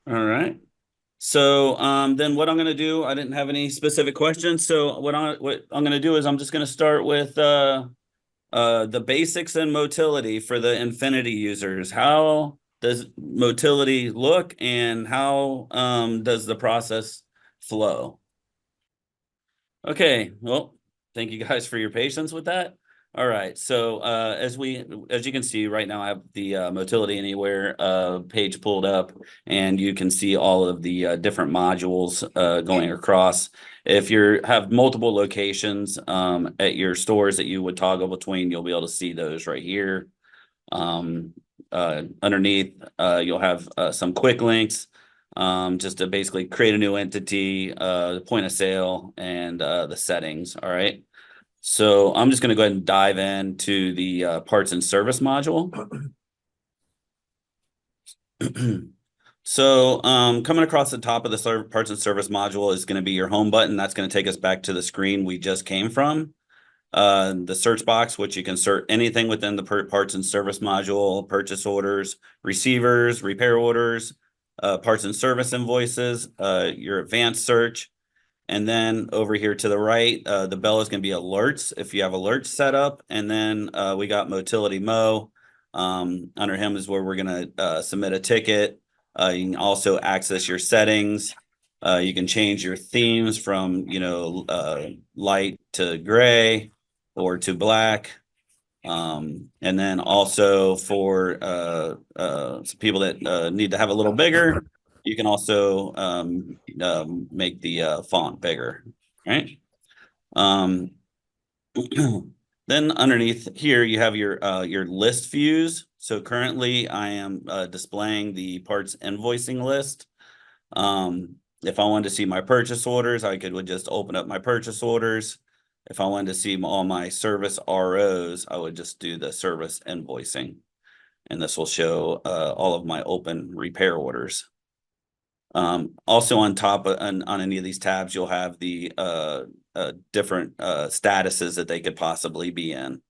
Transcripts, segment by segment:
All right. So then what I'm going to do, I didn't have any specific questions. So what I'm going to do is I'm just going to start with the basics and motility for the Infinity users. How does motility look and how does the process flow? Okay, well, thank you guys for your patience with that. All right, so as you can see right now, I have the Motility Anywhere page pulled up, and you can see all of the different modules going across. If you have multiple locations at your stores that you would toggle between, you'll be able to see those right here. Um, Underneath, you'll have some quick links just to basically create a new entity, the point of sale, and the settings. All right. So I'm just going to go ahead and dive into the parts and service module. So coming across the top of the parts and service module is going to be your home button. That's going to take us back to the screen we just came from. The search box, which you can search anything within the parts and service module, purchase orders, receivers, repair orders, parts and service invoices, your advanced search. And then over here to the right, the bell is going to be alerts if you have alerts set up. And then we got Motility Mo. Under him is where we're going to submit a ticket. You can also access your settings. You can change your themes from, light to gray or to black. And then also for some people that need to have a little bigger, you can also make the font bigger, right? Um, then underneath here, you have your list views. So currently I am displaying the parts invoicing list. If I wanted to see my purchase orders, would just open up my purchase orders. If I wanted to see all my service ROs, I would just do the service invoicing. And this will show all of my open repair orders. Also on top on any of these tabs, you'll have the different statuses that they could possibly be in.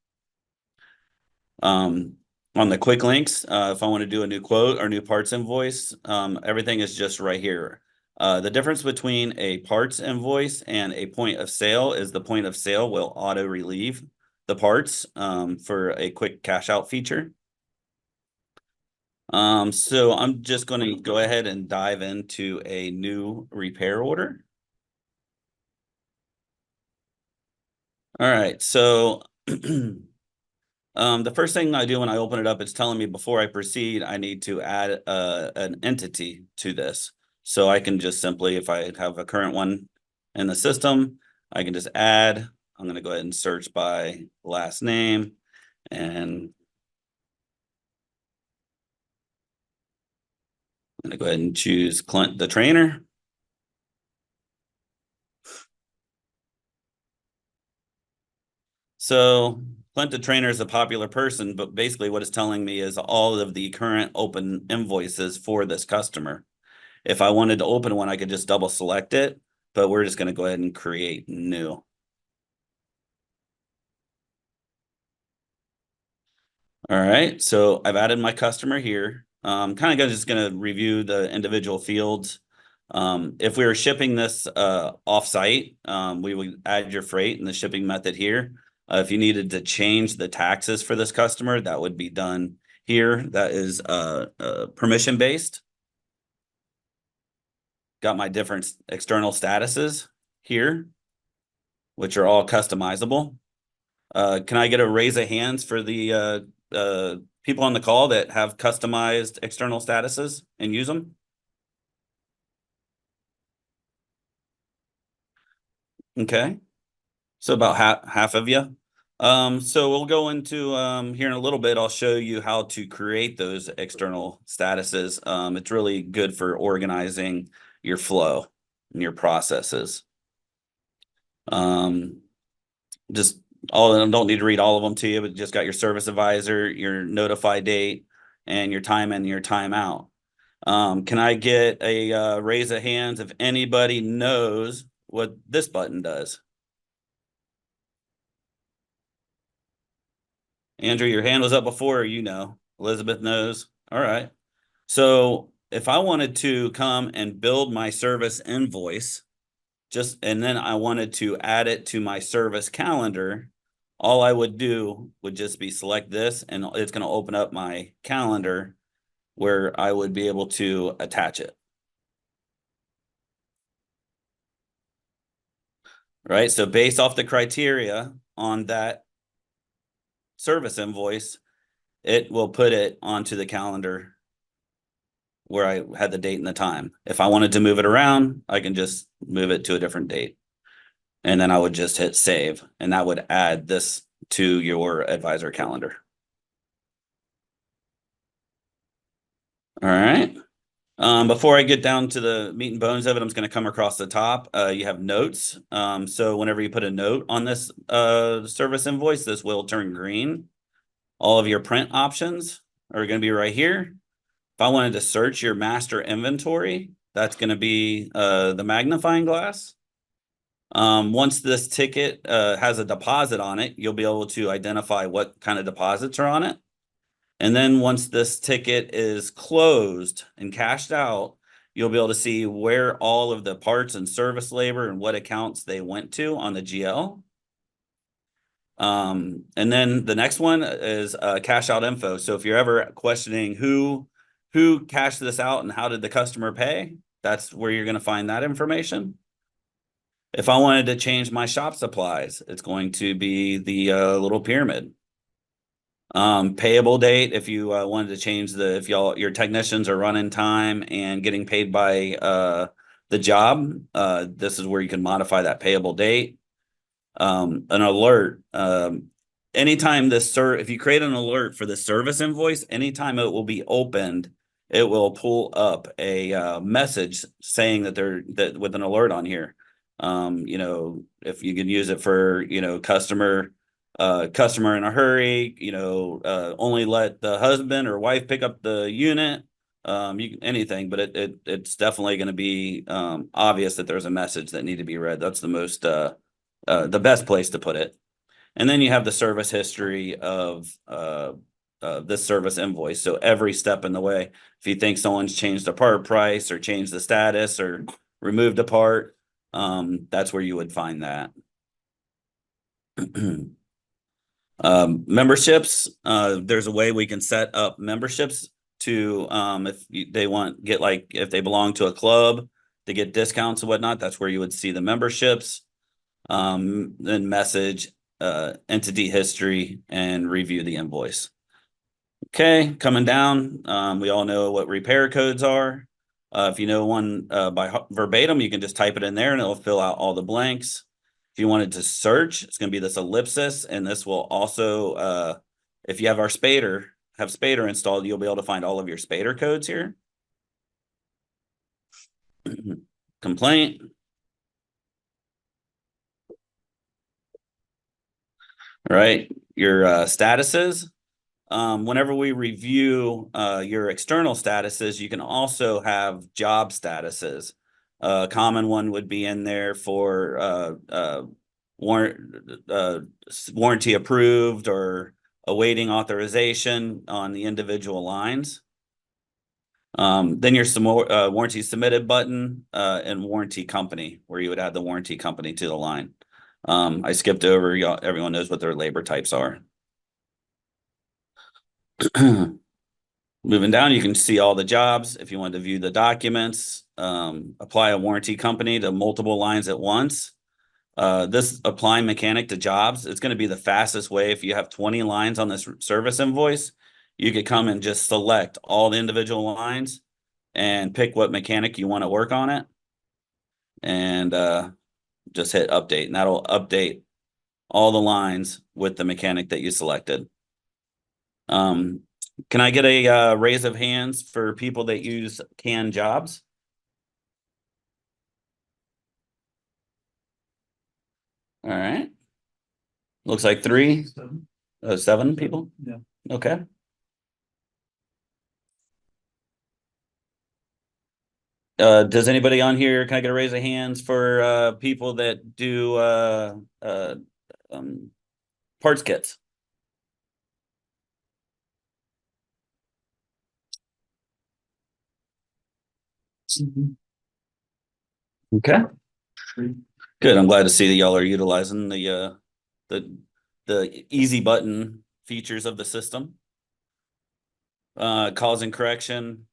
On the quick links, if I want to do a new quote or new parts invoice, everything is just right here. The difference between a parts invoice and a point of sale is the point of sale will auto relieve the parts for a quick cash out feature. So I'm just going to go ahead and dive into a new repair order. All right, so the first thing I do when I open it up, it's telling me before I proceed, I need to add an entity to this. So I can just simply, if I have a current one in the system, I can just add. I'm going to go ahead and search by last name, and I'm going to go ahead and choose Clint the trainer. So Clint the trainer is a popular person, but basically what it's telling me is all of the current open invoices for this customer. If I wanted to open one, I could just double select it, but we're just going to go ahead and create new. All right, so I've added my customer here. Kind of just going to review the individual fields. If we were shipping this off-site, we would add your freight and the shipping method here. If you needed to change the taxes for this customer, that would be done here. That is permission based. Got my different external statuses here, which are all customizable. Can I get a raise of hands for the people on the call that have customized external statuses and use them? Okay, so about half of you. So we'll go into here in a little bit. I'll show you how to create those external statuses. It's really good for organizing your flow and your processes. Um, just all of them, don't need to read all of them to you, but just got your service advisor, your notify date, and your time and your timeout. Can I get a raise of hands if anybody knows what this button does? Andrew, your hand was up before, you know. Elizabeth knows. All right. So if I wanted to come and build my service invoice, and then I wanted to add it to my service calendar, all I would do would just be select this, and it's going to open up my calendar where I would be able to attach it. Right? So based off the criteria on that service invoice, it will put it onto the calendar where I had the date and the time. If I wanted to move it around, I can just move it to a different date. And then I would just hit save, and that would add this to your advisor calendar. All right. Before I get down to the meat and bones of it, I'm just going to come across the top. You have notes. So whenever you put a note on this service invoice, this will turn green. All of your print options are going to be right here. If I wanted to search your master inventory, that's going to be the magnifying glass. Once this ticket has a deposit on it, you'll be able to identify what kind of deposits are on it. And then once this ticket is closed and cashed out, you'll be able to see where all of the parts and service labor and what accounts they went to on the GL. And then the next one is cash out info. So if you're ever questioning who cashed this out and how did the customer pay, that's where you're going to find that information. If I wanted to change my shop supplies, it's going to be the little pyramid. Payable date, if you wanted to change if your technicians are running time and getting paid by the job, this is where you can modify that payable date. An alert, anytime if you create an alert for the service invoice, anytime it will be opened, it will pull up a message saying that with an alert on here. If you can use it for, customer in a hurry, only let the husband or wife pick up the unit, anything, but it's definitely going to be obvious that there's a message that need to be read. That's the best place to put it. And then you have the service history of this service invoice. So every step in the way, if you think someone's changed the part price or changed the status or removed a part, that's where you would find that. Memberships, there's a way we can set up memberships to if they belong to a club to get discounts and whatnot, that's where you would see the memberships. Then message entity history and review the invoice. Okay, coming down, we all know what repair codes are. If you know one by verbatim, you can just type it in there and it'll fill out all the blanks. If you wanted to search, it's going to be this ellipsis, and this will also, if you have Spader installed, you'll be able to find all of your Spader codes here. Complaint. All right, your statuses. Whenever we review your external statuses, you can also have job statuses. A common one would be in there for warranty approved or awaiting authorization on the individual lines. Then your warranty submitted button and warranty company, where you would add the warranty company to the line. I skipped over, everyone knows what their labor types are. Moving down, you can see all the jobs. If you want to view the documents, apply a warranty company to multiple lines at once. This apply mechanic to jobs, it's going to be the fastest way. If you have 20 lines on this service invoice, you could come and just select all the individual lines and pick what mechanic you want to work on it. And just hit update, and that'll update all the lines with the mechanic that you selected. Can I get a raise of hands for people that use canned jobs? All right. Looks like 3, 7 people. Yeah. Okay. Does anybody on here, can I get a raise of hands for people that do parts kits? Okay, good. I'm glad to see that y'all are utilizing the the easy button features of the system. Cause and correction.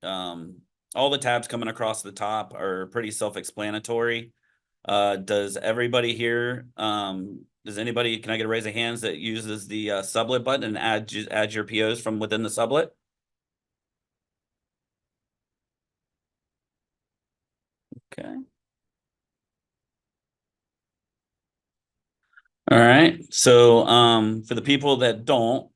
Um, all the tabs coming across the top are pretty self-explanatory. Does everybody here, does anybody, can I get a raise of hands that uses the sublet button and add your POs from within the sublet? Okay. All right. So for the people that don't,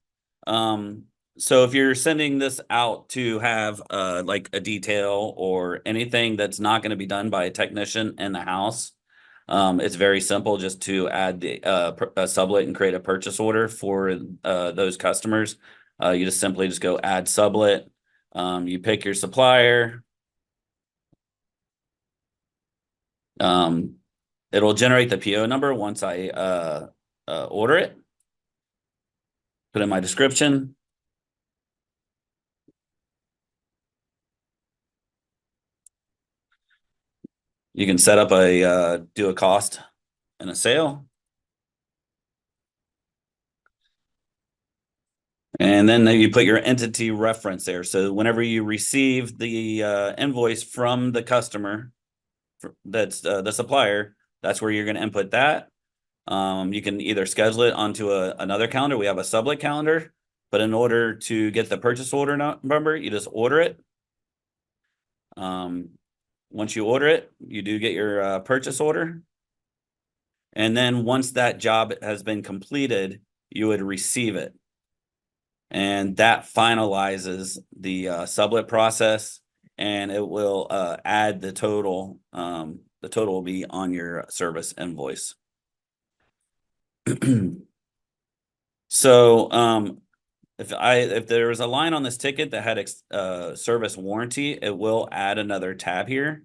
um, so if you're sending this out to have like a detail or anything that's not going to be done by a technician in the house, it's very simple just to add the a sublet and create a purchase order for those customers. You just simply just go add sublet. You pick your supplier. Um, it'll generate the PO number once I order it. Put in my description. You can set up a do a cost and a sale. And then you put your entity reference there. So whenever you receive the invoice from the customer, that's the supplier, that's where you're going to input that. You can either schedule it onto another calendar. We have a sublet calendar, but in order to get the purchase order number, you just order it. Once you order it, you do get your purchase order. And then once that job has been completed, you would receive it. And that finalizes the sublet process, and it will add the total. The total will be on your service invoice. So if there was a line on this ticket that had service warranty, it will add another tab here.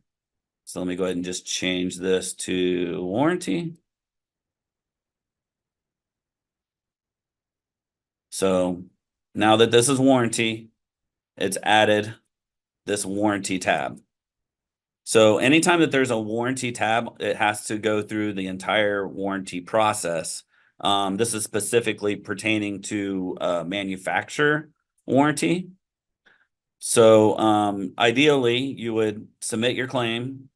So let me go ahead and just change this to warranty. So now that this is warranty, it's added this warranty tab. So anytime that there's a warranty tab, it has to go through the entire warranty process. This is specifically pertaining to manufacturer warranty. So ideally, you would submit your claim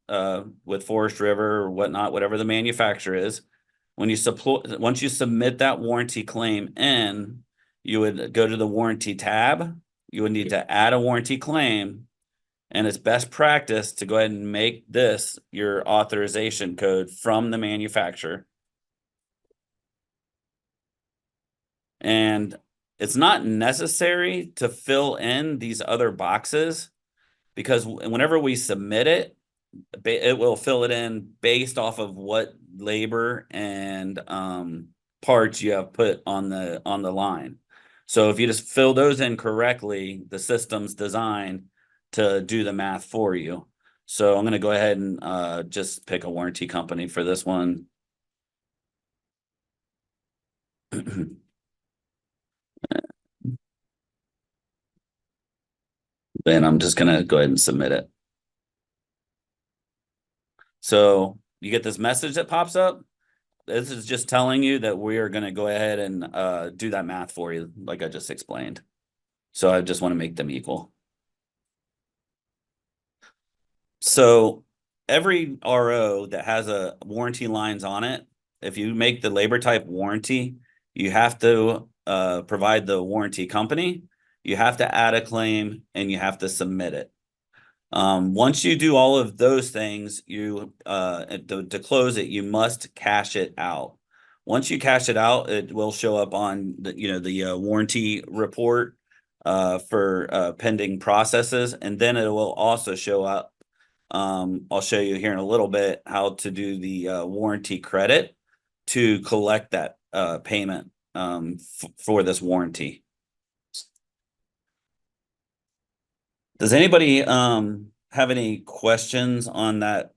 with Forest River or whatnot, whatever the manufacturer is. Once you submit that warranty claim in, you would go to the warranty tab. You would need to add a warranty claim, and it's best practice to go ahead and make this your authorization code from the manufacturer. And it's not necessary to fill in these other boxes because whenever we submit it, it will fill it in based off of what labor and parts you have put on the line. So if you just fill those in correctly, the system's designed to do the math for you. So I'm going to go ahead and just pick a warranty company for this one. Then I'm just going to go ahead and submit it. So you get this message that pops up. This is just telling you that we are going to go ahead and do that math for you, like I just explained. So I just want to make them equal. So every RO that has a warranty lines on it, if you make the labor type warranty, you have to provide the warranty company, you have to add a claim, and you have to submit it. Once you do all of those things, to close it, you must cash it out. Once you cash it out, it will show up on the warranty report for pending processes, and then it will also show up. I'll show you here in a little bit how to do the warranty credit to collect that payment for this warranty. Does anybody have any questions on that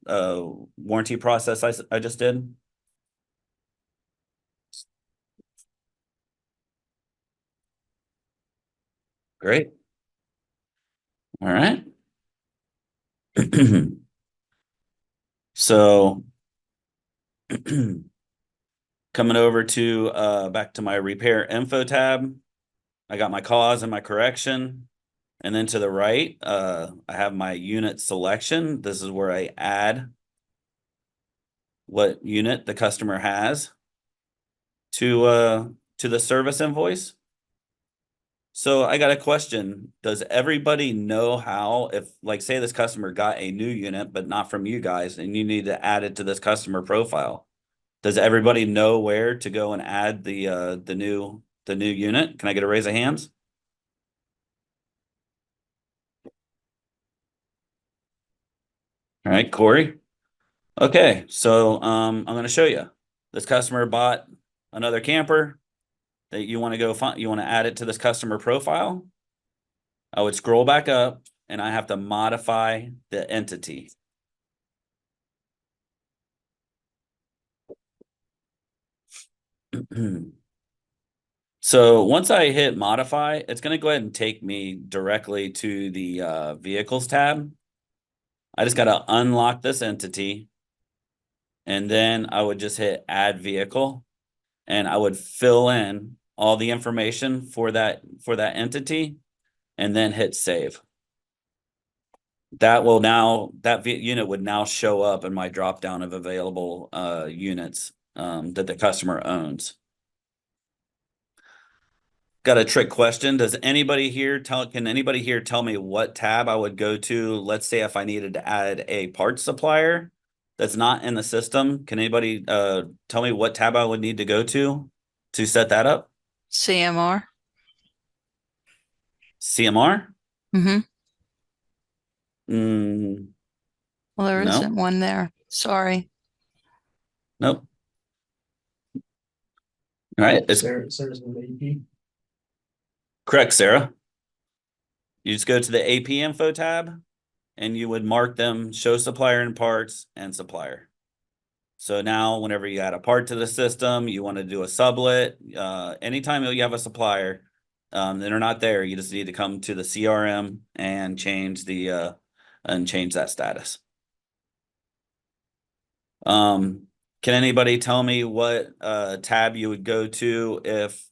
warranty process I just did? Great. All right. So coming over to back to my repair info tab, I got my cause and my correction. And then to the right, I have my unit selection. This is where I add what unit the customer has to the service invoice. So I got a question. Does everybody know how, if like say this customer got a new unit, but not from you guys, and you need to add it to this customer profile? Does everybody know where to go and add the new unit? Can I get a raise of hands? All right, Corey. Okay, so I'm gonna show you. This customer bought another camper that you want to go find, you want to add it to this customer profile. I would scroll back up and I have to modify the entity. So once I hit modify, it's going to go ahead and take me directly to the vehicles tab. I just got to unlock this entity. And then I would just hit add vehicle and I would fill in all the information for that entity and then hit save. That will now, that unit would now show up in my drop down of available units that the customer owns. Got a trick question. Does anybody here can anybody here tell me what tab I would go to? Let's say if I needed to add a parts supplier that's not in the system. Can anybody tell me what tab I would need to go to set that up? CMR. CMR? Mm-hmm. Mm, Well, there no, isn't one there. Sorry. nope. All right, it's Sarah's with AP. correct, Sarah. You just go to the AP info tab and you would mark them show supplier and parts and supplier. So now whenever you add a part to the system, you want to do a sublet, anytime you have a supplier, that are not there, you just need to come to the CRM and change that status. Can anybody tell me what tab you would go to if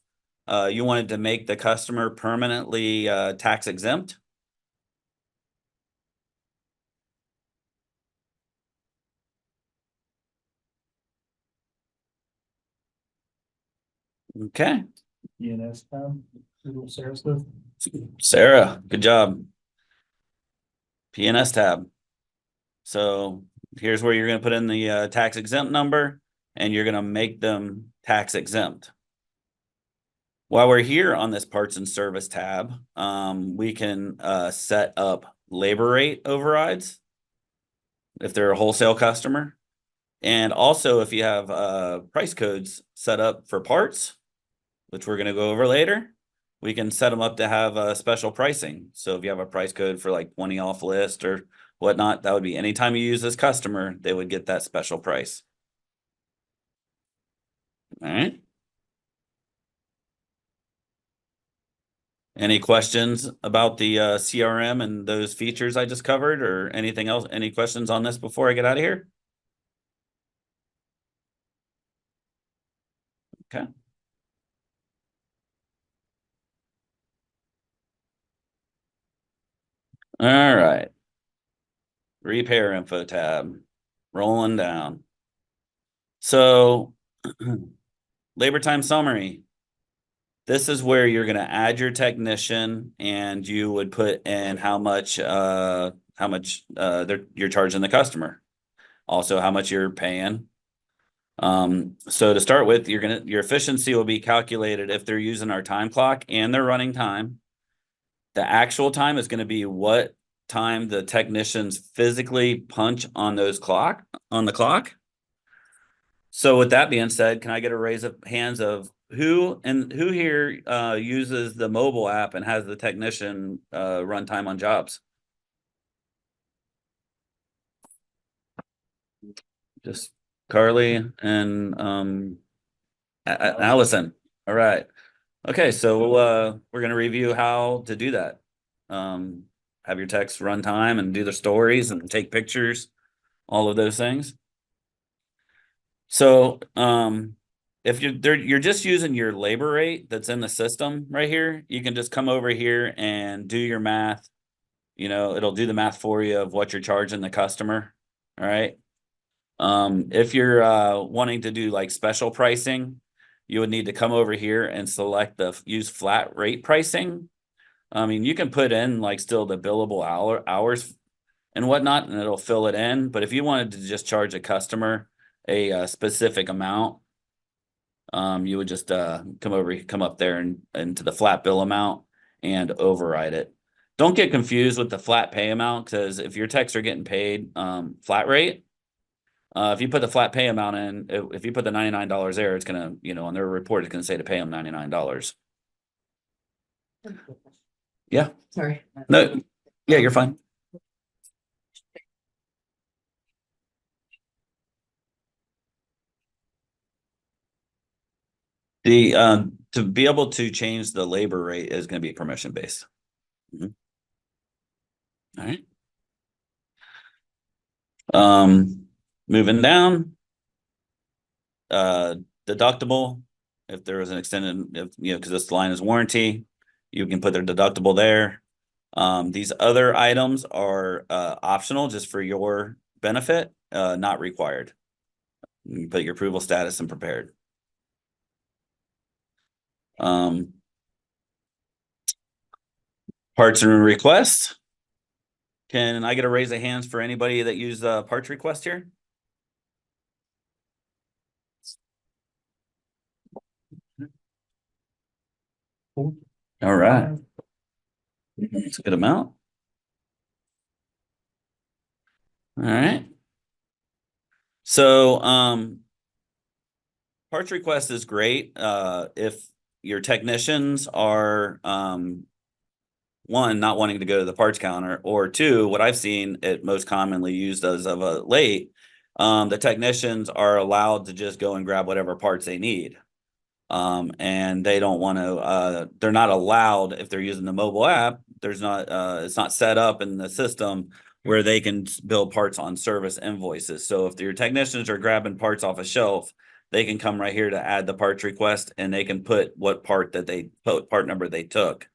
you wanted to make the customer permanently tax exempt? Okay, ENS tab, Google Sarah's with. Sarah, good job. PNS tab. So here's where you're going to put in the tax exempt number and you're going to make them tax exempt. While we're here on this parts and service tab, we can set up labor rate overrides if they're a wholesale customer. And also if you have price codes set up for parts, which we're going to go over later, we can set them up to have special pricing. So if you have a price code for like 20 off list or whatnot, that would be anytime you use this customer, they would get that special price. All right. Any questions about the CRM and those features I just covered or anything else? Any questions on this before I get out of here? Okay. All right. Repair info tab. Rolling down. So labor time summary. This is where you're going to add your technician and you would put in how much you're charging the customer. Also how much you're paying. So to start with, your efficiency will be calculated if they're using our time clock and their running time. The actual time is going to be what time the technicians physically punch on the clock. So with that being said, can I get a raise of hands of who here uses the mobile app and has the technician run time on jobs? Just Carly and Allison. All right. Okay, so we're gonna review how to do that. have your techs run time and do their stories and take pictures, all of those things. So, if you're just using your labor rate that's in the system right here, you can just come over here and do your math. You know, it'll do the math for you of what you're charging the customer. All right. If you're wanting to do like special pricing, you would need to come over here and select the use flat rate pricing. I mean, you can put in like still the billable hours and whatnot, and it'll fill it in. But if you wanted to just charge a customer a specific amount, you would just come up there and into the flat bill amount and override it. Don't get confused with the flat pay amount, because if your techs are getting paid flat rate, if you put the flat pay amount in, if you put the $99 there, it's gonna, you know, on their report, it's gonna say to pay them $99. Yeah. Sorry. No, yeah, you're fine. The to be able to change the labor rate is going to be permission based. All right. Moving down. Deductible. If there was an extended, if you know, because this line is warranty, you can put their deductible there. These other items are optional just for your benefit, not required. You put your approval status and prepared. Parts and requests. Can I get a raise of hands for anybody that used parts request here? All right. That's a good amount. All right. So, parts request is great. If your technicians are, one, not wanting to go to the parts counter, or two, what I've seen it most commonly used as of a late, the technicians are allowed to just go and grab whatever parts they need. And they don't want to, they're not allowed, if they're using the mobile app, there's not, it's not set up in the system where they can bill parts on service invoices. So if your technicians are grabbing parts off a shelf, they can come right here to add the parts request, and they can put what part that they put, part number they took.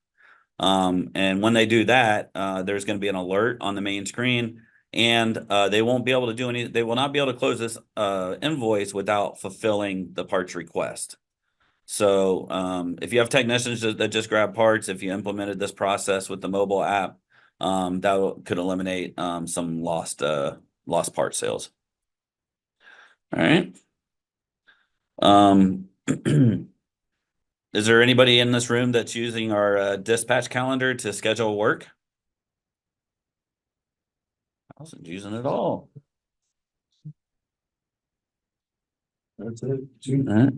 And when they do that, there's going to be an alert on the main screen, and they won't be able to do any, they will not be able to close this invoice without fulfilling the parts request. So if you have technicians that just grab parts, if you implemented this process with the mobile app, that could eliminate some lost part sales. All right. Is there anybody in this room that's using our dispatch calendar to schedule work? I wasn't using it all. That's it. All right.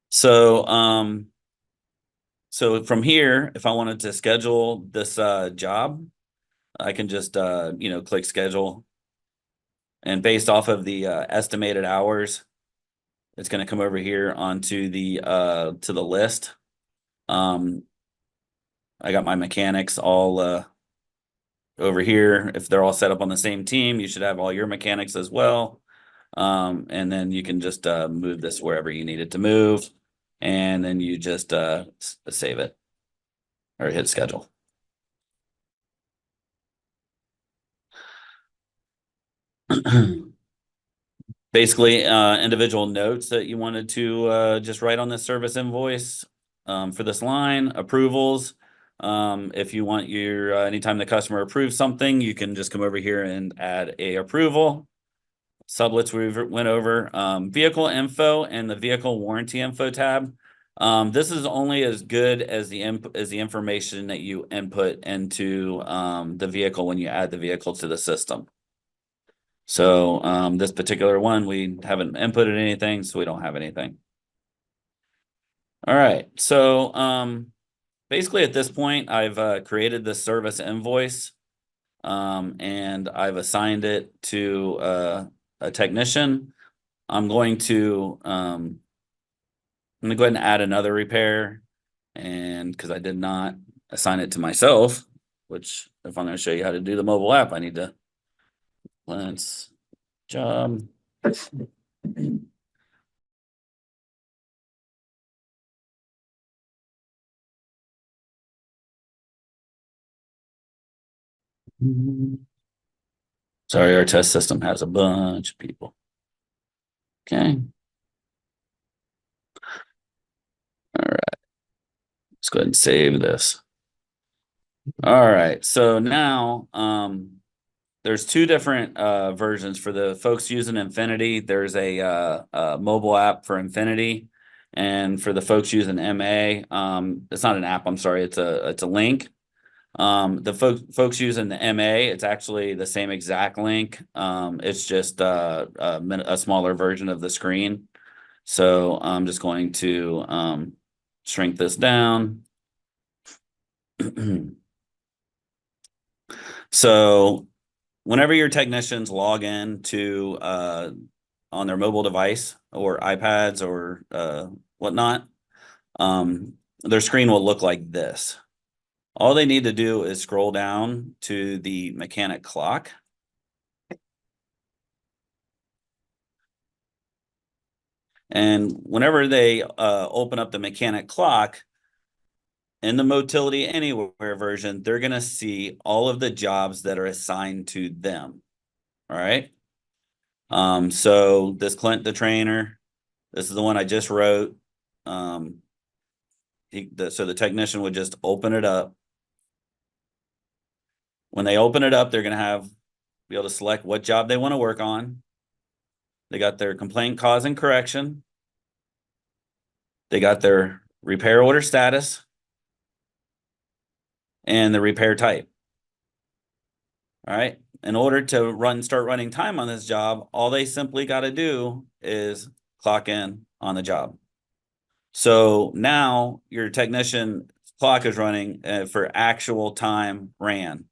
So, so from here, if I wanted to schedule this job, I can just you know, click schedule, and based off of the estimated hours, it's going to come over here onto the to the list. I got my mechanics all over here. If they're all set up on the same team, you should have all your mechanics as well. And then you can just move this wherever you need it to move, and then you just save it or hit schedule. Basically, individual notes that you wanted to just write on this service invoice for this line. Approvals. If you want your anytime the customer approves something, you can just come over here and add a approval. Sublets we went over. Vehicle info and the vehicle warranty info tab. This is only as good as the information that you input into the vehicle when you add the vehicle to the system. So this particular one, we haven't inputted anything, so we don't have anything. All right, so basically at this point, I've created this service invoice, and I've assigned it to a technician. I'm going to go ahead and add another repair. And because I did not assign it to myself, which if I'm going to show you how to do the mobile app, I need to let's job. Sorry, our test system has a bunch of people. Okay. All right. Let's go ahead and save this. All right. So now there's two different versions for the folks using Infinity. There's a mobile app for Infinity, and for the folks using MA, it's not an app, I'm sorry, it's a link. The folks using the MA, it's actually the same exact link. It's just a smaller version of the screen. So I'm just going to shrink this down. So whenever your technicians log in to on their mobile device or iPads or whatnot, their screen will look like this. All they need to do is scroll down to the mechanic clock. And whenever they open up the mechanic clock, in the Motility Anywhere version, they're going to see all of the jobs that are assigned to them. All right. So this Clint the trainer, this is the one I just wrote. So the technician would just open it up. When they open it up, they're going to be able to select what job they want to work on. They got their complaint cause and correction. They got their repair order status and the repair type. All right. In order to start running time on this job, all they simply got to do is clock in on the job. So now your technician clock is running for actual time ran.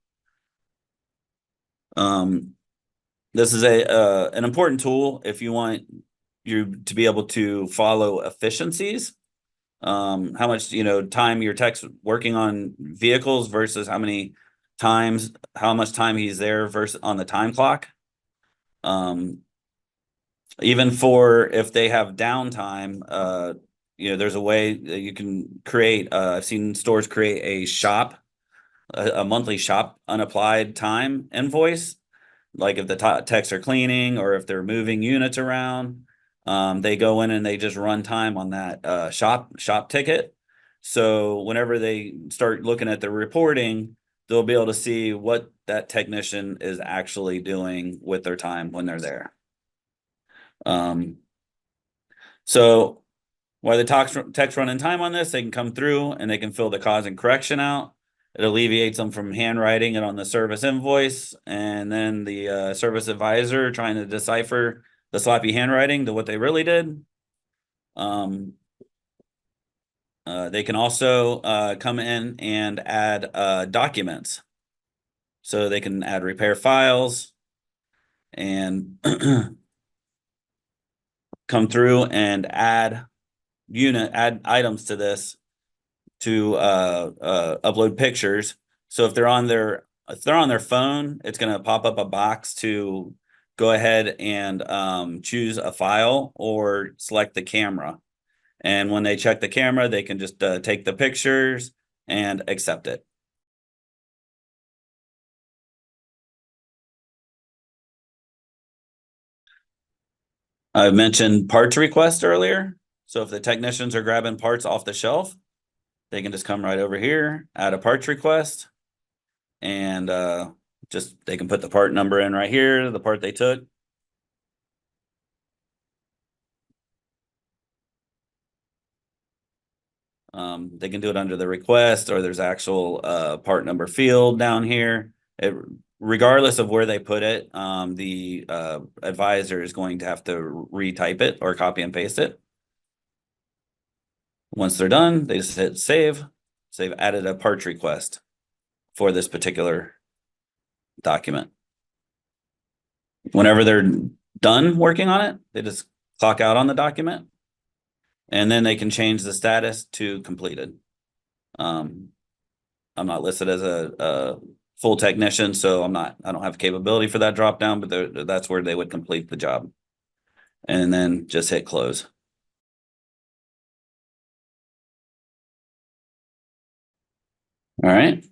This is an important tool if you want you to be able to follow efficiencies. How much time your tech's working on vehicles versus how much time he's there versus on the time clock. Even for if they have downtime, there's a way that you can create. I've seen stores create a monthly shop unapplied time invoice. Like if the techs are cleaning or if they're moving units around, they go in and they just run time on that shop ticket. So whenever they start looking at the reporting, they'll be able to see what that technician is actually doing with their time when they're there. So while the techs running time on this, they can come through and they can fill the cause and correction out. It alleviates them from handwriting it on the service invoice, and then the service advisor trying to decipher the sloppy handwriting to what they really did. They can also come in and add documents. So they can add repair files and come through and add items to this to upload pictures. So if they're on their phone, it's going to pop up a box to go ahead and choose a file or select the camera. And when they check the camera, they can just take the pictures and accept it. I mentioned parts request earlier. So if the technicians are grabbing parts off the shelf, they can just come right over here, add a parts request, and they can put the part number in right here, the part they took. They can do it under the request, or there's actual part number field down here. Regardless of where they put it, the advisor is going to have to retype it or copy and paste it. Once they're done, they just hit save. So they've added a parts request for this particular document. Whenever they're done working on it, they just clock out on the document, and then they can change the status to completed. I'm not listed as a full technician, so I don't have capability for that drop down, but that's where they would complete the job. And then just hit close. All right.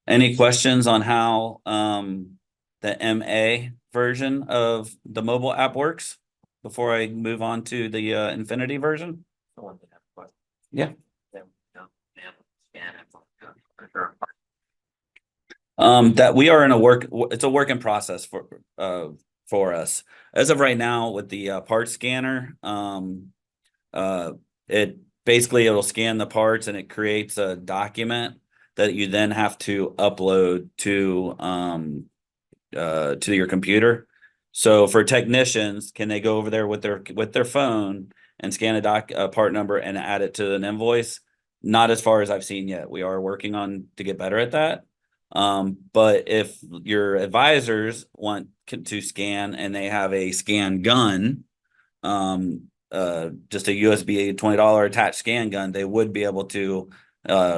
Any questions on how the MA version of the mobile app works before I move on to the Infinity version? Yeah. That we are in it's a work in process for us. As of right now with the part scanner, it basically it'll scan the parts and it creates a document that you then have to upload to your computer. So for technicians, can they go over there with their phone and scan a part number and add it to an invoice? Not as far as I've seen yet. We are working on to get better at that. But if your advisors want to scan and they have a scan gun, just a USB $20 attached scan gun, they would be able to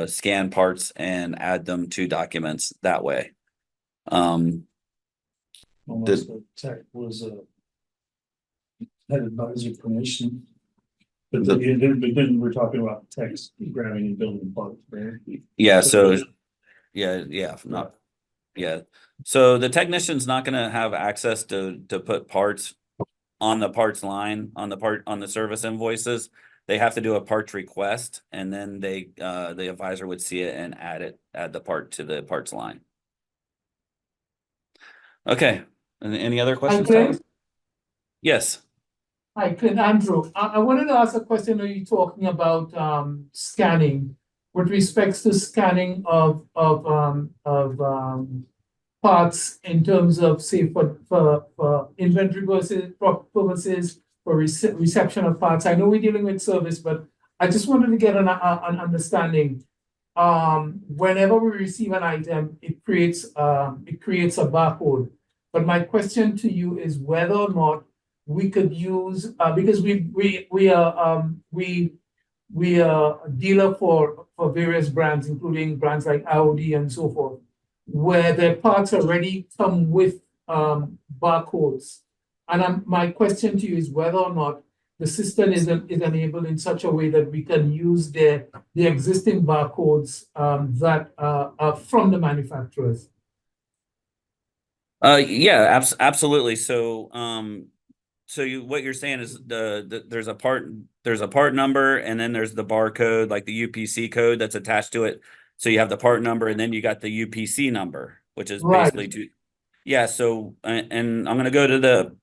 scan parts and add them to documents that way. Almost the tech was had advisor permission. But then we're talking about text grabbing and building parts, right? Yeah, so so the technician's not going to have access to put parts on the parts line on the service invoices. They have to do a parts request, and then the advisor would see it and add the part to the parts line. Okay. Any other questions? Clint? Yes. Hi, Clint, Andrew. I wanted to ask a question. Are you talking about scanning with respects to scanning of parts in terms of, say, for inventory purposes, for reception of parts? I know we're dealing with service, but I just wanted to get an understanding. Whenever we receive an item, it creates a barcode. But my question to you is whether or not we could use, because we are a dealer for various brands, including brands like Audi and so forth, where their parts already come with barcodes. And my question to you is whether or not the system is enabled in such a way that we can use the existing barcodes that are from the manufacturers. Yeah, absolutely. So, what you're saying is there's a part number, and then there's the barcode, like the UPC code that's attached to it. So you have the part number, and then you got the UPC number, which is basically yeah. So, and I'm gonna go to the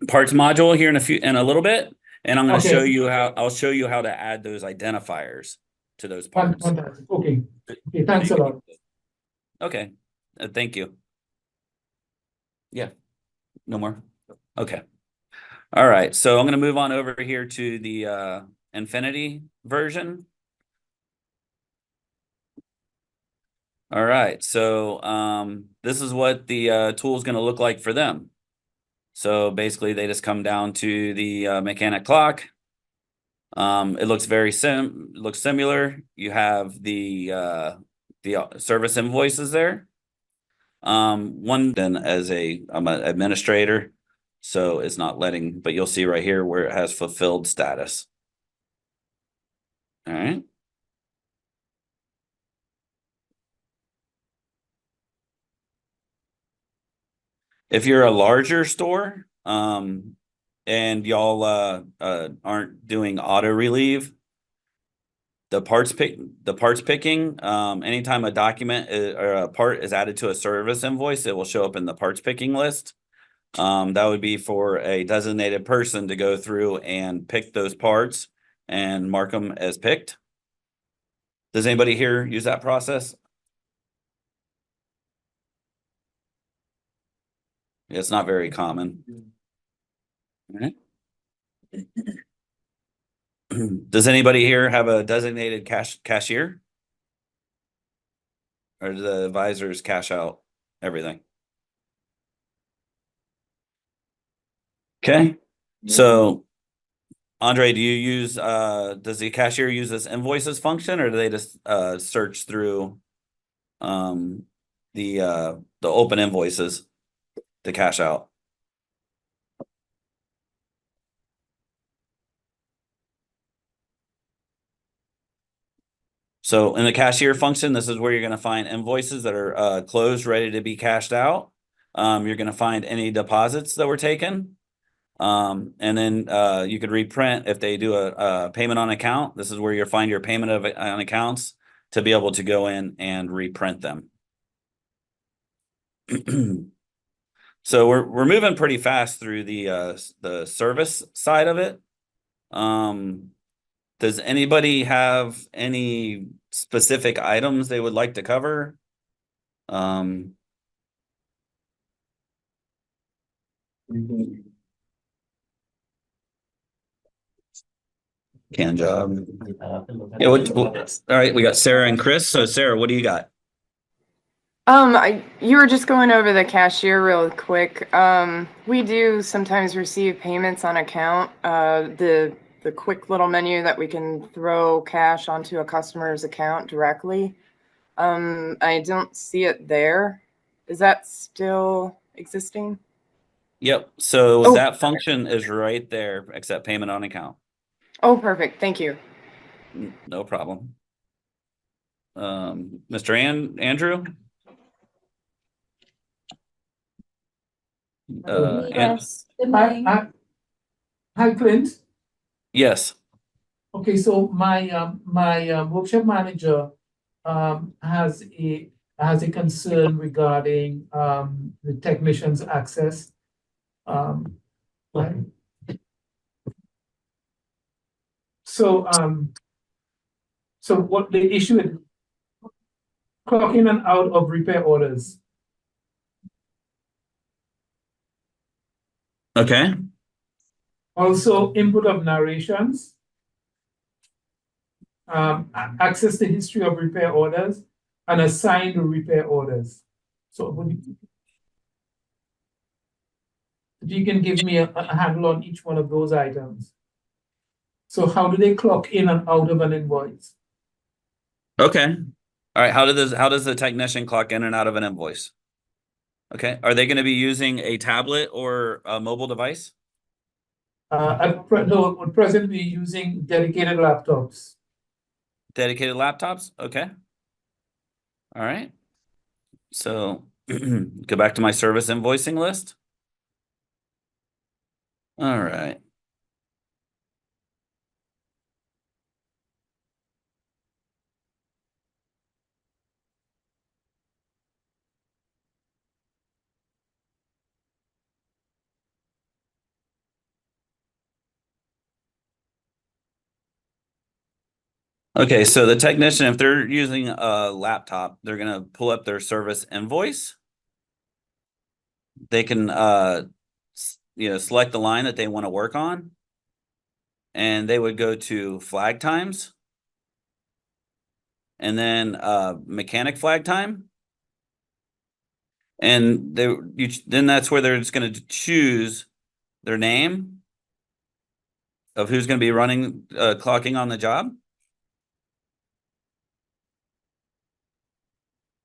parts module here in a little bit, and I'm gonna show you how to add those identifiers to those parts. Fantastic. Okay, thanks a lot. Okay, thank you. Yeah, no more. Okay. All right. So I'm going to move on over here to the Infinity version. All right. So this is what the tool is going to look like for them. So basically they just come down to the mechanic clock. It looks looks similar. You have the service invoices there. One then I'm an administrator, so it's not letting, but you'll see right here where it has fulfilled status. All right. If you're a larger store, and y'all aren't doing auto relieve, the parts picking, anytime a document or a part is added to a service invoice, it will show up in the parts picking list. That would be for a designated person to go through and pick those parts and mark them as picked. Does anybody here use that process? It's not very common. All right. Does anybody here have a designated cashier? Or do the advisors cash out everything? Okay, so Andre, do you use, does the cashier use this invoices function, or do they just, search through, the open invoices to cash out? So in the cashier function, this is where you're gonna find invoices that are, closed, ready to be cashed out. You're gonna find any deposits that were taken. And then, you could reprint if they do a payment on account. This is where you'll find your payment of on accounts to be able to go in and reprint them. So we're moving pretty fast through the service side of it. Does anybody have any specific items they would like to cover? Can job. Yeah, all right, we got Sarah and Chris. So Sarah, what do you got? You were just going over the cashier real quick. We do sometimes receive payments on account. The quick little menu that we can throw cash onto a customer's account directly. I don't see it there. Is that still existing? Yep, so Oh. that function is right there, except payment on account. Oh, perfect. Thank you. No problem. Mr. Andrew? And, Yes, good Hi, morning. hi, Clint. yes, Okay, so my workshop manager has a concern regarding the technician's access. Right? So what the issue is clock in and out of repair orders. okay, Also input of narrations. Access the history of repair orders and assign the repair orders. So if you can give me a handle on each one of those items. So how do they clock in and out of an invoice? okay. All right, how does the technician clock in and out of an invoice? Okay, are they gonna be using a tablet or a mobile device? No, would presently be using dedicated laptops. Dedicated laptops? Okay. All right. So go back to my service invoicing list. All right. Okay, so the technician, if they're using a laptop, they're gonna pull up their service invoice. They can select the line that they want to work on. And they would go to flag times. And then mechanic flag time. And then that's where they're just gonna choose their name of who's gonna be running clocking on the job.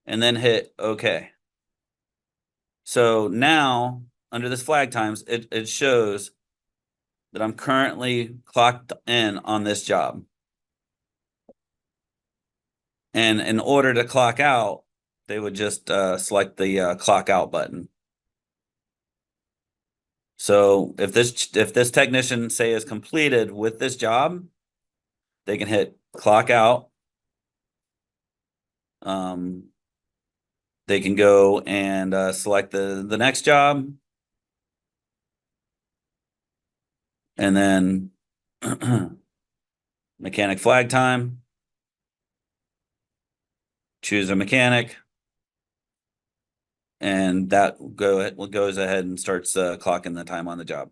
And then hit OK. So now under this flag times, it shows that I'm currently clocked in on this job. And in order to clock out, they would just select the clock out button. So if this technician say is completed with this job, they can hit clock out. They can go and select the next job. And then mechanic flag time. Choose a mechanic. And that goes ahead and starts clocking the time on the job.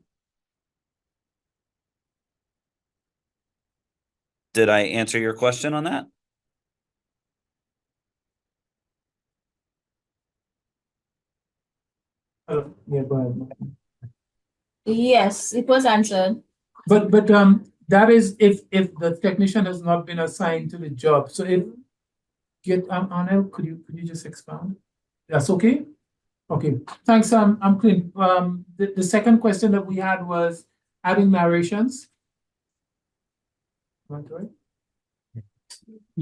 Did I answer your question on that? Yeah, go ahead. Yes, it was answered. But that is if the technician has not been assigned to the job. So if Arnell, could you just expound? That's okay? Okay, thanks, I'm clean. The second question that we had was adding narrations. Want to it?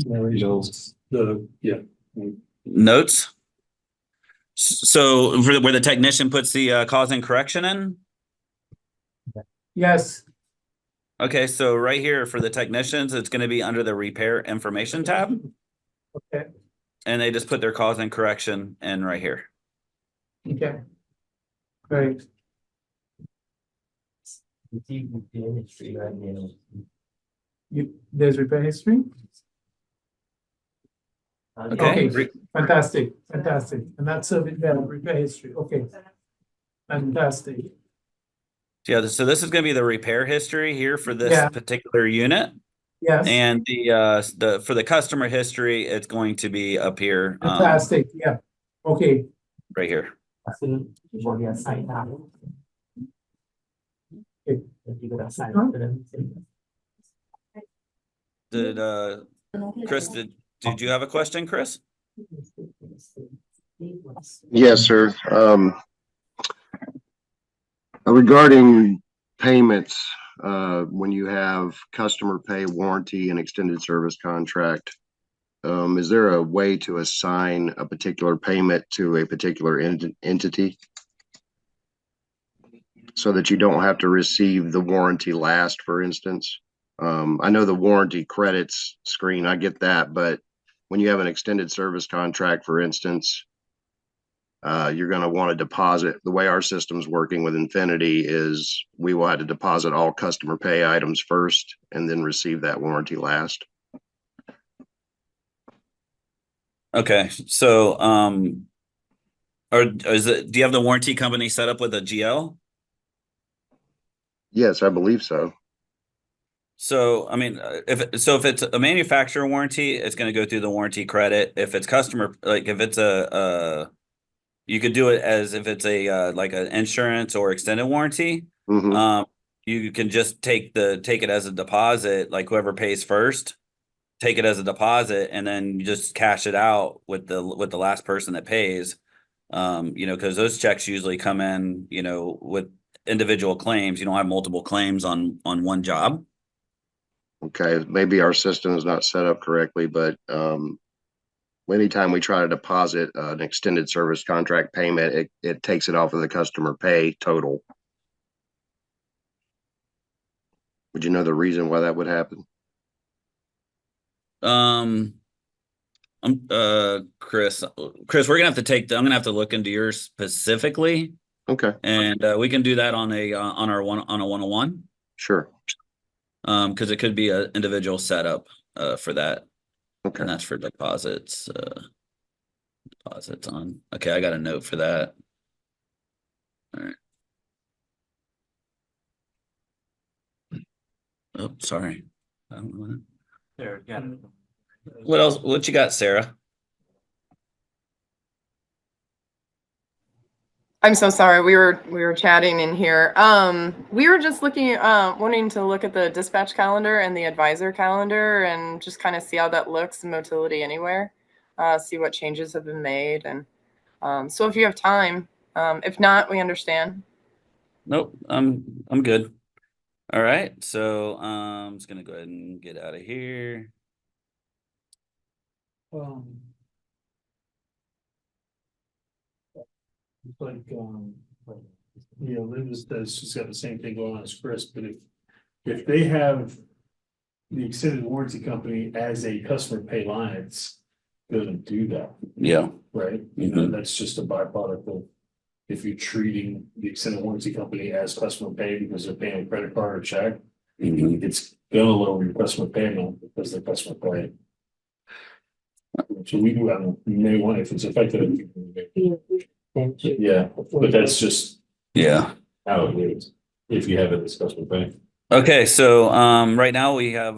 Narrations, Notes. So where the technician puts the cause and correction in? Yes, Okay, so right here for the technicians, it's gonna be under the repair information tab, okay, and they just put their cause and correction in right here. okay. Great. There's repair history? Okay, Okay. Fantastic, fantastic. And that's service repair history, okay. Fantastic. Yeah, so this is gonna be the repair history here for this Yeah. particular unit. Yes, And the for the customer history, it's going to be up here, fantastic, yeah. Okay, right here. Did Chris, did you have a question, Chris? Yes, sir. Regarding payments, when you have customer pay, warranty, and extended service contract, is there a way to assign a particular payment to a particular entity? So that you don't have to receive the warranty last, for instance? I know the warranty credits screen, I get that, but when you have an extended service contract, for instance, you're going to want to deposit. The way our system's working with Infinity is we will have to deposit all customer pay items first and then receive that warranty last. Okay, so or is it, do you have the warranty company set up with a GL? Yes, I believe so. So, I mean, if it's a manufacturer warranty, it's going to go through the warranty credit. If it's customer, like if it's you could do it as if it's a like an insurance or extended warranty. Mhm. You can just take it as a deposit, like whoever pays first, take it as a deposit, and then you just cash it out with the last person that pays. You know, because those checks usually come in, you know, with individual claims. You don't have multiple claims on one job. Okay, maybe our system is not set up correctly, but anytime we try to deposit an extended service contract payment, it takes it off of the customer pay total. Would you know the reason why that would happen? Chris, we're gonna have to I'm gonna have to look into yours specifically, Okay, and we can do that on a one-on-one. sure. Because it could be an individual setup for that, Okay. and that's for deposits. Deposits on. Okay, I got a note for that. All right. Oh, sorry. I don't know there, yeah. what else? What you got, Sarah? I'm so sorry. We were chatting in here. We were just looking, wanting to look at the dispatch calendar and the advisor calendar and just kind of see how that looks in Motility Anywhere. See what changes have been made, and so if you have time, if not, we understand. Nope, I'm good. All right, so I'm just gonna go ahead and get out of here. Like, you know, Linda says she's got the same thing going on as Chris, but if they have the extended warranty company as a customer pay line, it's gonna do that, Yeah. right? You know, that's just a byproduct of if you're treating the extended warranty company as customer pay because they're paying a credit card or check, Mhm. it's gonna lower your customer payment because they're customer pay. So we do have, you may want, if it's effective. Yeah, but that's just Yeah. how it is, if you have it as customer pay. Okay, so right now we have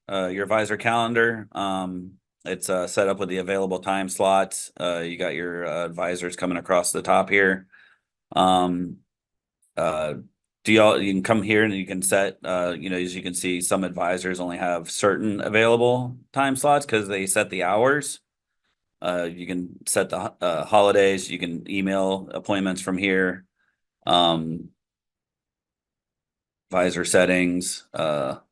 your advisor calendar. It's set up with the available time slots. You got your advisors coming across the top here. Do you can come here and you can set, you know, as you can see, some advisors only have certain available time slots because they set the hours. You can set the holidays, you can email appointments from here. Advisor settings, so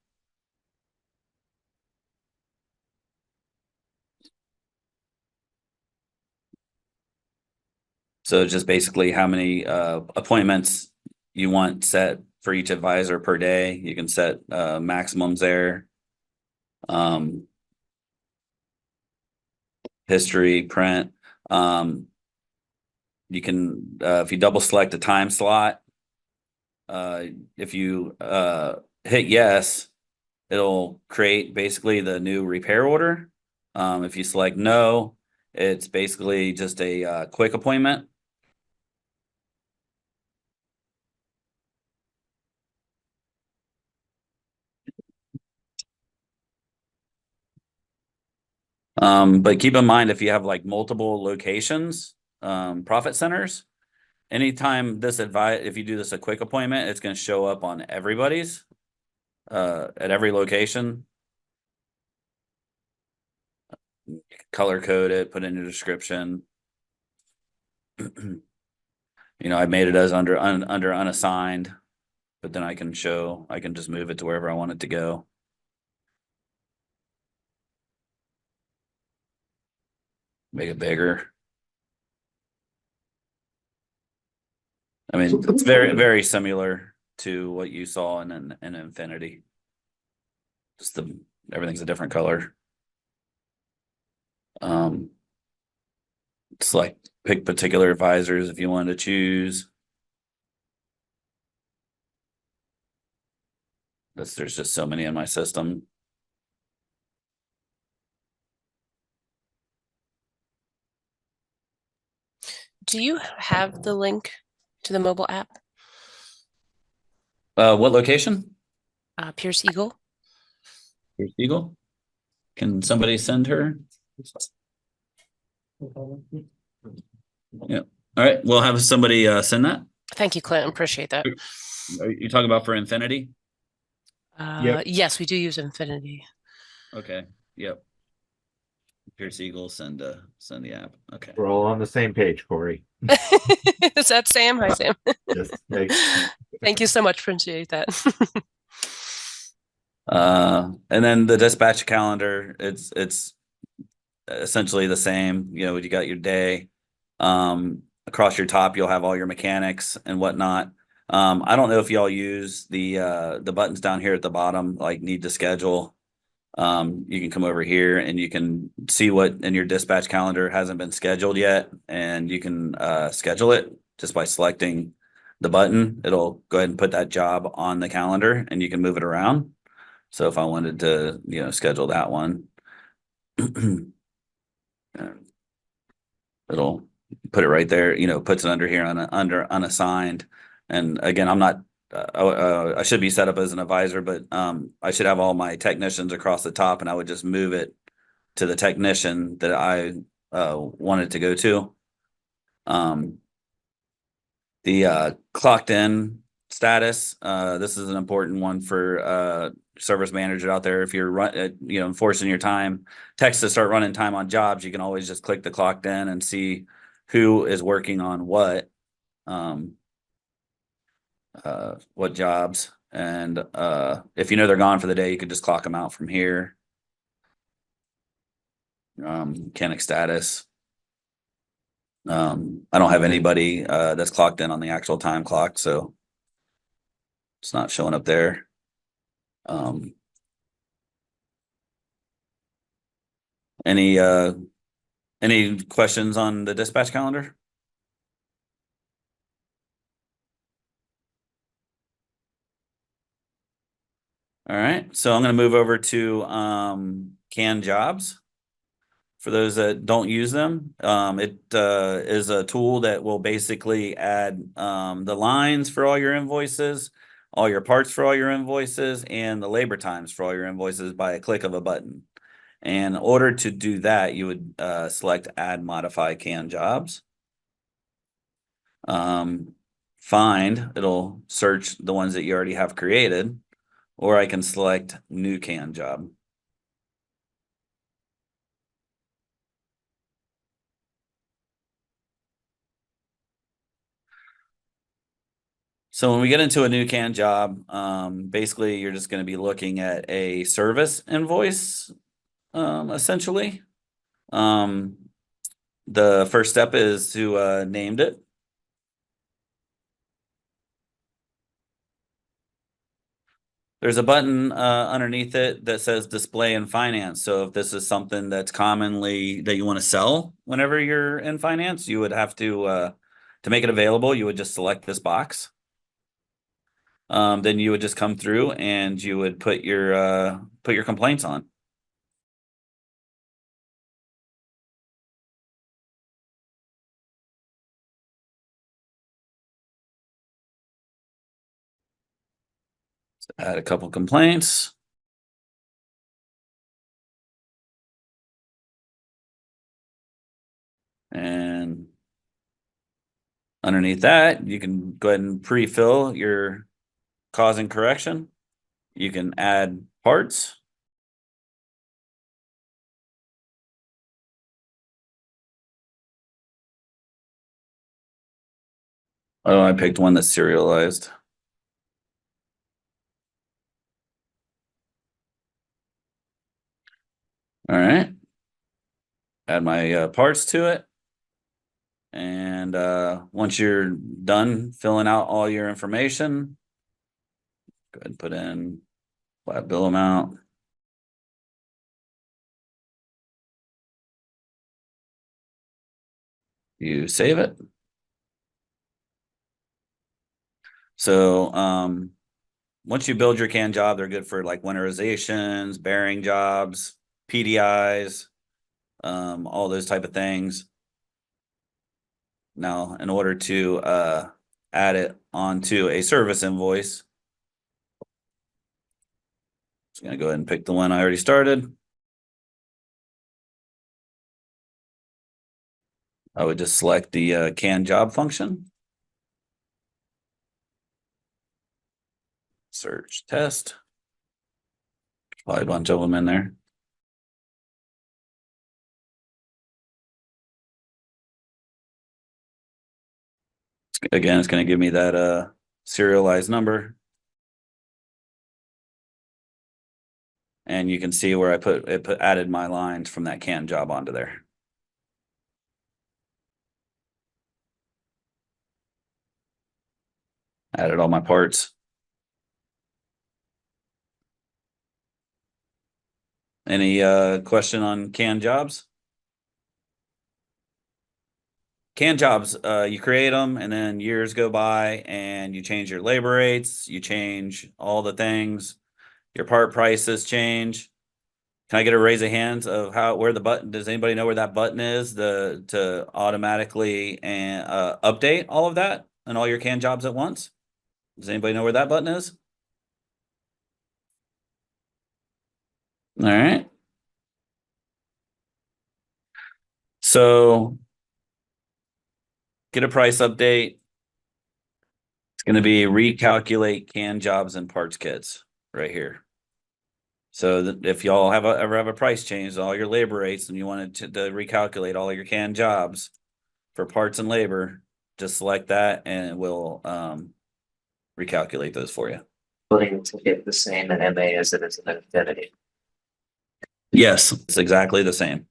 just basically how many appointments you want set for each advisor per day. You can set maximums there. History, print. You can if you double select a time slot, if you hit yes, it'll create basically the new repair order. If you select no, it's basically just a quick appointment. But keep in mind, if you have like multiple locations, profit centers, anytime if you do this a quick appointment, it's going to show up on everybody's, at every location. Color code it, put in a description. You know, I made it as under unassigned, but then I can just move it to wherever I want it to go. Make it bigger. I mean, it's very, very similar to what you saw in Infinity. Just everything's a different color. It's like pick particular advisors if you wanted to choose. There's just so many in my system. Do you have the link to the mobile app? What location? Pierce Eagle? Here's Eagle. Can somebody send her? Yeah. All right. We'll have somebody send that. Thank you, Clinton. Appreciate that. Are you talking about for Infinity? Yes, we do use Infinity. Okay. Yep. Pierce Eagle, send the app. Okay. We're all on the same page, Corey. Is that Sam? Hi, Sam. Just make- Thank you so much. Appreciate that. And then the dispatch calendar, it's essentially the same. You know, you got your day. Across your top, you'll have all your mechanics and whatnot. I don't know if y'all use the buttons down here at the bottom, like need to schedule. You can come over here and you can see what in your dispatch calendar hasn't been scheduled yet, and you can schedule it just by selecting the button. It'll go ahead and put that job on the calendar and you can move it around. So if I wanted to, you know, schedule that one, it'll put it right there, you know, puts it under here under unassigned. And again, I'm not, I should be set up as an advisor, but I should have all my technicians across the top, and I would just move it to the technician that I wanted to go to. The clocked in status, this is an important one for service manager out there. If you're you know, enforcing your time, text to start running time on jobs, you can always just click the clocked in and see who is working on what jobs. And if you know they're gone for the day, you could just clock them out from here. Mechanic status. I don't have anybody that's clocked in on the actual time clock, so it's not showing up there. Any questions on the dispatch calendar? All right, so I'm going to move over to canned jobs. For those that don't use them, it is a tool that will basically add the lines for all your invoices, all your parts for all your invoices, and the labor times for all your invoices by a click of a button. And in order to do that, you would select Add Modify Canned Jobs. find, it'll search the ones that you already have created, or I can select new can job. So when we get into a new can job, basically you're just going to be looking at a service invoice, essentially. The first step is to named it. There's a button underneath it that says display and finance. So if this is something that's commonly that you want to sell whenever you're in finance, you would have to make it available, you would just select this box. Then you would just come through and you would put your complaints on. Add a couple complaints. And underneath that, you can go ahead and pre-fill your cause and correction. You can add parts. Oh, I picked one that's serialized. All right. Add my parts to it. And once you're done filling out all your information, go ahead and put in flat bill amount. You save it. So once you build your can job, they're good for like winterizations, bearing jobs, PDIs, all those type of things. Now, in order to add it onto a service invoice, just gonna go ahead and pick the one I already started. I would just select the can job function. Search test. Probably a bunch of them in there. Again, it's going to give me that serialized number. And you can see where I added my lines from that can job onto there. Added all my parts. Any question on can jobs? Can jobs, you create them and then years go by and you change your labor rates, you change all the things, your part prices change. Can I get a raise of hands of where the button, does anybody know where that button is to automatically and update all of that and all your can jobs at once? Does anybody know where that button is? All right. So get a price update. It's going to be recalculate can jobs and parts kits right here. So that if y'all ever have a price change, all your labor rates, and you wanted to recalculate all your can jobs for parts and labor, just select that and it will recalculate those for you. Putting to get the same in MA as it is in Infinity. Yes, it's exactly the same.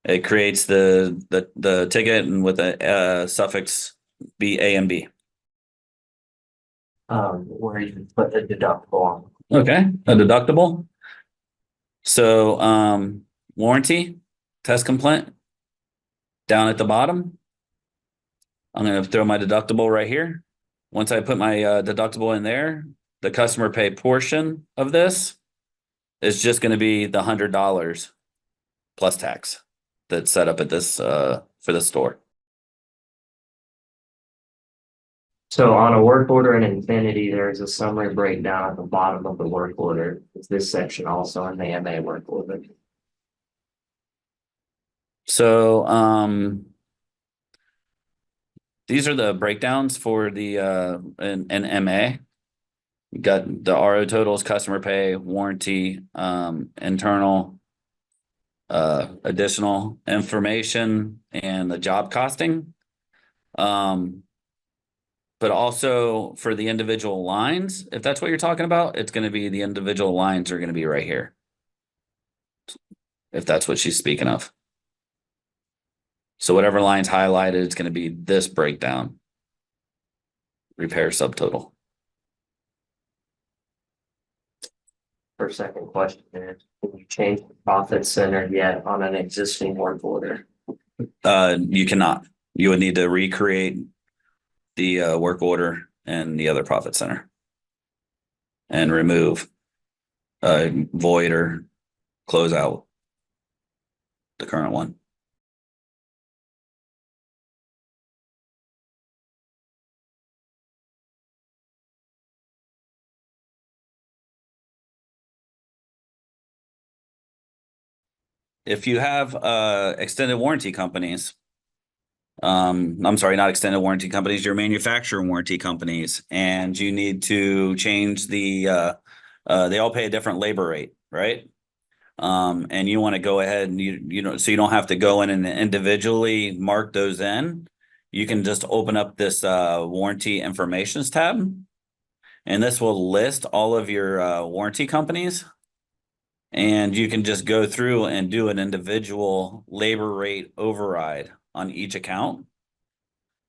It creates the ticket and with a suffix B, A, and B. Where you can put the deductible on. Okay, a deductible. So warranty, test complaint, down at the bottom. I'm gonna throw my deductible right here. Once I put my deductible in there, the customer pay portion of this is just gonna be the $100 plus tax that's set up at this for the store. So on a work order in Infinity, there's a summary breakdown at the bottom of the work order. Is this section also in the MA work order? So These are the breakdowns for the an MA. You got the RO totals, customer pay, warranty, internal, additional information, and the job costing. But also for the individual lines, if that's what you're talking about, it's going to be the individual lines are going to be right here. If that's what she's speaking of. So whatever line's highlighted, it's going to be this breakdown. Repair subtotal. For second question is, can you change the profit center yet on an existing work order? You cannot. You would need to recreate the work order and the other profit center. And remove void or close out the current one. If you have extended warranty companies, I'm sorry, not extended warranty companies, your manufacturer warranty companies, and you need to change the they all pay a different labor rate, right? And you want to go ahead and you know, so you don't have to go in and individually mark those in. You can just open up this warranty informations tab, and this will list all of your warranty companies. And you can just go through and do an individual labor rate override on each account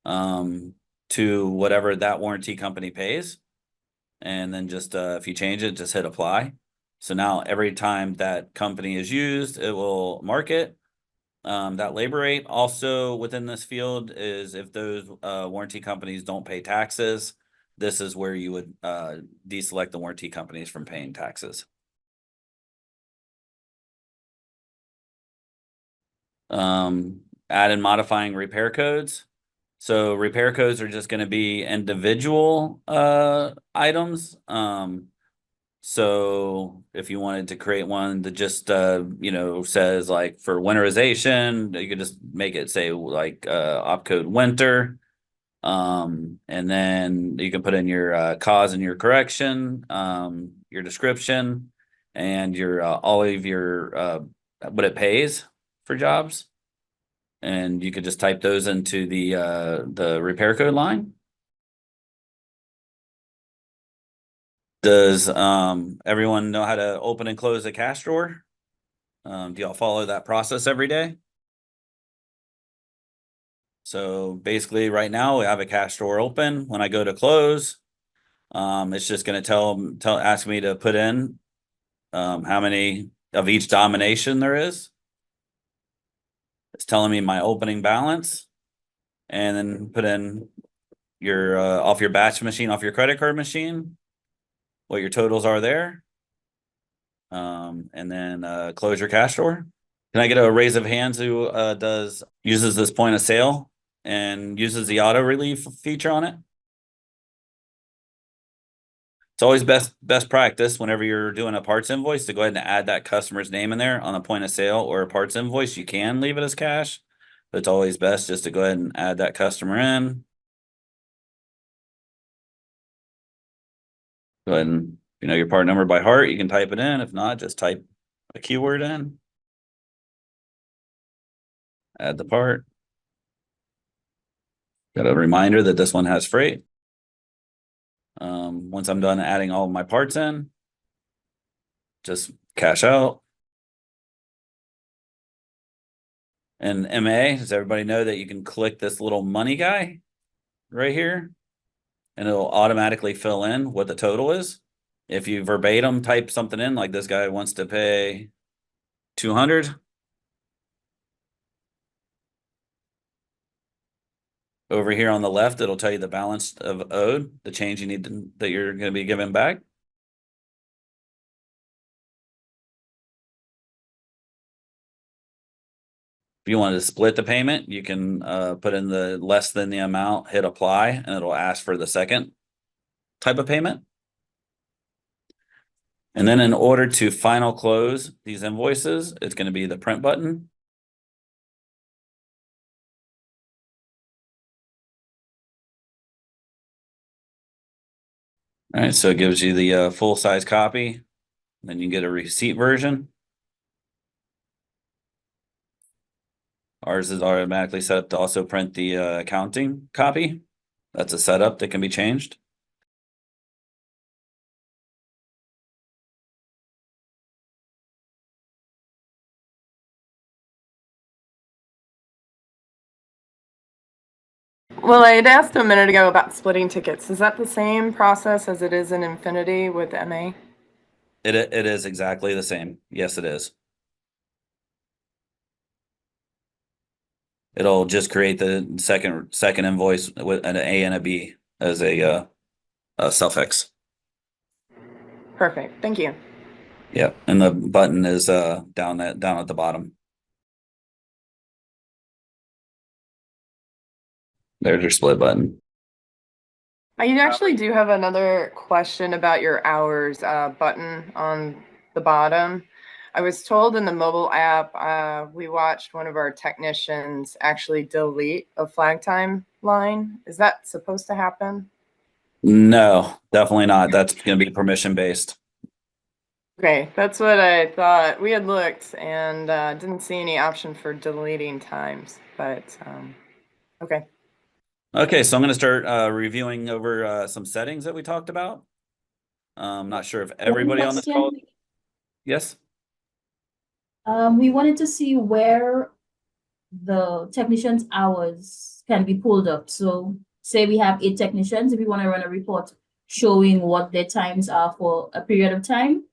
to whatever that warranty company pays. And then just if you change it, just hit apply. So now every time that company is used, it will mark it. That labor rate also within this field is if those warranty companies don't pay taxes, this is where you would deselect the warranty companies from paying taxes. Add and modifying repair codes. So repair codes are just going to be individual items. So if you wanted to create one that just you know, says like for winterization, you could just make it say like opcode winter. And then you can put in your cause and your correction, your description, and your all of your what it pays for jobs. And you could just type those into the repair code line. Does everyone know how to open and close a cash drawer? Do y'all follow that process every day? So basically right now we have a cash drawer open. When I go to close, it's just going to ask me to put in how many of each domination there is. It's telling me my opening balance, and then put in your off your batch machine, off your credit card machine, what your totals are there. And then close your cash drawer. Can I get a raise of hands who uses this point of sale and uses the auto relief feature on it? It's always best practice whenever you're doing a parts invoice to go ahead and add that customer's name in there on a point of sale or a parts invoice. You can leave it as cash, but it's always best just to go ahead and add that customer in. Go ahead and, you know, your part number by heart, you can type it in. If not, just type a keyword in. Add the part. Got a reminder that this one has freight. Once I'm done adding all of my parts in, just cash out. And MA, does everybody know that you can click this little money guy right here? And it'll automatically fill in what the total is. If you verbatim type something in, like this guy wants to pay 200. Over here on the left, it'll tell you the balance of owed, the change you need that you're going to be giving back. If you want to split the payment, you can put in the less than the amount, hit apply, and it'll ask for the second type of payment. And then in order to final close these invoices, it's going to be the print button. All right, so it gives you the full size copy. Then you get a receipt version. Ours is automatically set up to also print the accounting copy. That's a setup that can be changed. Well, I had asked a minute ago about splitting tickets. Is that the same process as it is in Infinity with MA? It is exactly the same. Yes, it is. It'll just create the second invoice with an A and a B as a suffix. Perfect, thank you. Yep, and the button is down at the bottom. There's your split button. I actually do have another question about your hours button on the bottom. I was told in the mobile app, we watched one of our technicians actually delete a flag time line. Is that supposed to happen? No, definitely not. That's gonna be permission based. Okay, that's what I thought. We had looked and didn't see any option for deleting times, but okay. Okay, so I'm gonna start reviewing over some settings that we talked about. Not sure if everybody on this call. Question. Yes. We wanted to see where the technicians' hours can be pulled up. So say we have 8 technicians, if we want to run a report showing what their times are for a period of time,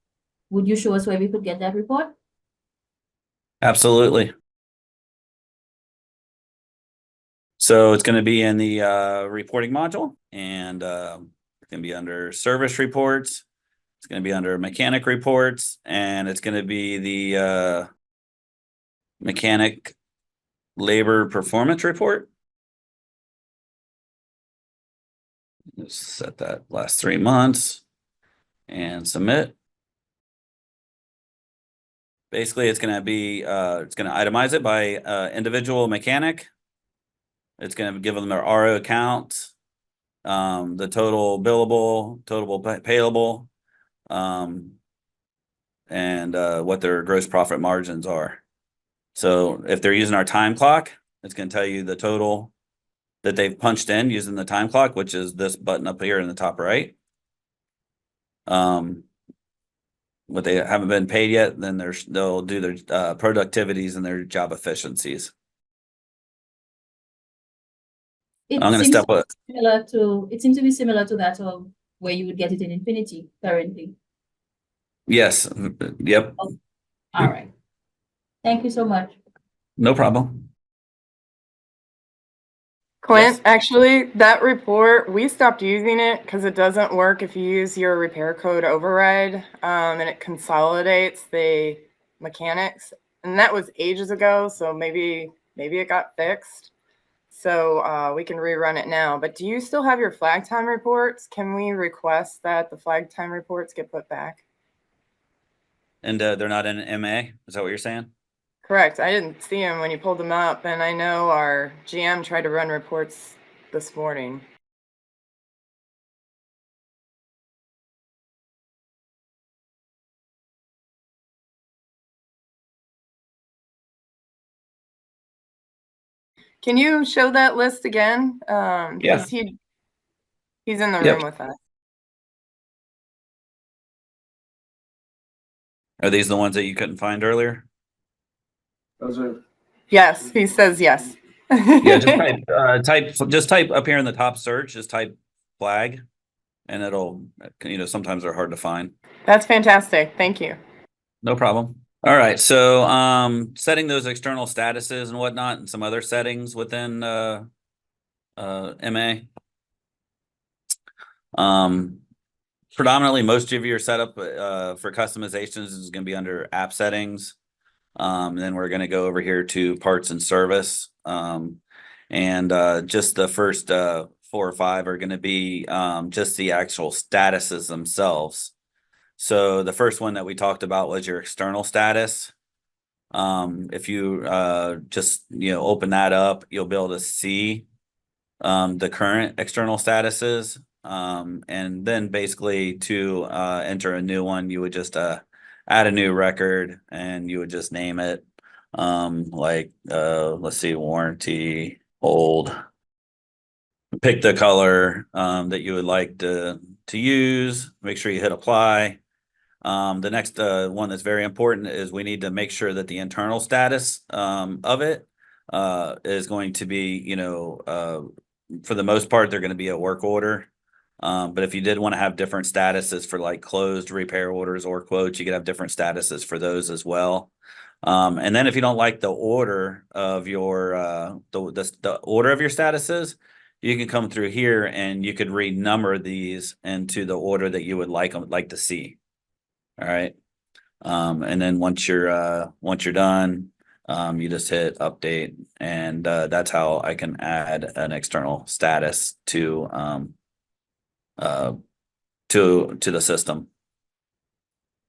would you show us where we could get that report? Absolutely. So it's going to be in the reporting module, and it's going to be under service reports. It's going to be under mechanic reports, and it's going to be the mechanic labor performance report. Just set that last 3 months and submit. Basically, it's going to be it's going to itemize it by individual mechanic. It's going to give them their RO account, the total billable, total payable, and what their gross profit margins are. So if they're using our time clock, it's going to tell you the total that they've punched in using the time clock, which is this button up here in the top right. What they haven't been paid yet, then they'll do their productivities and their job efficiencies. It I'm going to seems step up. it seems to be similar to that of where you would get it in Infinity currently. Yes. Yep. All right. Thank you so much. No problem. Clint, Yes. actually, that report, we stopped using it because it doesn't work if you use your repair code override, and it consolidates the mechanics. And that was ages ago, so maybe it got fixed. So we can rerun it now. But do you still have your flag time reports? Can we request that the flag time reports get put back? And they're not in MA. Is that what you're saying? Correct. I didn't see them when you pulled them up, and I know our GM tried to run reports this morning. Can you show that list again? Yeah. Because he's in the Yep. room with us. Are these the ones that you couldn't find earlier? Yes, he says yes. Yeah, just type up here in the top search, just type flag, and it'll, sometimes they're hard to find. That's fantastic. Thank you. No problem. All right, so setting those external statuses and whatnot, and some other settings within MA. Predominantly, most of your setup for customizations is going to be under app settings. Then we're going to go over here to parts and service. And just the first 4 or 5 are going to be just the actual statuses themselves. So the first one that we talked about was your external status. If you just open that up, you'll be able to see the current external statuses. And then basically to enter a new one, you would just add a new record and you would just name it. Like let's see, warranty old. Pick the color that you would like to use. Make sure you hit apply. The next one that's very important is we need to make sure that the internal status of it is going to be, you know, for the most part, they're going to be a work order. But if you did want to have different statuses for like closed repair orders or quotes, you could have different statuses for those as well. And then if you don't like the order of your the order of your statuses, you can come through here and you could renumber these into the order that you would like to see. All right. And then once you're done, you just hit update, and that's how I can add an external status to the system.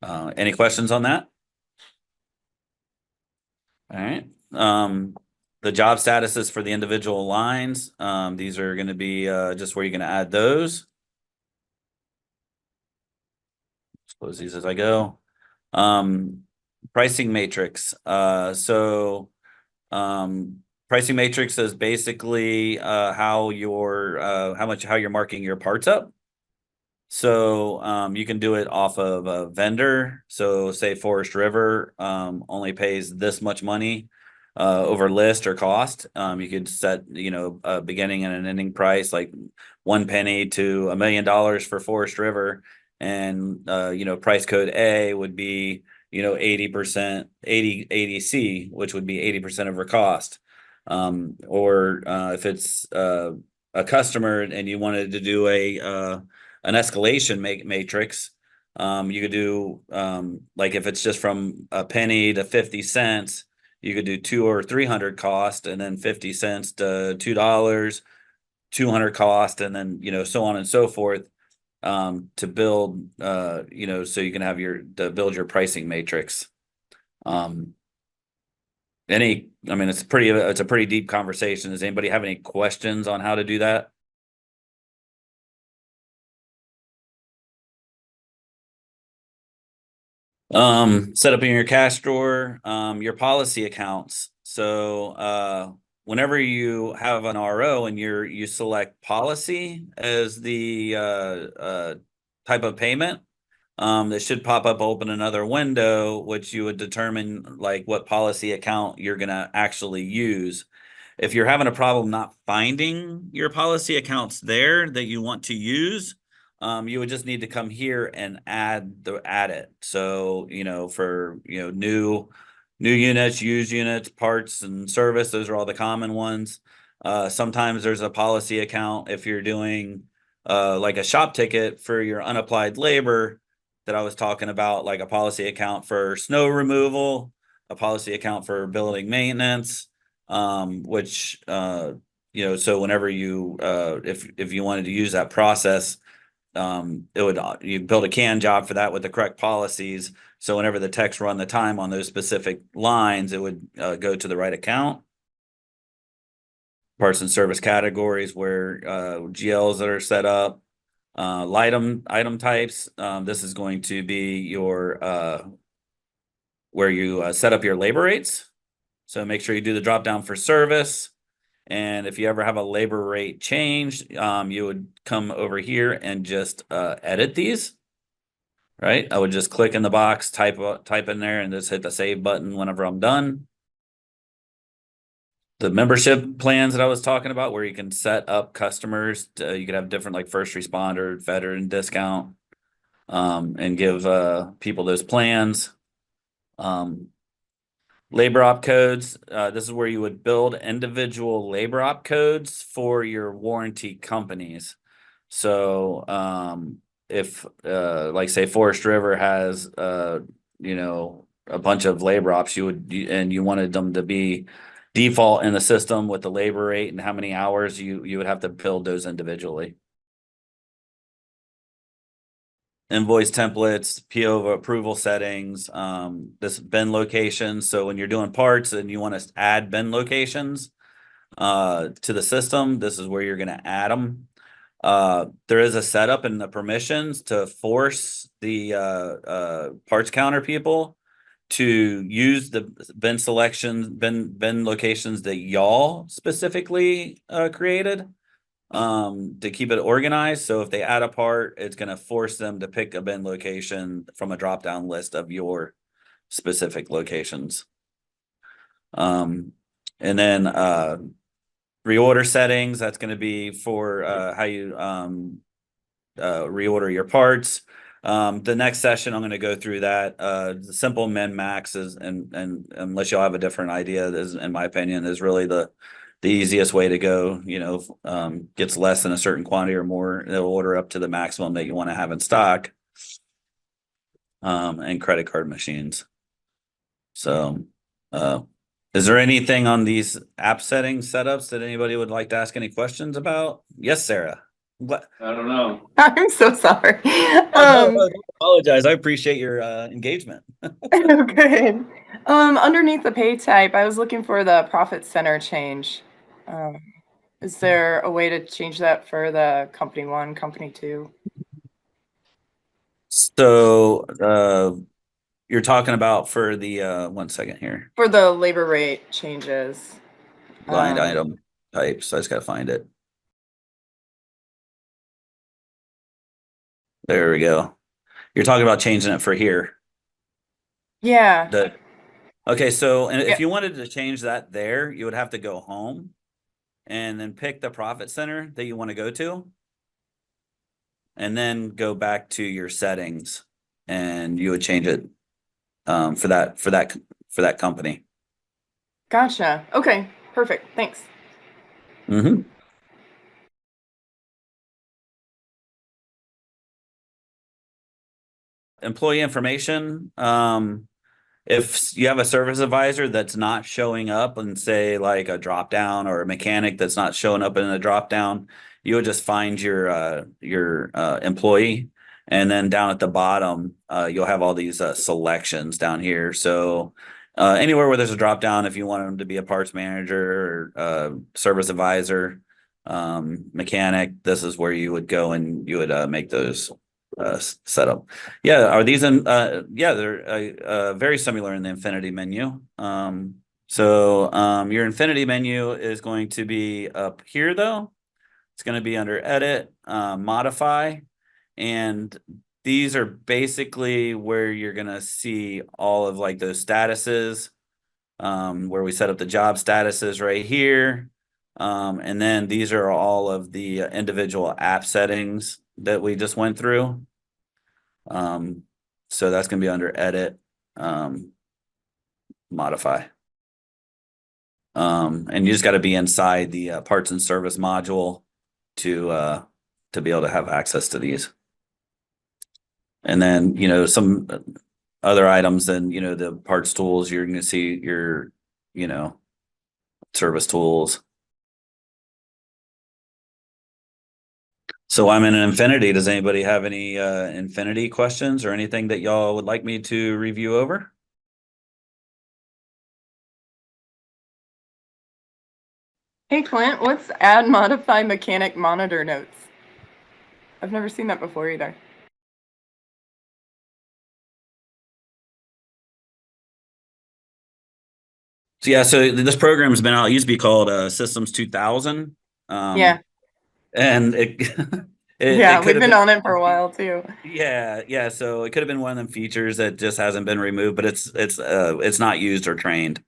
Any questions on that? All right. The job statuses for the individual lines. These are going to be just where you're going to add those. Close these as I go. Pricing matrix. Pricing matrix is basically how you're marking your parts up. So you can do it off of a vendor. So say Forest River only pays this much money over list or cost. You could set, you know, a beginning and an ending price, like 1 penny to $1 million for Forest River. And you know, price code A would be, you know, 80%, 80C, which would be 80% of her cost. Or if it's a customer and you wanted to do an escalation matrix, you could do like if it's just from a penny to 50 cents, you could do 200 or 300 cost, and then 50 cents to $2, 200 cost, and then, you know, so on and so forth, to build, you know, so you can have build your pricing matrix. I mean, it's a pretty deep conversation. Does anybody have any questions on how to do that? Set up in your cash drawer, your policy accounts. So, whenever you have an RO and you select policy as the type of payment, that should pop up, open another window, which you would determine like what policy account you're gonna actually use. If you're having a problem not finding your policy accounts there that you want to use, you would just need to come here and add it. So, you know, for, you know, new units, used units, parts and service, those are all the common ones. Sometimes there's a policy account if you're doing like a shop ticket for your unapplied labor that I was talking about, like a policy account for snow removal, a policy account for building maintenance, which you know, so whenever you if you wanted to use that process, you build a can job for that with the correct policies. So whenever the techs run the time on those specific lines, it would go to the right account. Parts and service categories where GLs that are set up, item types. This is going to be your where you set up your labor rates. So make sure you do the drop down for service. And if you ever have a labor rate change, you would come over here and just edit these, right? I would just click in the box, type in there, and just hit the save button whenever I'm done. The membership plans that I was talking about, where you can set up customers, you could have different like first responder, veteran discount, and give people those plans. Labor op codes, this is where you would build individual labor op codes for your warranty companies. So if like say Forest River has you know, a bunch of labor ops, and you wanted them to be default in the system with the labor rate and how many hours, you would have to build those individually. Invoice templates, PO approval settings, this bin location. So when you're doing parts and you want to add bin locations to the system, this is where you're going to add them. There is a setup in the permissions to force the parts counter people to use the bin selection, bin locations that y'all specifically created to keep it organized. So if they add a part, it's going to force them to pick a bin location from a drop down list of your specific locations. And then reorder settings, that's going to be for how you reorder your parts. The next session, I'm going to go through that. The simple min max is, and unless y'all have a different idea, is, in my opinion, is really the easiest way to go. You know, gets less than a certain quantity or more, it'll order up to the maximum that you want to have in stock. And credit card machines. So, is there anything on these app settings setups that anybody would like to ask any questions about? Yes, Sarah. What? I don't know. I'm so sorry. Don't apologize. I appreciate your engagement. Good. Underneath the pay type, I was looking for the profit center change. Is there a way to change that for the company 1, company 2? So, you're talking about for the 1 second here. For the labor rate changes. Line item type. So I just gotta find it. There we go. You're talking about changing it for here. Yeah. Okay, so and Yeah. if you wanted to change that there, you would have to go home and then pick the profit center that you want to go to. And then go back to your settings and you would change it for that company. Gotcha. Okay. Perfect. Thanks. Mm-hmm. Employee information. If you have a service advisor that's not showing up and say like a drop down or a mechanic that's not showing up in a drop down, you would just find your employee, and then down at the bottom you'll have all these selections down here. So anywhere where there's a drop down, if you want them to be a parts manager or service advisor, mechanic, this is where you would go and you would make those setup. Yeah, are these in yeah, they're very similar in the Infinity menu. So your Infinity menu is going to be up here though. It's going to be under edit, modify, and these are basically where you're going to see all of like those statuses, where we set up the job statuses right here. And then these are all of the individual app settings that we just went through. So that's going to be under edit, modify. And you just got to be inside the parts and service module to be able to have access to these. And then, you know, some other items, then, you know, the parts tools, you're going to see your, you know, service tools. So I'm in an Infinity. Does anybody have any Infinity questions or anything that y'all would like me to review over? Hey Clint, what's add modify mechanic monitor notes? I've never seen that before either. So yeah, so this program's been out. It used to be called Systems 2000. Yeah. And it Yeah, it could we've have been on it for a while too. Yeah. So it could have been one of them features that just hasn't been removed, but it's not used or trained.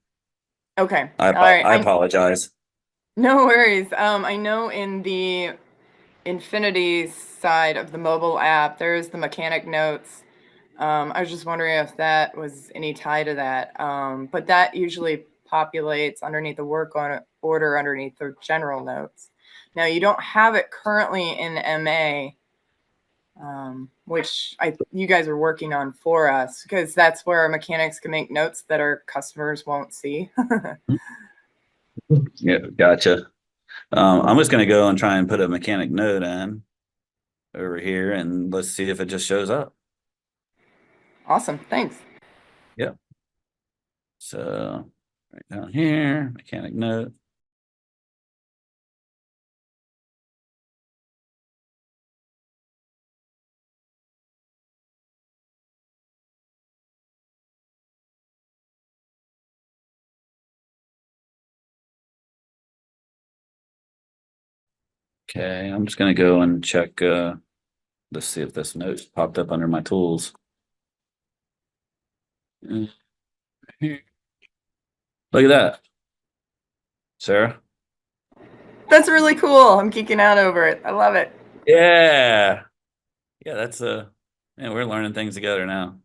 Okay. I All right. I apologize. No worries. I know in the Infinity side of the mobile app, there's the mechanic notes. I was just wondering if that was any tie to that. But that usually populates underneath the work order underneath the general notes. Now you don't have it currently in MA, which you guys are working on for us, because that's where our mechanics can make notes that our customers won't see. Yeah, gotcha. I'm just gonna go and try and put a mechanic note in over here, and let's see if it just shows up. Awesome. Thanks. Yep. So right down here, mechanic note. Okay, I'm just gonna go and check, let's see if this note popped up under my tools. Look at that. Sarah? That's really cool. I'm geeking out over it. I love it. Yeah. Yeah, that's man, we're learning things together now.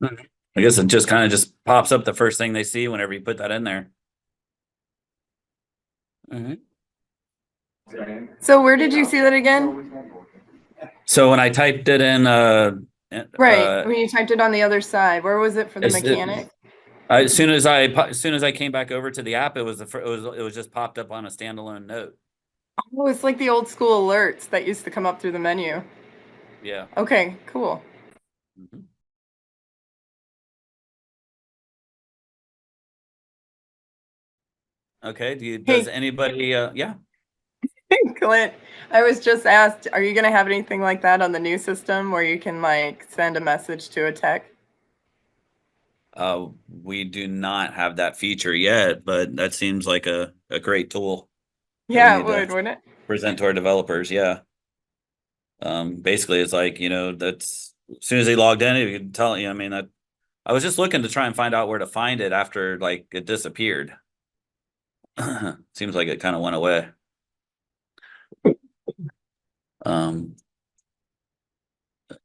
I guess it just kind of just pops up the first thing they see whenever you put that in there. So where did you see that again? So when I typed it in, Right, when you typed it on the other side, where was it for the it's- it- mechanic? as soon as I came back over to the app, it was it was just popped up on a standalone note. Oh, it's like the old school alerts that used to come up through the menu. Yeah. Okay, cool. Mhm. Okay. Does anybody? Yeah. Clint, I was just asked, are you gonna have anything like that on the new system where you can like send a message to a tech? We do not have that feature yet, but that seems like a great tool. that we Yeah, it need to would, wouldn't it? present to our developers. Yeah. Basically, it's like, that's as soon as they logged in, you can tell. I mean, I was just looking to try and find out where to find it after like it disappeared. Seems like it kind of went away. Let's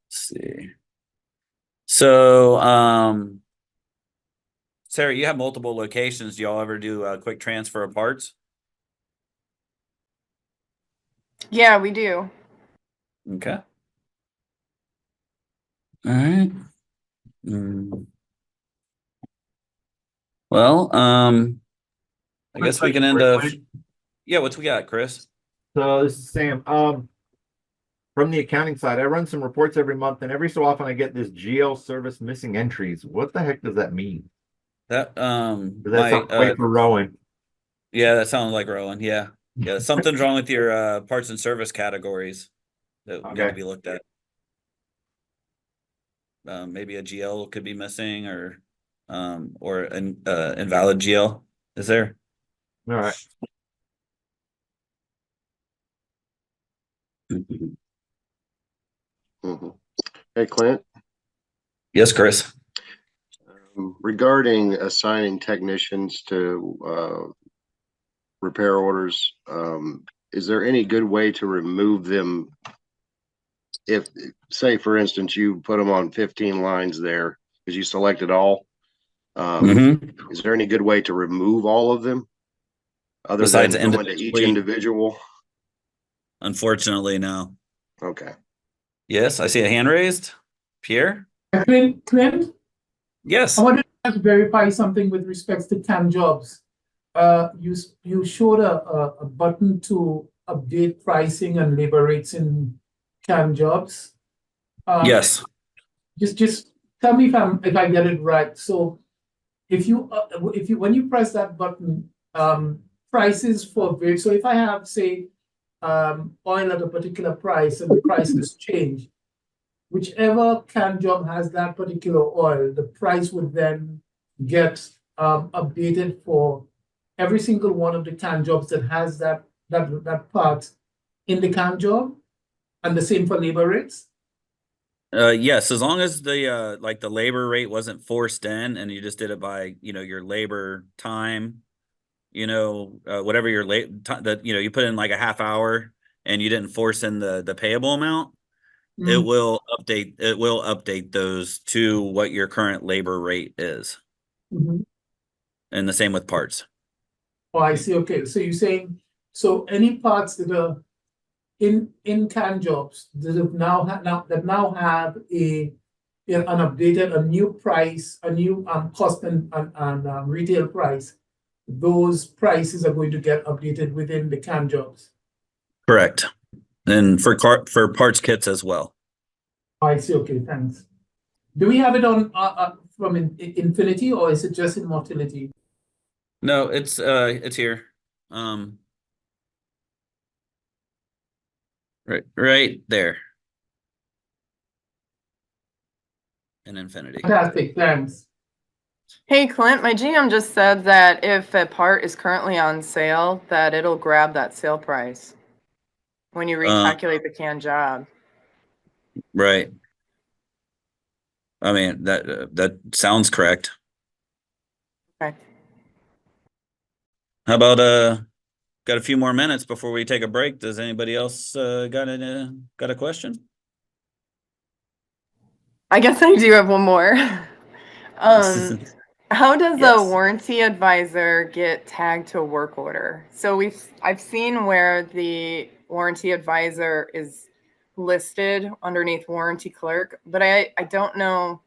see. So, Sarah, you have multiple locations. Do y'all ever do a quick transfer of parts? Yeah, we do. Okay. All right. Mm. Well, I guess we can end up. Yeah, what's we got, Chris? So this is Sam. From the accounting side, I run some reports every month, and every so often I get this GL service missing entries. What the heck does that mean? That Does that sound quite for Rowan? yeah, that sounds like Rowan. Yeah. Yeah. Something's wrong with your parts and service categories that need to Okay. be looked at. Maybe a GL could be missing or an invalid GL. Is there? All right. Mhm. Hey, Clint, Yes, Chris. regarding assigning technicians to, repair orders, is there any good way to remove them? If, say, for instance, you put them on 15 lines there, because you selected all, Mhm. is there any good way to remove all of them? Other Besides than going to each individually? individual? Unfortunately, no. Okay. Yes, I see a hand raised. Pierre? Clint, Yes. I wanted to verify something with respects to CAN jobs. You showed a button to update pricing and labor rates in CAN jobs. Yes. Just tell me if I get it right. So if you when you press that button, prices for so if I have, say, oil at a particular price and the prices change, whichever CAN job has that particular oil, the price would then get updated for every single one of the CAN jobs that has that part in the CAN job, and the same for labor rates. Yes, as long as the like the labor rate wasn't forced in and you just did it by, your labor time, whatever your that, you put in like a half hour and you didn't force in the payable amount, it will update those to what your current labor rate is. Mhm. And the same with parts. Oh, I see. Okay, so you're saying, so any parts that are in CAN jobs that have now have an updated, a new price, a new cost and retail price, those prices are going to get updated within the CAN jobs. Correct. And for parts kits as well. Oh, I see. Okay, thanks. Do we have it on from Infinity, or is it just in Motility? No, it's here. Right there. In Infinity. Fantastic, thanks. Hey Clint, my GM just said that if a part is currently on sale, that it'll grab that sale price when you recalculate the canned job. Right. I mean, that sounds correct. Okay. How about, got a few more minutes before we take a break. Does anybody else, got a question? I guess I do have one more. How does a Yes. warranty advisor get tagged to a work order? So I've seen where the warranty advisor is listed underneath warranty clerk, but I don't know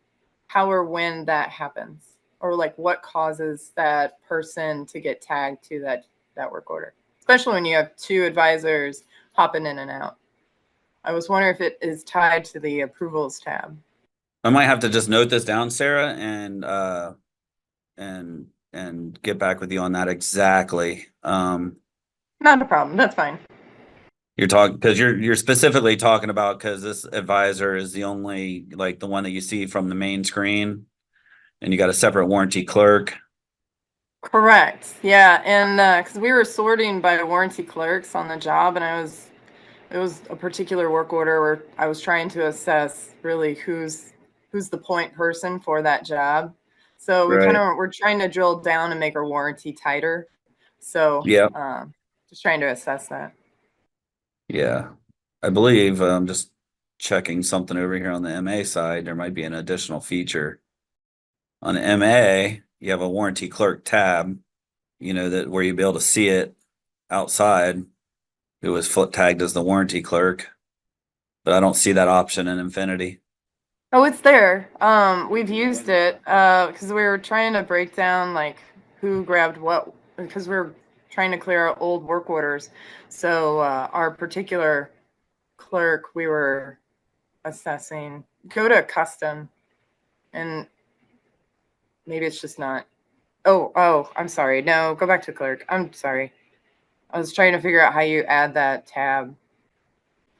how or when that happens, or like what causes that person to get tagged to that work order, especially when you have two advisors hopping in and out. I was wondering if it is tied to the approvals tab. I might have to just note this down, Sarah, and get back with you on that exactly. Not a problem. That's fine. You're talking because you're specifically talking about because this advisor is the only like the one that you see from the main screen, and you got a separate warranty clerk. Correct. Yeah, and because we were sorting by warranty clerks on the job, and it was a particular work order where I was trying to assess really who's the point person for that job. So we kind Right. of we're trying to drill down and make our warranty tighter. So Yeah. just trying to assess that. Yeah. I believe I'm just checking something over here on the MA side. There might be an additional feature. On the MA, you have a warranty clerk tab, that where you'll be able to see it outside. It was foot tagged as the warranty clerk, but I don't see that option in Infinity. Oh, it's there. We've used it because we were trying to break down like who grabbed what because we were trying to clear out old work orders. So our particular clerk, we were assessing. Go to custom, and maybe it's just not. Oh, I'm sorry. No, go back to clerk. I'm sorry. I was trying to figure out how you add that tab.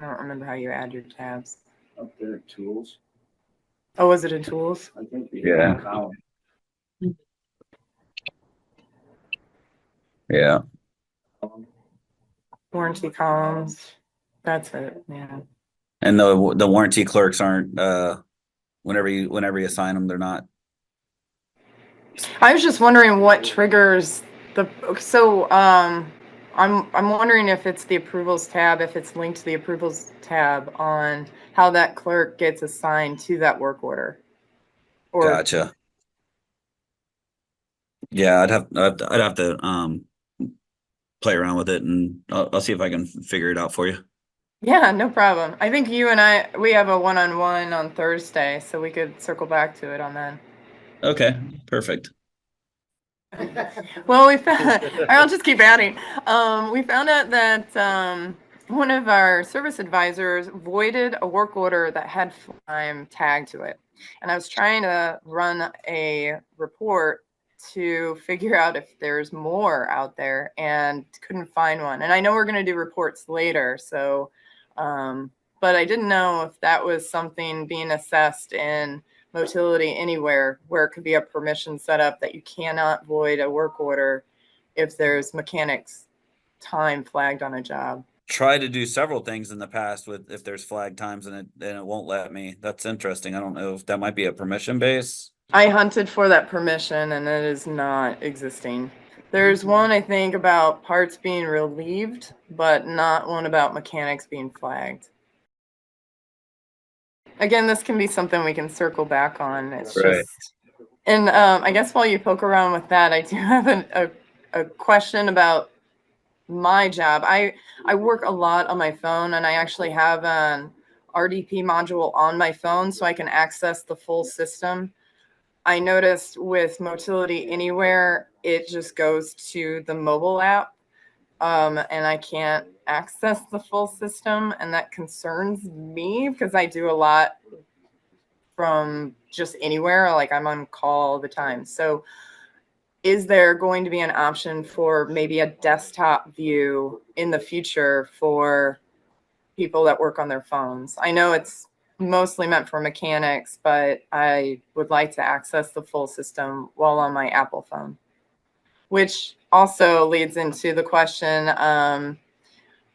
I don't remember how you add your tabs. Up there, tools. Oh, was it in tools? I think. Yeah. Yeah. Warranty columns. That's it. Yeah. And the warranty clerks aren't whenever you assign them, they're not. I was just wondering what triggers I'm wondering if it's the approvals tab, if it's linked to the approvals tab on how that clerk gets assigned to that work order. Or Gotcha. Yeah, I'd have to play around with it, and I'll see if I can figure it out for you. yeah, no problem. I think you and we have a one-on-one on Thursday, so we could circle back to it on that. Okay, perfect. Well, I'll just keep adding. We found out that one of our service advisors voided a work order that had FLIME tagged to it. And I was trying to run a report to figure out if there's more out there and couldn't find one. And I know we're going to do reports later, so but I didn't know if that was something being assessed in Motility Anywhere, where it could be a permission set up that you cannot void a work order if there's mechanics time flagged on a job. Try to do several things in the past with if there's flag times and it won't let me. That's interesting. I don't know if that might be a permission base. I hunted for that permission and it is not existing. There's one, I think, about parts being relieved, but not one about mechanics being flagged. Again, this can be something we can circle back on. It's Right. just, and I guess while you poke around with that, I do have a question about my job. I work a lot on my phone, and I actually have an RDP module on my phone so I can access the full system. I noticed with Motility Anywhere, it just goes to the mobile app, and I can't access the full system, and that concerns me because I do a lot from just anywhere. Like I'm on call all the time. So is there going to be an option for maybe a desktop view in the future for people that work on their phones? I know it's mostly meant for mechanics, but I would like to access the full system while on my Apple phone. Which also leads into the question,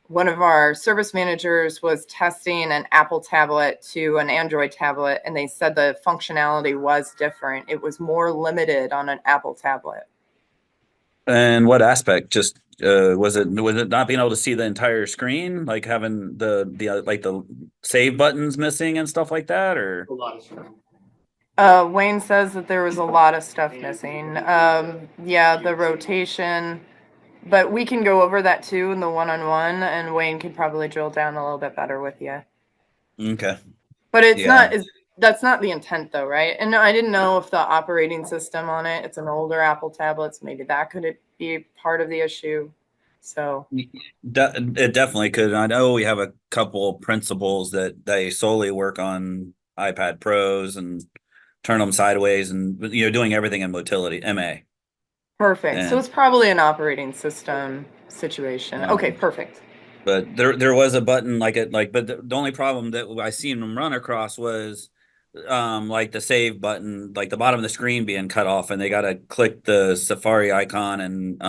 one of our service managers was testing an Apple tablet to an Android tablet, and they said the functionality was different. It was more limited on an Apple tablet. And what aspect? Just was it not being able to see the entire screen, like having the like the save buttons missing and stuff like that, or? Wayne says that there was a lot of stuff missing. Yeah, the rotation, but we can go over that too in the one-on-one, and Wayne could probably drill down a little bit better with you. Okay. But it's Yeah. that's not the intent though, right? And I didn't know if the operating system on it, it's an older Apple tablet, so maybe that could be part of the issue. So It definitely could. I know we have a couple principals that they solely work on iPad Pros and turn them sideways and doing everything in motility MA. perfect. So And- it's probably an operating system situation. Okay, perfect. But there was a button like but the only problem that I seen them run across was like the save button, like the bottom of the screen being cut off, and they got to click the Safari icon and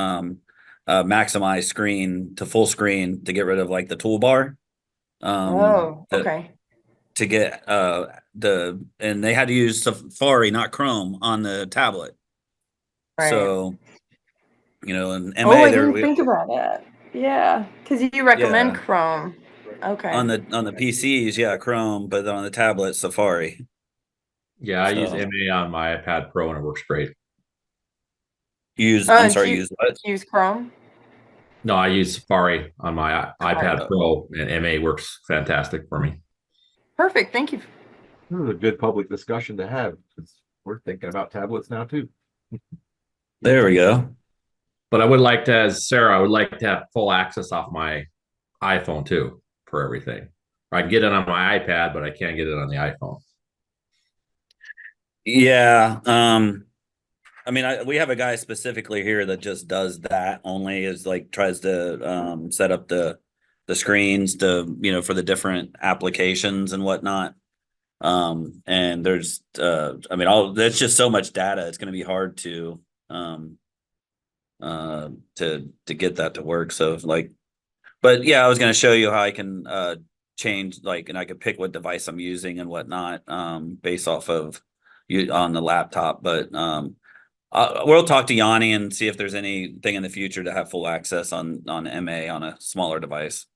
maximize screen to full screen to get rid of like the toolbar. Okay. To get and they had to use Safari, not Chrome, on the tablet. Right. So, and Oh, I didn't think about it. Yeah, because you recommend Yeah. Chrome. Okay. on the PCs, yeah, Chrome, but on the tablet, Safari. Yeah, I use So- MA on my iPad Pro and it works great. Use do you use what? use Chrome? No, I use Safari on my iPad Oh. Pro and MA works fantastic for me. Perfect. Thank you. This is a good public discussion to have. 'Cause we're thinking about tablets now too. There we go. But I would like to, as Sarah, I would like to have full access off my iPhone too for everything. Or I can get it on my iPad, but I can't get it on the iPhone. Yeah. I mean, we have a guy specifically here that just does that only, is like tries to set up the screens to for the different applications and whatnot. And there's I mean, that's just so much data. It's going to be hard to get that to work. So but yeah, I was going to show you how I can change, and I could pick what device I'm using and whatnot based off of you on the laptop. But we'll talk to Yanni and see if there's anything in the future to have full access on MA on a smaller device.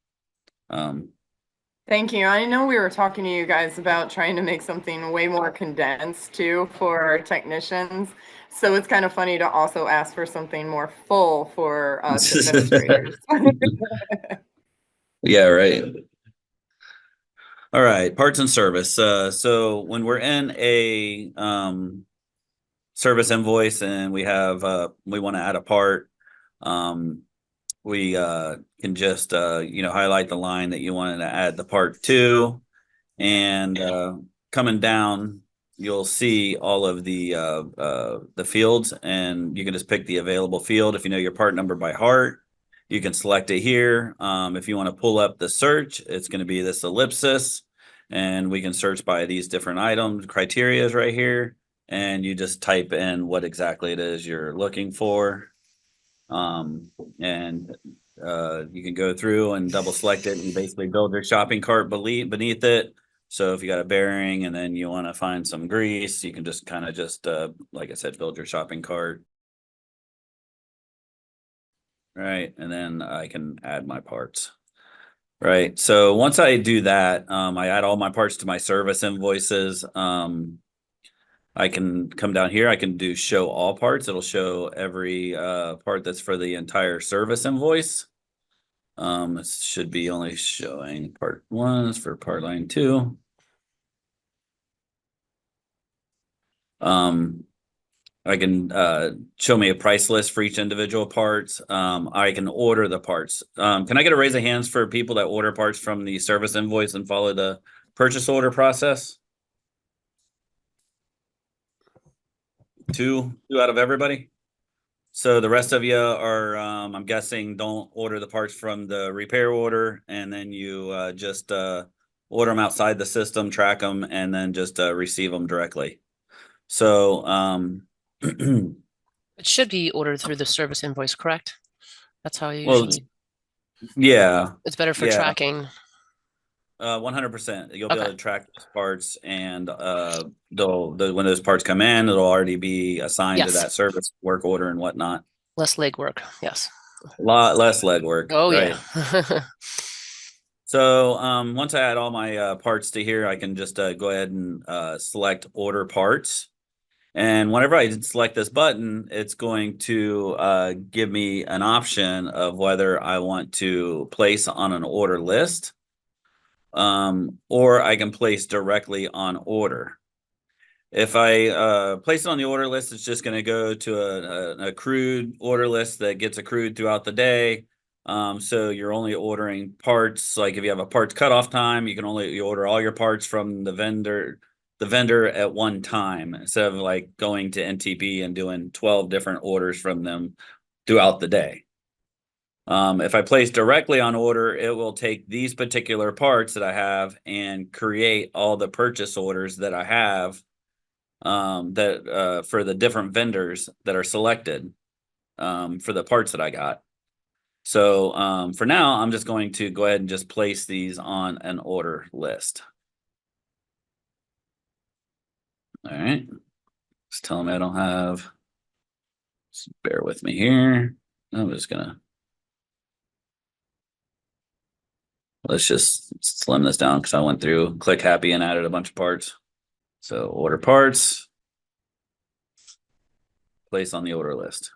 Thank you. I know we were talking to you guys about trying to make something way more condensed too for our technicians. So it's kind of funny to also ask for something more full for us administrators. Yeah, right. All right, parts and service. So when we're in a service invoice and we want to add a part, we can just highlight the line that you wanted to add the part to, and coming down you'll see all of the fields, and you can just pick the available field. If you know your part number by heart, you can select it here. If you want to pull up the search, it's going to be this ellipsis, and we can search by these different items, criterias right here, and you just type in what exactly it is you're looking for. And you can go through and double select it and basically build your shopping cart beneath it. So if you got a bearing and then you want to find some grease, you can just kind of like I said, build your shopping cart. Right, and then I can add my parts. Right, so once I do that, I add all my parts to my service invoices. I can come down here, I can do show all parts. It'll show every part that's for the entire service invoice. It should be only showing part 1 is for part line 2. I can show me a price list for each individual parts. I can order the parts. Can I get a raise of hands for people that order parts from the service invoice and follow the purchase order process? Two out of everybody. So the rest of you are, I'm guessing, don't order the parts from the repair order, and then you just order them outside the system, track them, and then just receive them directly. So, It should be ordered through the service invoice, correct? That's how you well, usually, yeah, it's better for yeah. tracking. 100%. You'll be able Okay. to track those parts, and when those parts come in, it'll already be assigned to Yes. that service work order and whatnot. Less legwork, yes. A lot less legwork. Oh, right? yeah. So once I add all my parts to here, I can just go ahead and select order parts. And whenever I select this button, it's going to give me an option of whether I want to place on an order list, or I can place directly on order. If I place it on the order list, it's just going to go to an accrued order list that gets accrued throughout the day. So you're only ordering parts. Like if you have a parts cutoff time, you order all your parts from the vendor at one time, instead of like going to NTP and doing 12 different orders from them throughout the day. If I place directly on order, it will take these particular parts that I have and create all the purchase orders that I have for the different vendors that are selected for the parts that I got. So for now, I'm just going to go ahead and just place these on an order list. All right. Just tell me I don't have. Just bear with me here. I'm just gonna. Let's just slim this down because I went through Click Happy and added a bunch of parts. So order parts. Place on the order list.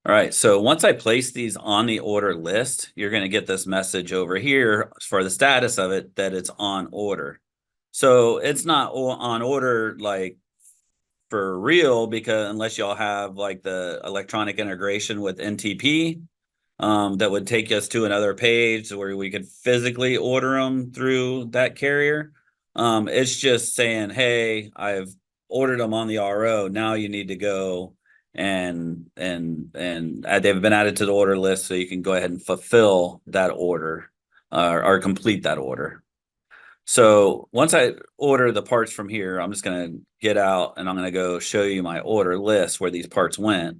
All right, so once I place these on the order list, you're going to get this message over here for the status of it that it's on order. So it's not on order like for real, because unless y'all have like the electronic integration with NTP, that would take us to another page where we could physically order them through that carrier. It's just saying, hey, I've ordered them on the RO. Now you need to go and they've been added to the order list, so you can go ahead and fulfill that order or complete that order. So once I order the parts from here, I'm just going to get out and I'm going to go show you my order list where these parts went.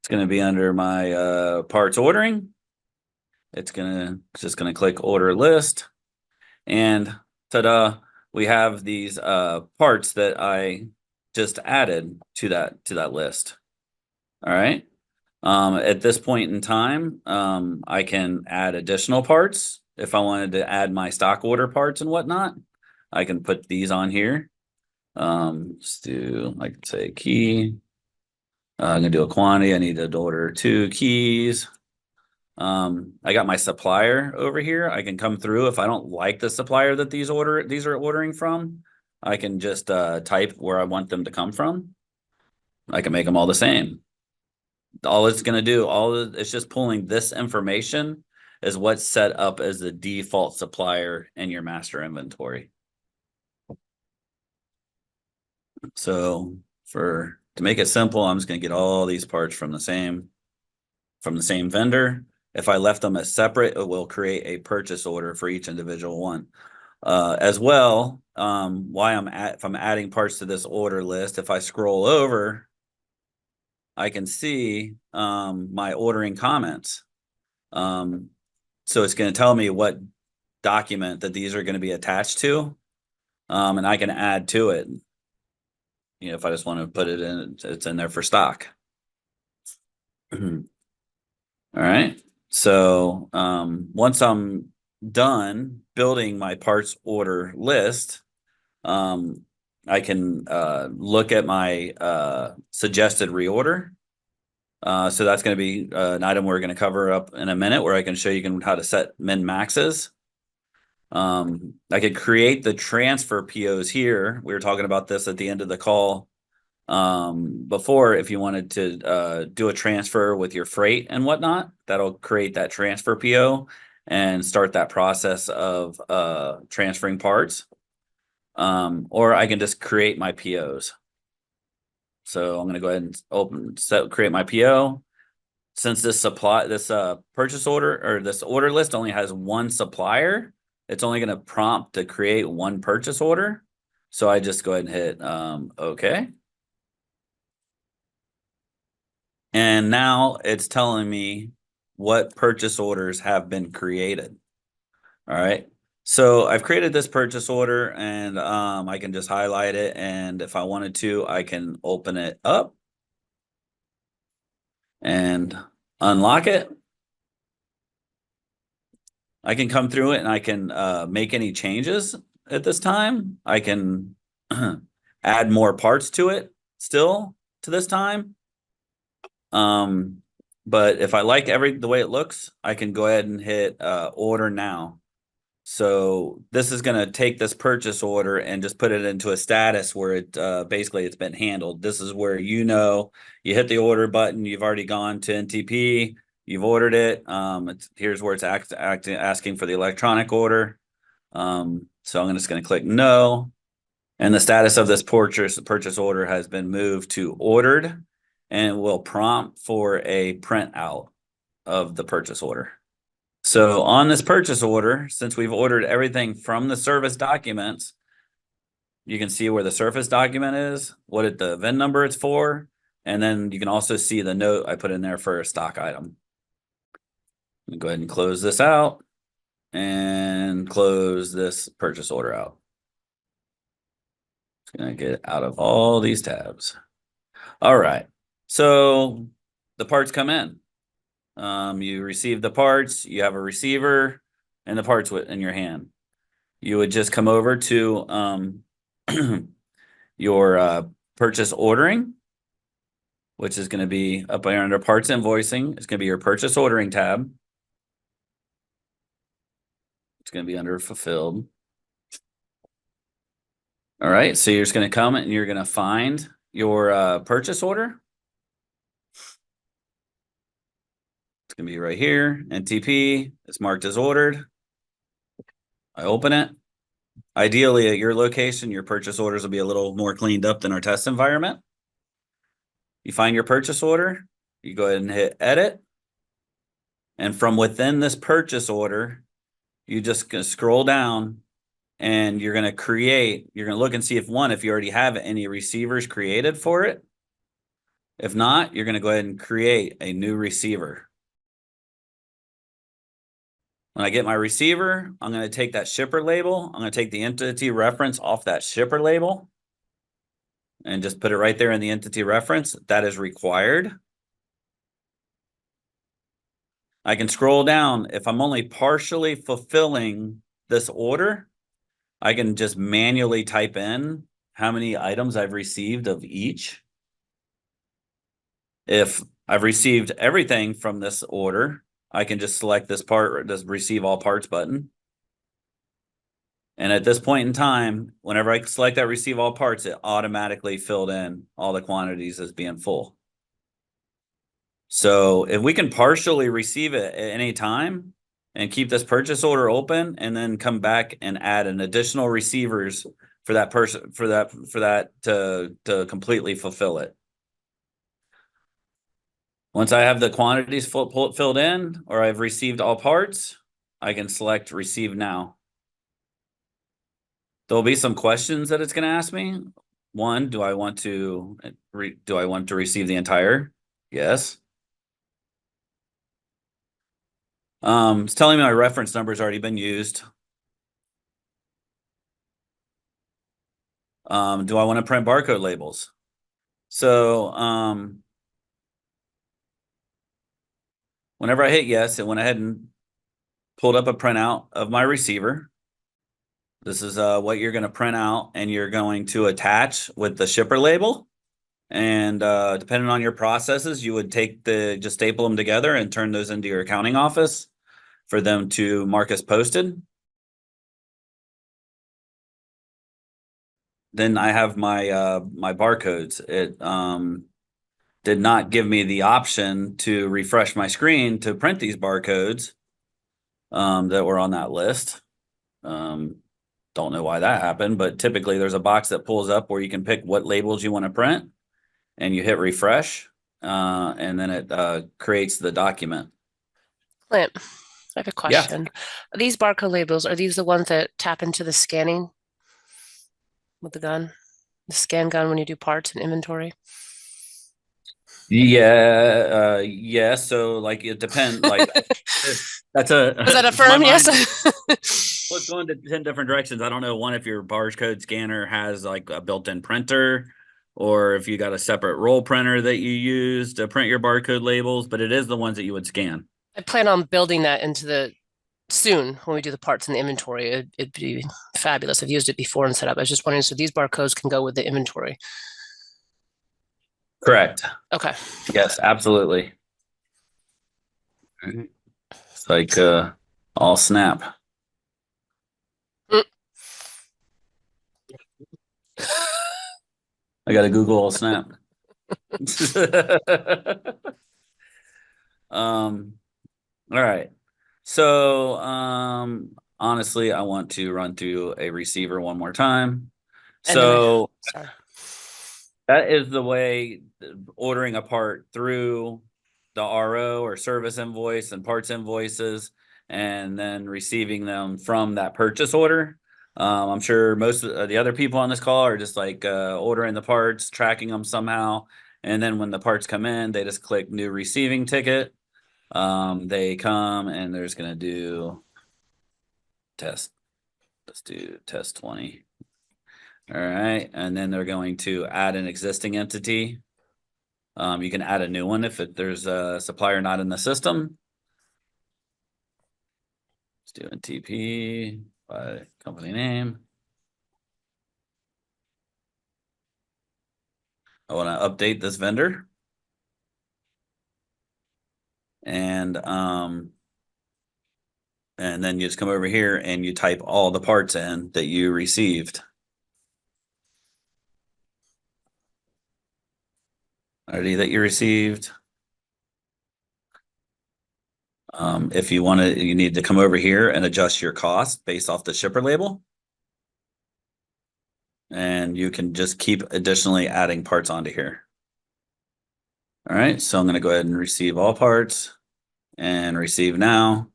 It's going to be under my parts ordering. It's just going to click order list, and ta-da, we have these parts that I just added to that list. All right. At this point in time, I can add additional parts. If I wanted to add my stock order parts and whatnot, I can put these on here. Let's do, I could say key. I'm gonna do a quantity. I need to order 2 keys. I got my supplier over here. I can come through. If I don't like the supplier that these are ordering from, I can just type where I want them to come from. I can make them all the same. All it's going to do, it's just pulling this information is what's set up as the default supplier in your master inventory. So to make it simple, I'm just going to get all these parts from the same vendor. If I left them as separate, it will create a purchase order for each individual one. As well, if I'm adding parts to this order list, if I scroll over, I can see my ordering comments. So it's going to tell me what document that these are going to be attached to, and I can add to it. You know, if I just want to put it in, it's in there for stock. All right. So once I'm done building my parts order list, I can look at my suggested reorder. So that's going to be an item we're going to cover up in a minute, where I can show you how to set min maxes. I could create the transfer POs here. We were talking about this at the end of the call before. If you wanted to do a transfer with your freight and whatnot, that'll create that transfer PO and start that process of transferring parts. Or I can just create my POs. So I'm going to go ahead and create my PO. Since this purchase order or this order list only has one supplier, it's only going to prompt to create one purchase order. So I just go ahead and hit OK. And now it's telling me what purchase orders have been created. All right. So I've created this purchase order, and I can just highlight it. And if I wanted to, I can open it up and unlock it. I can come through it and I can make any changes at this time. I can add more parts to it still to this time. But if I like the way it looks, I can go ahead and hit order now. So this is going to take this purchase order and just put it into a status where it basically it's been handled. This is where you hit the order button, you've already gone to NTP, you've ordered it. Here's where it's asking for the electronic order. So I'm just going to click no. And the status of this purchase order has been moved to ordered, and it will prompt for a printout of the purchase order. So on this purchase order, since we've ordered everything from the service documents, you can see where the service document is, what the VIN number it's for, and then you can also see the note I put in there for a stock item. Go ahead and close this out and close this purchase order out. It's going to get out of all these tabs. All right. So the parts come in. You receive the parts, you have a receiver and the parts in your hand. You would just come over to your purchase ordering, which is going to be up there under parts invoicing. It's going to be your purchase ordering tab. It's going to be under fulfilled. All right, so you're just going to come and you're going to find your purchase order. It's going to be right here, NTP. It's marked as ordered. I open it. Ideally, at your location, your purchase orders will be a little more cleaned up than our test environment. You find your purchase order. You go ahead and hit edit. And from within this purchase order, you just gonna scroll down and you're going to look and see if you already have any receivers created for it. If not, you're going to go ahead and create a new receiver. When I get my receiver, I'm going to take that shipper label. I'm going to take the entity reference off that shipper label and just put it right there in the entity reference. That is required. I can scroll down. If I'm only partially fulfilling this order, I can just manually type in how many items I've received of each. If I've received everything from this order, I can just select this part, just receive all parts button. And at this point in time, whenever I select that receive all parts, it automatically filled in all the quantities as being full. So if we can partially receive it at any time and keep this purchase order open and then come back and add an additional receivers for that person, for that to completely fulfill it. Once I have the quantities filled in, or I've received all parts, I can select receive now. There'll be some questions that it's going to ask me. One, do I want to receive the entire? Yes. It's telling me my reference number has already been used. Do I want to print barcode labels? So, whenever I hit yes, it went ahead and pulled up a printout of my receiver. This is what you're going to print out and you're going to attach with the shipper label. And depending on your processes, you would just staple them together and turn those into your accounting office for them to mark as posted. Then I have my my barcodes. It did not give me the option to refresh my screen to print these barcodes that were on that list. Don't know why that happened, but typically there's a box that pulls up where you can pick what labels you want to print and you hit refresh and then it creates the document. Clint, I have a question. These barcode labels, are these the ones that tap into the scanning with the gun? The scan gun when you do parts and inventory? Yeah, yeah, so like it depends, like that's a Was that my a firm mind- yes? Well, it's going to 10 different directions. I don't know, one, if your barcode scanner has like a built-in printer, or if you got a separate roll printer that you use to print your barcode labels, but it is the ones that you would scan. I plan on building that into the soon when we do the parts in the inventory. It'd be fabulous. I've used it before and set up. I was just wondering, so these barcodes can go with the inventory. Correct. Okay. Yes, absolutely. It's like all snap. I got to Google all snap. All right. So honestly, I want to run through a receiver one more time. And then So sorry. that is the way ordering a part through the RO or service invoice and parts invoices, and then receiving them from that purchase order. I'm sure most of the other people on this call are just like ordering the parts, tracking them somehow. And then when the parts come in, they just click new receiving ticket. They come and they're just going to do test. Let's do test 20. All right. And then they're going to add an existing entity. You can add a new one if there's a supplier not in the system. Let's do NTP by company name. I want to update this vendor. And then you just come over here and you type all the parts in that you received. Already that you received. If you want to, you need to come over here and adjust your cost based off the shipper label. And you can just keep additionally adding parts onto here. All right, so I'm going to go ahead and receive all parts and receive now.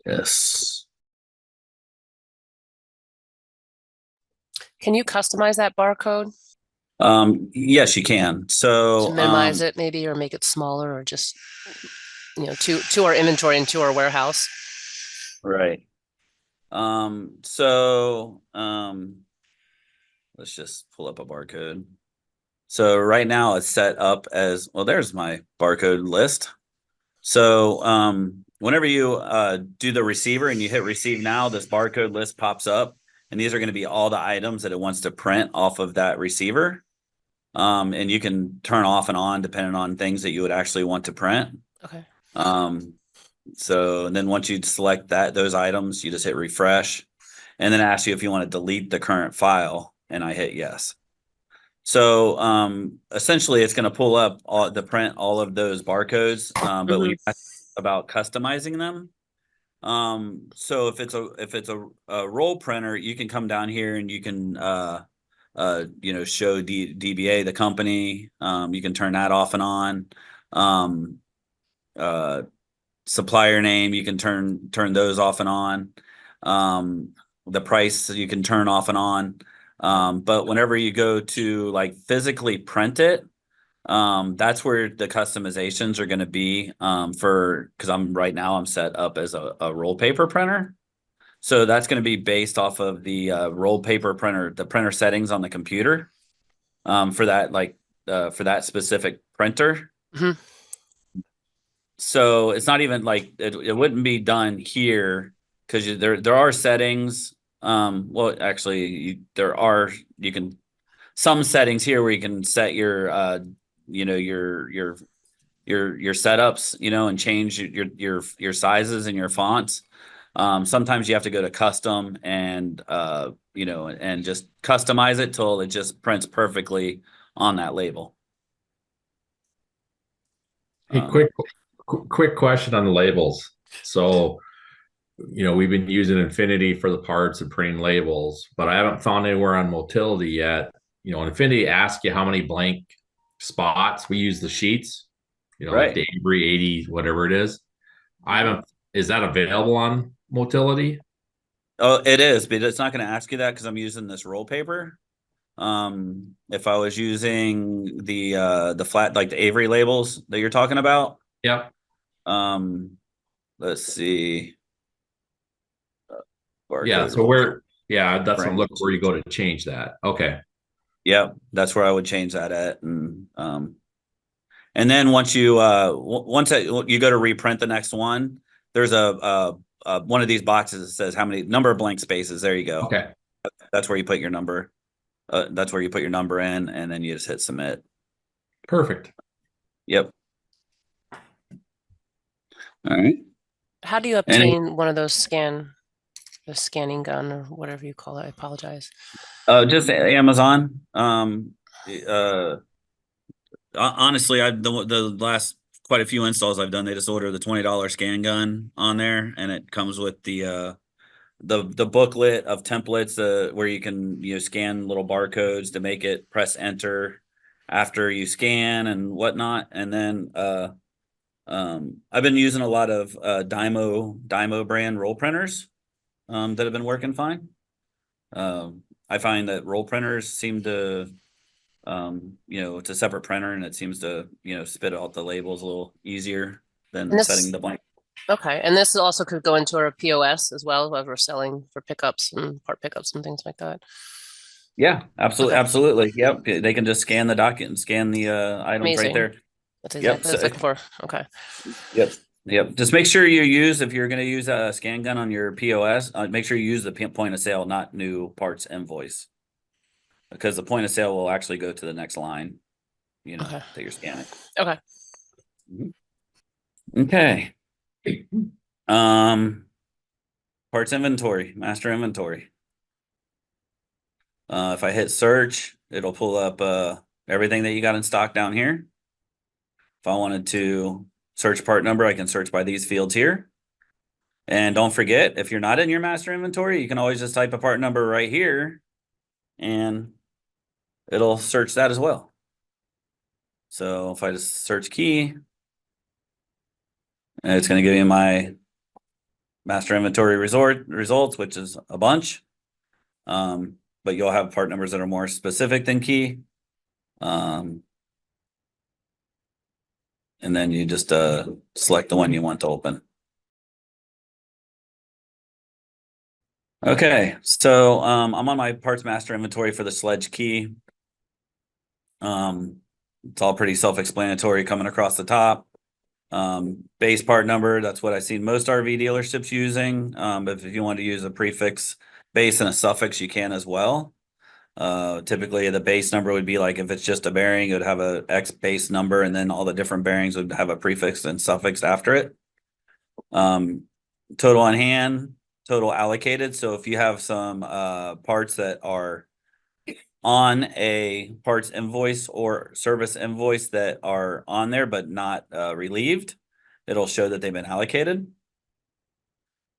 Yes. Can you customize that barcode Yes, you can. So to minimize it maybe, or make it smaller, or just, you know, to our inventory and to our warehouse? right. Let's just pull up a barcode. So right now it's set up as, well, there's my barcode list. So whenever you do the receiver and you hit receive now, this barcode list pops up, and these are going to be all the items that it wants to print off of that receiver. And you can turn off and on depending on things that you would actually want to print. Okay. So then once you select those items, you just hit refresh, and then ask you if you want to delete the current file, and I hit yes. So essentially it's going to pull up all of those barcodes, but we asked about customizing them. So if it's a roll printer, you can come down here and you can show DBA, the company. You can turn that off and on. Supplier name, you can turn those off and on. The price you can turn off and on. But whenever you go to like physically print it, that's where the customizations are going to be because right now I'm set up as a roll paper printer. So that's going to be based off of the roll paper printer, the printer settings on the computer for that specific printer. Mm-hmm. So it's not even like it wouldn't be done here because there are settings. Well, actually, you can some settings here where you can set your setups, and change your sizes and your fonts. Sometimes you have to go to custom and and just customize it till it just prints perfectly on that label. Hey, quick question on the labels. So, we've been using Infinity for the parts and printing labels, but I haven't found anywhere on Motility yet. Infinity asks you how many blank spots. We use the sheets. you know, like Right. the Avery 80, whatever it is. I haven't, is that available on Motility? Oh, it is, but it's not going to ask you that because I'm using this roll paper. If I was using the flat, like the Avery labels that you're talking about, Yep. let's see. Yeah. Barcode So roll. where, yeah, that's what I'm Frame. looking where you go to change that. Okay. Yep, that's where I would change that at, and then once you once you go to reprint the next one, there's a one of these boxes that says how many number of blank spaces. There you go. Okay. That's where you put your number. That's where you put your number in, and then you just hit submit. Perfect. Yep. All right. How do you obtain one of those the scanning gun or whatever you call it? I apologize. Just Amazon. Honestly, the last quite a few installs I've done, they just order the $20 scan gun on there, and it comes with the booklet of templates where you can scan little barcodes to make it press enter after you scan and whatnot. And then I've been using a lot of Dymo brand roll printers that have been working fine. I find that roll printers seem to it's a separate printer and it seems to spit out the labels a little easier than And this- setting the blank. Okay, and this also could go into our POS as well, whoever we're selling for pickups and part pickups and things like that. Yeah, absolutely. Okay. Absolutely. Yep. They can just scan the document and scan the items Amazing. right there. That's Yep, exactly what I was looking for. Okay. Yep. Yep. Just make sure if you're going to use a scan gun on your POS, make sure you use the point of sale, not new parts invoice. Because the point of sale will actually go to the next line, Okay. that you're scanning. Okay. Okay. Parts inventory, master inventory. If I hit search, it'll pull up everything that you got in stock down here. If I wanted to search part number, I can search by these fields here. And don't forget, if you're not in your master inventory, you can always just type a part number right here and it'll search that as well. So if I just search key, it's going to give you my master inventory results, which is a bunch. But you'll have part numbers that are more specific than key. And then you just select the one you want to open. Okay, so I'm on my parts master inventory for the sledge key. It's all pretty self-explanatory coming across the top. Base part number, that's what I've seen most RV dealerships using. But if you want to use a prefix base and a suffix, you can as well. Typically the base number would be like if it's just a bearing, it would have a X base number, and then all the different bearings would have a prefix and suffix after it. Total on hand, total allocated. So if you have some parts that are on a parts invoice or service invoice that are on there but not relieved, it'll show that they've been allocated.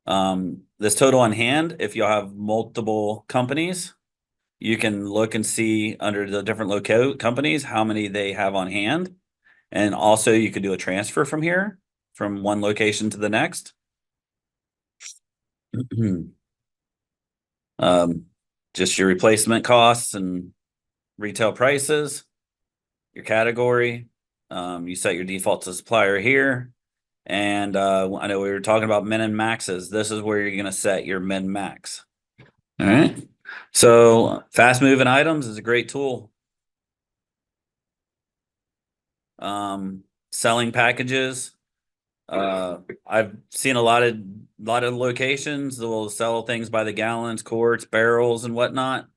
This total on hand, if you have multiple companies, you can look and see under the different companies how many they have on hand. And also you could do a transfer from here, from one location to the next. Just your replacement costs and retail prices, your category. You set your default supplier here. And I know we were talking about min and maxes. This is where you're going to set your min max. All right. So fast moving items is a great tool. Selling packages. I've seen a lot of locations that will sell things by the gallons, quarts, barrels, and whatnot.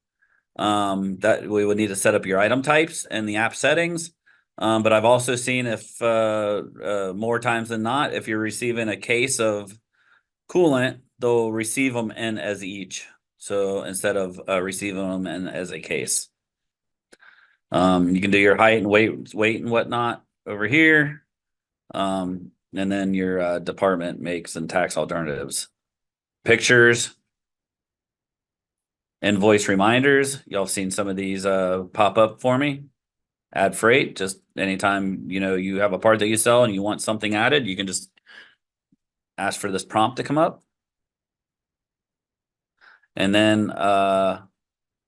That we would need to set up your item types and the app settings. But I've also seen if more times than not, if you're receiving a case of coolant, they'll receive them in as each. So instead of receiving them in as a case, you can do your height and weight and whatnot over here. And then your department makes and tax alternatives, pictures, invoice reminders. Y'all have seen some of these pop up for me. add freight. Just anytime, you know, you have a part that you sell and you want something added, you can just ask for this prompt to come up. And then all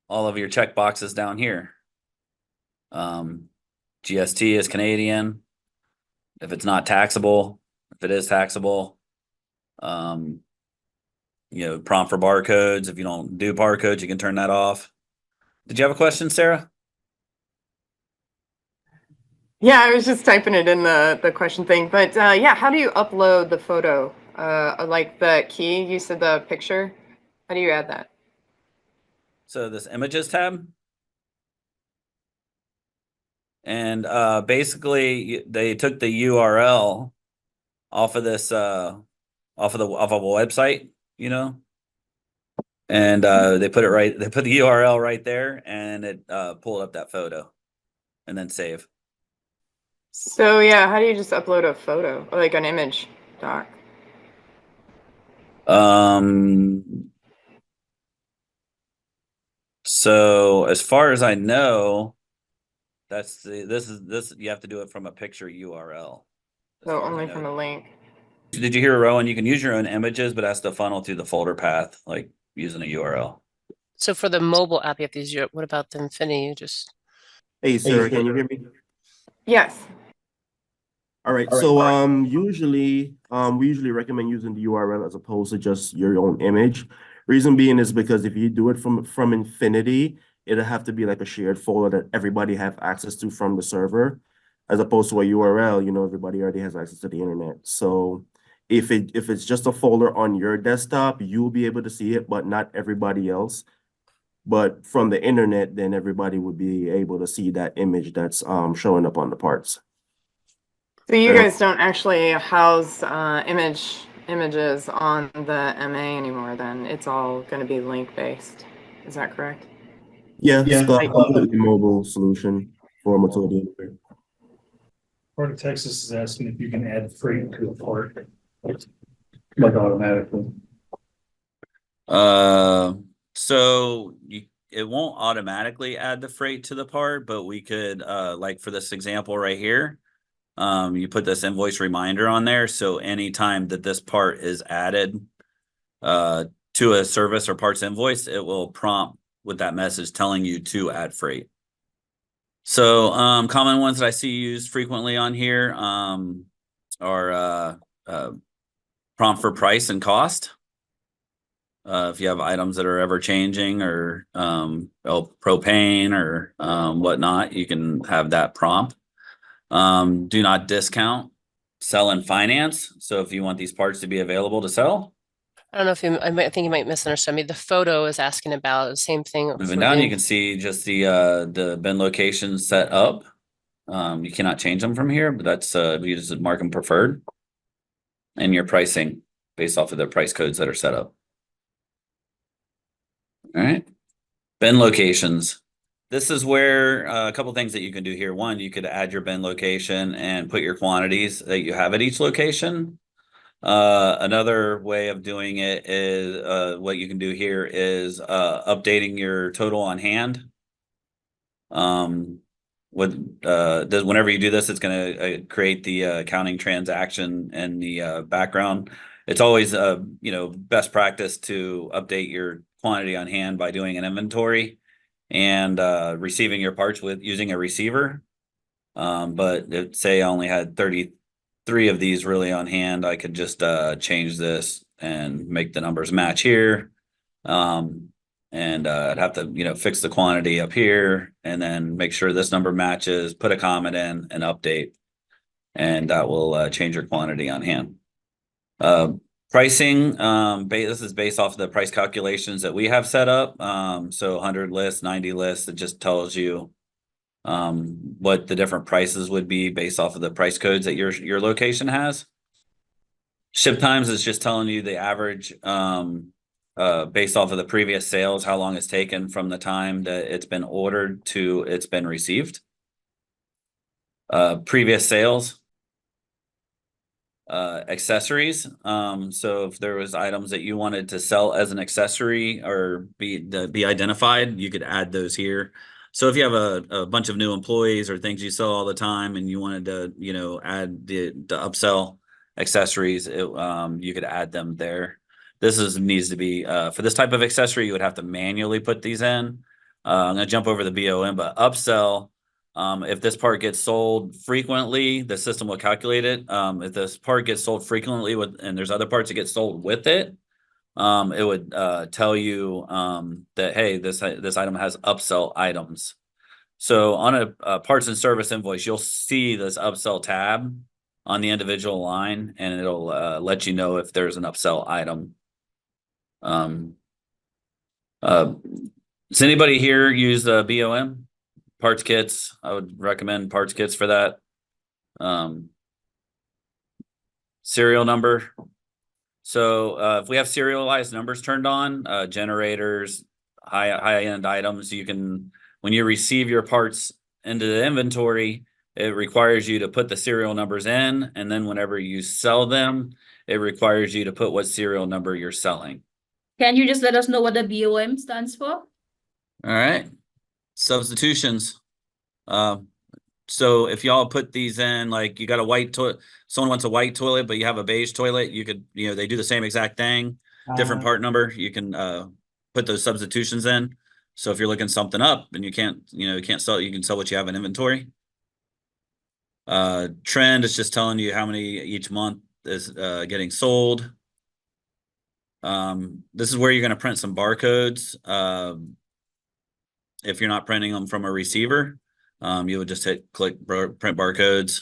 of your check boxes down here. GST is Canadian. If it's not taxable, if it is taxable, you know, prompt for barcodes. If you don't do barcodes, you can turn that off. Did you have a question, Sarah? Yeah, I was just typing it in the question thing, but yeah, how do you upload the photo? Like the key, you said the picture. How do you add that? So this images tab. And basically they took the URL off of this off of a website, you know. And they put the URL right there, and it pulled up that photo and then save. So yeah, how do you just upload a photo or like an image doc? So as far as I know, this you have to do it from a picture URL. So only from a link. Did you hear, Rowan? You can use your own images, but it has to funnel through the folder path, like using a URL. So for the mobile app, you have to use your, what about the Infinity? You just, Hey, Sarah, can you hear me? Yes. All right, so usually we usually recommend using the URL as opposed to just your own image. Reason being is because if you do it from Infinity, it'll have to be like a shared folder that everybody have access to from the server, as opposed to a URL, you know, everybody already has access to the internet. So if it's just a folder on your desktop, you'll be able to see it, but not everybody else. But from the internet, then everybody would be able to see that image that's showing up on the parts. So you guys don't actually house images on the MA anymore, then it's all going to be link based. Is that correct? Yeah, it's a completely mobile solution for Motility Anywhere. Part of Texas is asking if you can add freight to a part, like automatically. So it won't automatically add the freight to the part, but we could like for this example right here, you put this invoice reminder on there. So anytime that this part is added to a service or parts invoice, it will prompt with that message telling you to add freight. So common ones that I see used frequently on here are prompt for price and cost. If you have items that are ever changing or propane or whatnot, you can have that prompt. Do not discount, sell and finance. So if you want these parts to be available to sell. I don't know if you, I think you might misunderstand me. The photo is asking about the same thing. Moving down, you can see just the bin location set up. You cannot change them from here, but that's you just mark them preferred. And your pricing based off of the price codes that are set up. All right. Bin locations. This is where a couple things that you can do here. One, you could add your bin location and put your quantities that you have at each location. Another way of doing it is what you can do here is updating your total on hand. Whenever you do this, it's going to create the accounting transaction in the background. It's always best practice to update your quantity on hand by doing an inventory and receiving your parts with using a receiver. But say I only had 33 of these really on hand, I could just change this and make the numbers match here. I'd have to, fix the quantity up here and then make sure this number matches, put a comment in and update. And that will change your quantity on hand. Pricing, this is based off of the price calculations that we have set up. So 100 lists, 90 lists, it just tells you what the different prices would be based off of the price codes that your location has. Ship times is just telling you the average based off of the previous sales, how long it's taken from the time that it's been ordered to it's been received. Previous sales. Accessories. So if there was items that you wanted to sell as an accessory or be identified, you could add those here. So if you have a bunch of new employees or things you sell all the time and you wanted to, you know, add the upsell accessories, you could add them there. Needs to be, for this type of accessory, you would have to manually put these in. I'm gonna jump over the BOM, but upsell, if this part gets sold frequently, the system will calculate it. If this part gets sold frequently and there's other parts that get sold with it, it would tell you that, hey, this item has upsell items. So on a parts and service invoice, you'll see this upsell tab on the individual line, and it'll let you know if there's an upsell item. Does anybody here use the BOM? Parts kits? I would recommend parts kits for that. Serial number. So if we have serialized numbers turned on, generators, high-end items, you can, when you receive your parts into the inventory, it requires you to put the serial numbers in, and then whenever you sell them, it requires you to put what serial number you're selling. Can you just let us know what the BOM stands for? All right. Substitutions. So if y'all put these in, like you got a white toilet, someone wants a white toilet, but you have a beige toilet, you could, you know, they do the same exact thing, different part number. You can put those substitutions in. So if you're looking something up and you can't, you know, you can't sell it, you can sell what you have in inventory. Trend is just telling you how many each month is getting sold. This is where you're going to print some barcodes. If you're not printing them from a receiver, you would just click print barcodes.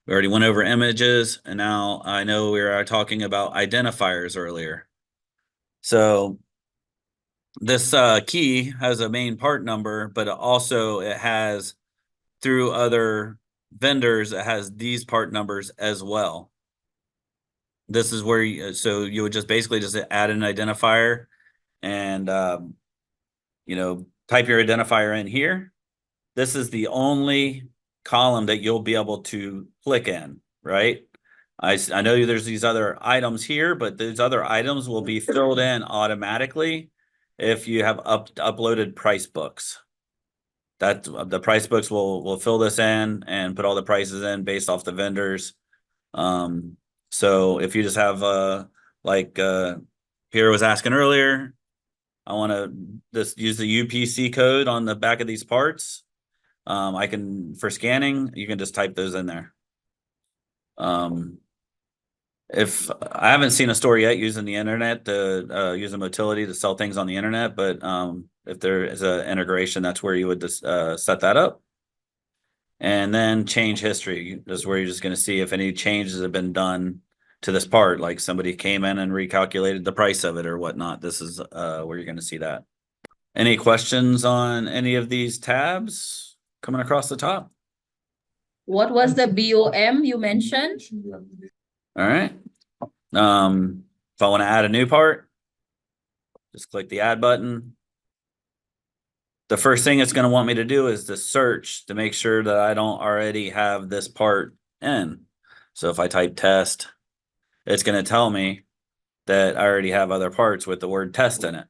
We already went over images, and now I know we were talking about identifiers earlier. So this key has a main part number, but also it has, through other vendors, it has these part numbers as well. This is where so you would just basically just add an identifier and, you know, type your identifier in here. This is the only column that you'll be able to click in, right? I know there's these other items here, but these other items will be filled in automatically if you have uploaded price books. That the price books will fill this in and put all the prices in based off the vendors. So if you just have like Pierre was asking earlier, I want to just use the UPC code on the back of these parts. I can, for scanning, you can just type those in there. If I haven't seen a store yet using the internet to using Motility to sell things on the internet, but if there is an integration, that's where you would just set that up. And then change history is where you're just going to see if any changes have been done to this part, like somebody came in and recalculated the price of it or whatnot. This is where you're going to see that. Any questions on any of these tabs coming across the top? What was the BOM you mentioned? All right. If I want to add a new part, just click the add button. The first thing it's going to want me to do is to search to make sure that I don't already have this part in. So if I type test, it's going to tell me that I already have other parts with the word test in it.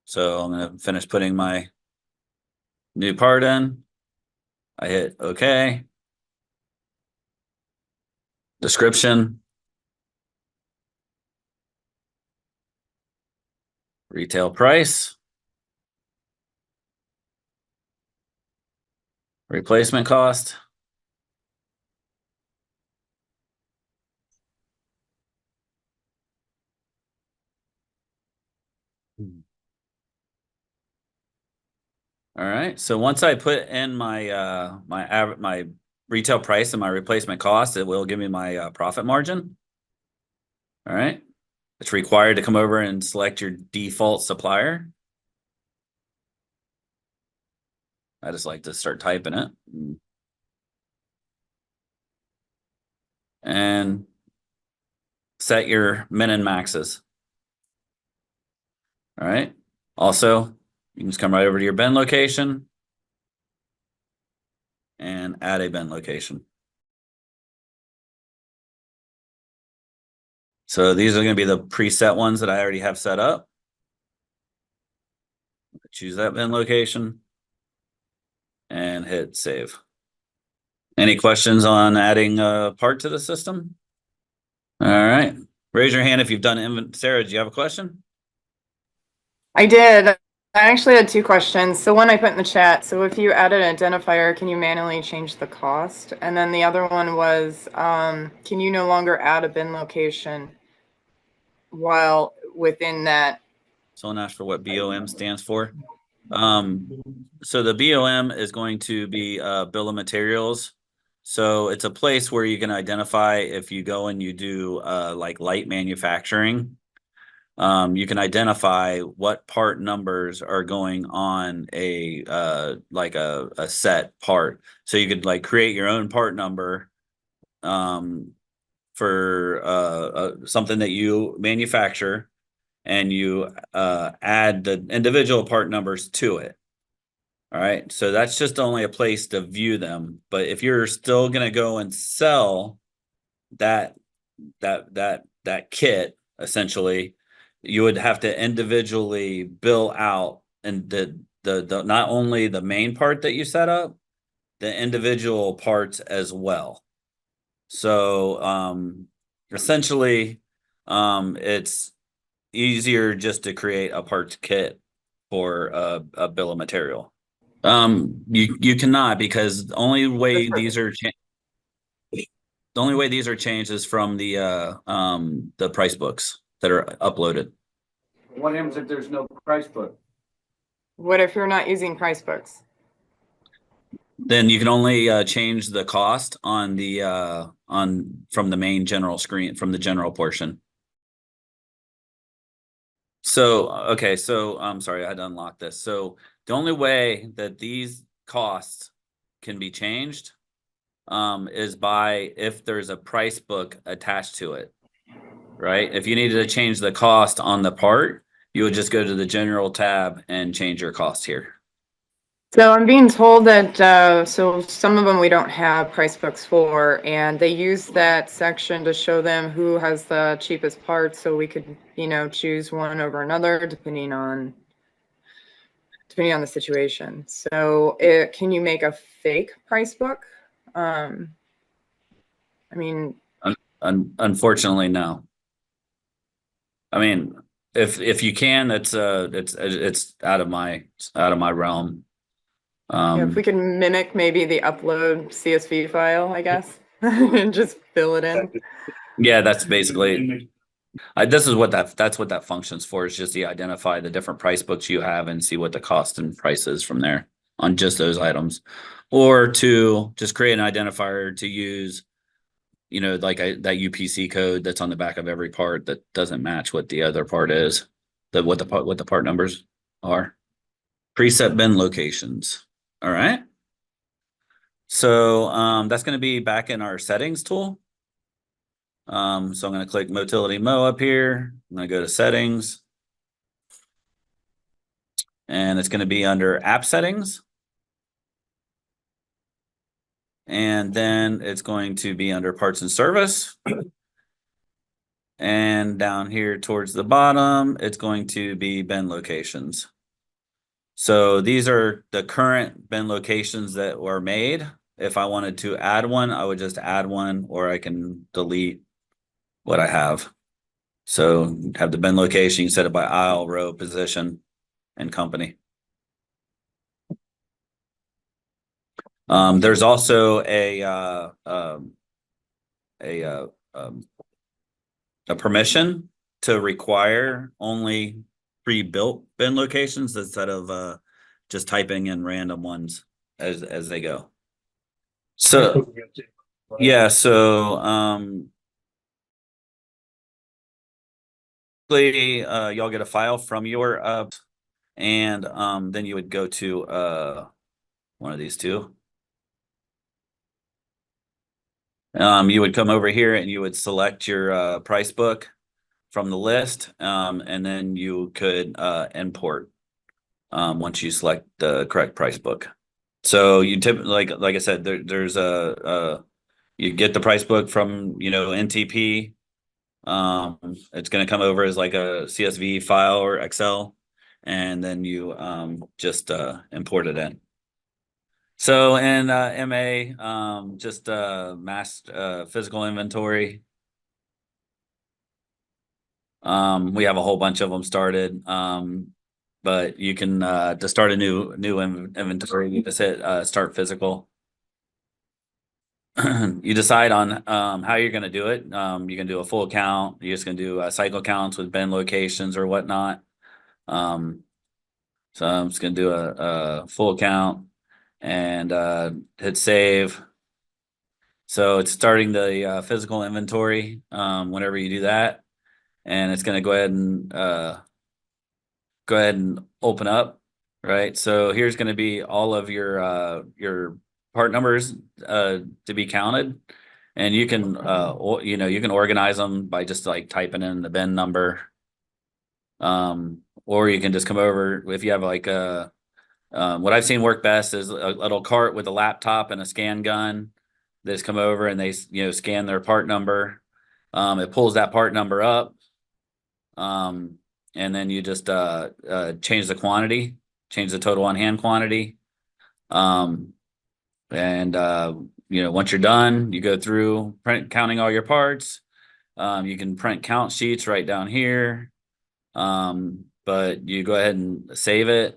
So I'm going to finish putting my new part in. I hit OK. Description. Retail price. Replacement cost. All right. So once I put in my my retail price and my replacement cost, it will give me my profit margin. All right. It's required to come over and select your default supplier. I just like to start typing it. And set your min and maxes. All right. Also, you can just come right over to your bin location and add a bin location. So these are going to be the preset ones that I already have set up. choose that bin location. And hit save. Any questions on adding a part to the system? All right, raise your hand if you've done Sarah, do you have a question? I did. I actually had two questions. So one I put in the chat. So if you add an identifier, can you manually change the cost? And then the other one was, can you no longer add a bin location while within that? Someone asked for what BOM stands for. So the BOM is going to be bill of materials. So it's a place where you can identify if you go and you do like light manufacturing. You can identify what part numbers are going on a like a set part. So you could like create your own part number for something that you manufacture, and you add the individual part numbers to it. All right, so that's just only a place to view them. But if you're still gonna go and sell that kit, essentially, you would have to individually bill out and the not only the main part that you set up, the individual parts as well. So essentially, it's easier just to create a parts kit for a bill of material. You cannot, because the only way these are changed is from the price books that are uploaded. What happens if there's no price book? What if you're not using price books? Then you can only change the cost on the from the main general screen, from the general portion. So, okay, so I'm sorry, I had to unlock this. So the only way that these costs can be changed is by if there's a price book attached to it, right? If you needed to change the cost on the part, you would just go to the general tab and change your cost here. So I'm being told that, so some of them we don't have price books for, and they use that section to show them who has the cheapest parts, so we could, you know, choose one over another depending on the situation. So can you make a fake price book? I mean, Unfortunately, no. I mean, if you can, it's out of my realm. yeah, if we can mimic maybe the upload CSV file, I guess, and just fill it in. Yeah, that's basically. This is what that's what that functions for, is just to identify the different price books you have and see what the cost and price is from there on just those items, or to just create an identifier to use, you know, like that UPC code that's on the back of every part that doesn't match what the other part is, what the part numbers are. Preset bin locations. All right. So that's going to be back in our settings tool. So I'm going to click Motility Mo up here. I'm going to go to settings. And it's going to be under app settings. And then it's going to be under parts and service. And down here towards the bottom, it's going to be bin locations. So these are the current bin locations that were made. If I wanted to add one, I would just add one, or I can delete what I have. So have the bin location, you set it by aisle, row, position, and company. There's also a permission to require only pre-built bin locations instead of just typing in random ones as they go. So yeah, so y'all get a file from your and then you would go to one of these two. You would come over here and you would select your price book from the list, and then you could import once you select the correct price book. So you typically, like I said, there's you get the price book from, you know, NTP. It's going to come over as like a CSV file or Excel, and then you just import it in. So in MA, just mass physical inventory. We have a whole bunch of them started. But you can to start a new inventory, you just hit start physical. You decide on how you're going to do it. You can do a full count. You're just going to do cycle counts with bin locations or whatnot. So I'm just going to do a full count and hit save. So it's starting the physical inventory whenever you do that, and it's going to go ahead and open up. Right. So here's going to be all of your part numbers to be counted, and you can you can organize them by just like typing in the bin number, or you can just come over if you have like what I've seen work best is a little cart with a laptop and a scan gun. They just come over and they scan their part number. It pulls that part number up, and then you just change the quantity, change the total on hand quantity. And once you're done, you go through counting all your parts. You can print count sheets right down here. But you go ahead and save it.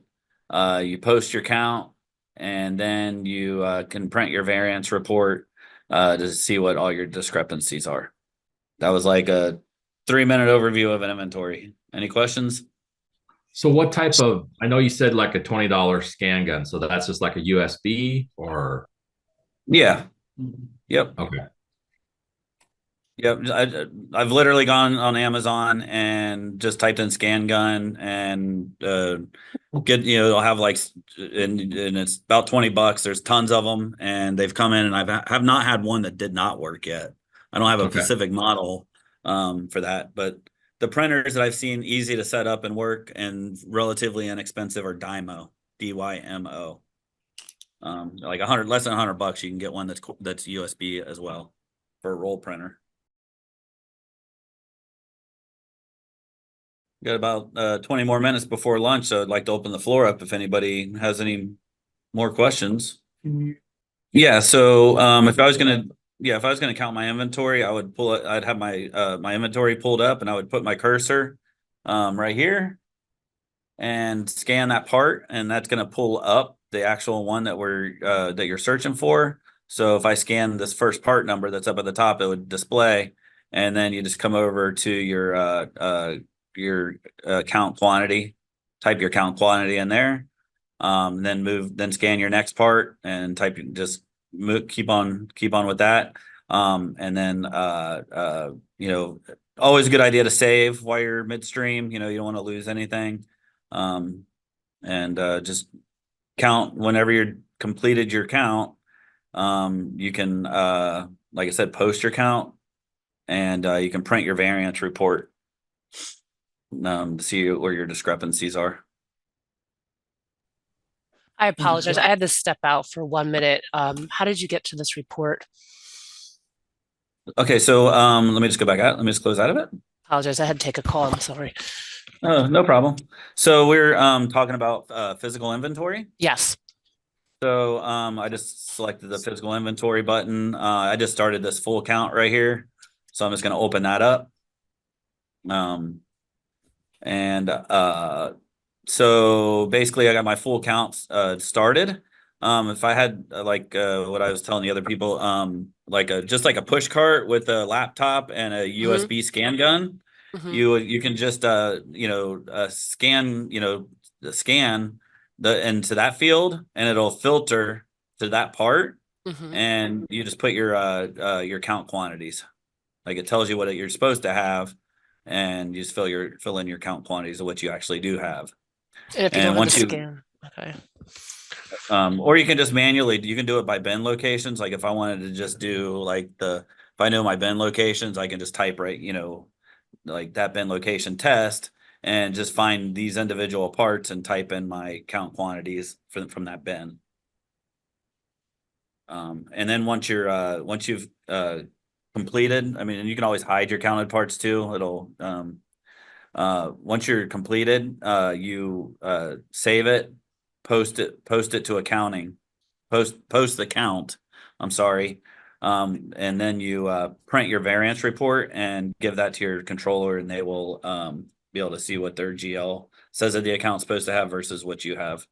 You post your count, and then you can print your variance report to see what all your discrepancies are. That was like a 3-minute overview of an inventory. Any questions? So what type of, I know you said like a $20 scan gun, so that's just like a USB or? Yeah. Yep. Okay. Yep. I've literally gone on Amazon and just typed in scan gun and I'll have like, and it's about $20. There's tons of them, and they've come in, and have not had one that did not work yet. I don't have a specific model for that, but the printers that I've seen easy to set up and work and relatively inexpensive are Dymo, DYMO. Like less than $100, you can get one that's USB as well for a roll printer. Got about 20 more minutes before lunch, so I'd like to open the floor up if anybody has any more questions. Yeah, so if I was gonna count my inventory, I'd have my my inventory pulled up, and I would put my cursor right here and scan that part, and that's gonna pull up the actual one that that you're searching for. So if I scan this first part number that's up at the top, it would display, and then you just come over to your count quantity, type your count quantity in there, then scan your next part and keep on with that. And then always a good idea to save while you're midstream. You don't want to lose anything. And just count whenever you're completed your count. You can like I said, post your count, and you can print your variance report to see where your discrepancies are. I apologize. I had to step out for 1 minute. How did you get to this report? Okay, so let me just go back out. Let me just close out of it. Apologize. I had to take a call. I'm sorry. Oh, no problem. So we're talking about physical inventory. Yes. So I just selected the physical inventory button. I just started this full count right here. So I'm just going to open that up. So basically I got my full count started. If I had what I was telling the other people, just like a push cart with a laptop and a USB scan gun, you can just scan into that field, and it'll filter to that part, and you just put your count quantities. Like it tells you what you're supposed to have, and you just fill in your count quantities of what you actually do have. And if you don't have a scan, okay. Or you can just you can do it by bin locations. Like if I wanted to just do if I know my bin locations, I can just type like that bin location test and just find these individual parts and type in my count quantities from that bin. And then once you've completed, and you can always hide your counted parts too. Once you're completed, you save it, post it to accounting, post the count. I'm sorry. And then you print your variance report and give that to your controller, and they will be able to see what their GL says that the account's supposed to have versus what you have.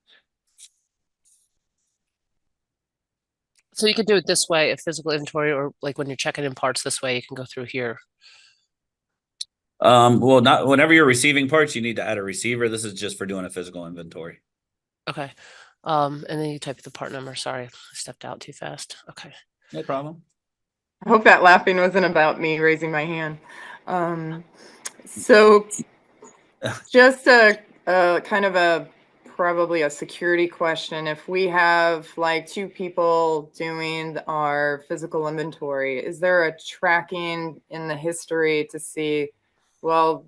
So you can do it this way, if physical inventory, or like when you're checking in parts this way, you can go through here. Well, not whenever you're receiving parts, you need to add a receiver. This is just for doing a physical inventory. Okay. And then you type the part number. Sorry, I stepped out too fast. Okay. No problem. I hope that laughing wasn't about me raising my hand. So just a kind of a probably a security question. If we have like 2 people doing our physical inventory, is there a tracking in the history to see, well,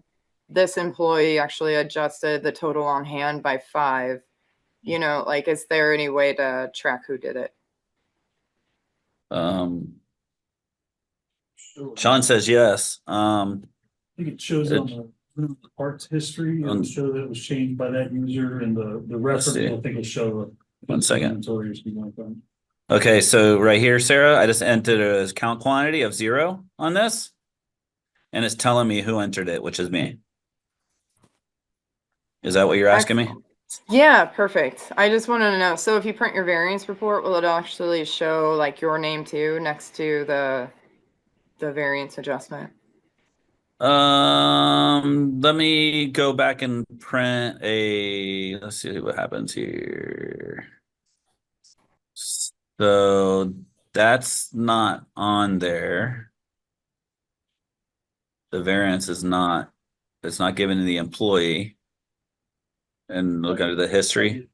this employee actually adjusted the total on hand by 5? You know, like, is there any way to track who did it? Sean says yes. I think it shows on the parts history, it'll show that it was changed by that user, and the reference, see. I think will show. One second. inventory or something like that. Okay, so right here, Sarah, I just entered a count quantity of 0 on this. And it's telling me who entered it, which is me. Is that what you're asking me? Yeah, perfect. I just wanted to know. So if you print your variance report, will it actually show like your name too next to the variance adjustment? Let me go back and print let's see what happens here. So that's not on there. The variance is not, it's not given to the employee. And look under the history.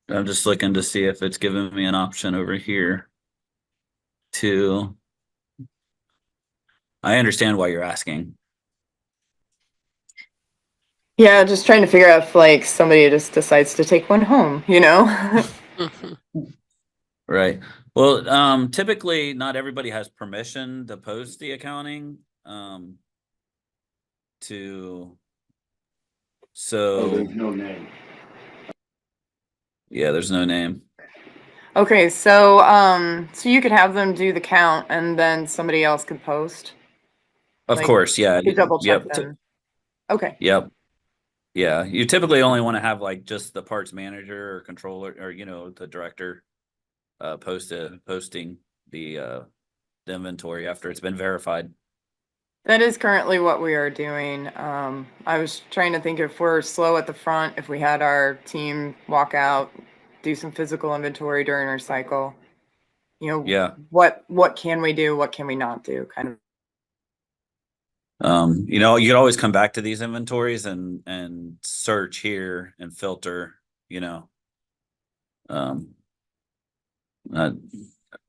I'm just looking to see if it's giving me an option over here to. I understand why you're asking. Yeah, just trying to figure out if like somebody just decides to take one home, you know? Right. Well, typically not everybody has permission to post the accounting. So there's no name. Yeah, there's no name. Okay, so so you could have them do the count and then somebody else could post. Of Like, course, yeah. you double check Yep. them. Okay. Yep. Yeah, you typically only want to have like just the parts manager or controller or the director posting the inventory after it's been verified. That is currently what we are doing. I was trying to think if we're slow at the front, if we had our team walk out, do some physical inventory during our cycle. Yeah. What can we do? What can we not do? Kind of. You could always come back to these inventories and search here and filter, by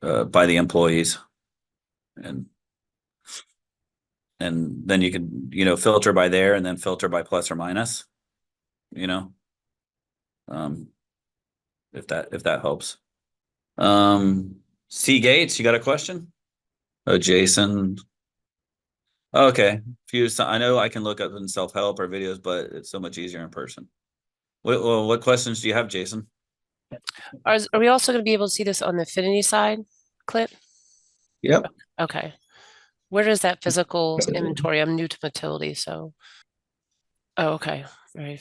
the employees, and then you can, filter by there and then filter by plus or minus, if that helps. C Gates, you got a question? Oh, Jason. Okay. I know I can look up in self-help or videos, but it's so much easier in person. What questions do you have, Jason? Are we also going to be able to see this on the Affinity side, Clint? Yep. Okay. Where is that physical inventory? I'm new to Motility, so. Oh, okay. Right.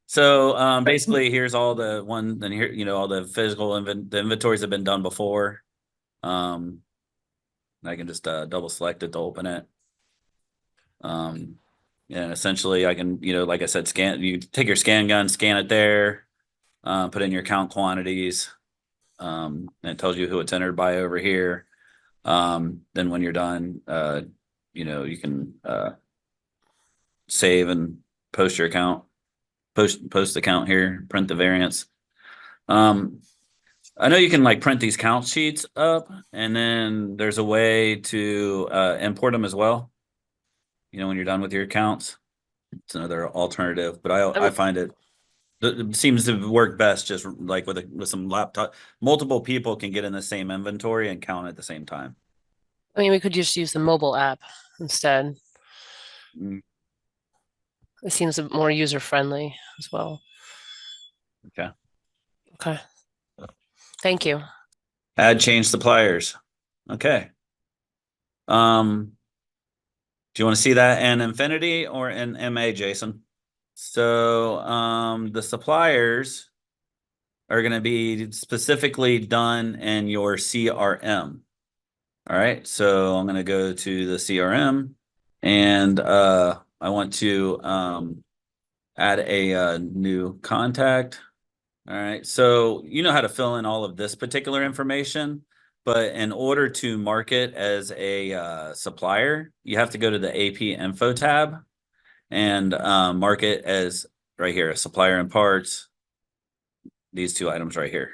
So basically here's all the then here, all the physical the inventories have been done before. I can just double select it to open it. And essentially I can, like I said, you take your scan gun, scan it there, put in your count quantities. And it tells you who it's entered by over here. Then when you're done, you can save and post your account. Post the count here, print the variance. I know you can like print these count sheets up, and then there's a way to import them as well. When you're done with your accounts, it's another alternative, but I find it It seems to work best just like with some laptop. Multiple people can get in the same inventory and count at the same time. I mean, we could just use the mobile app instead. Mm. It seems more user friendly as well. Okay. Okay. Thank you. Add change suppliers. Okay. Do you want to see that in Infinity or in MA, Jason? So, the suppliers are going to be specifically done in your CRM. All right. So I'm going to go to the CRM and, I want to, add a new contact. All right. So you know how to fill in all of this particular information, but in order to mark it as a supplier, you have to go to the AP info tab and mark it as right here, supplier and parts, these two items right here.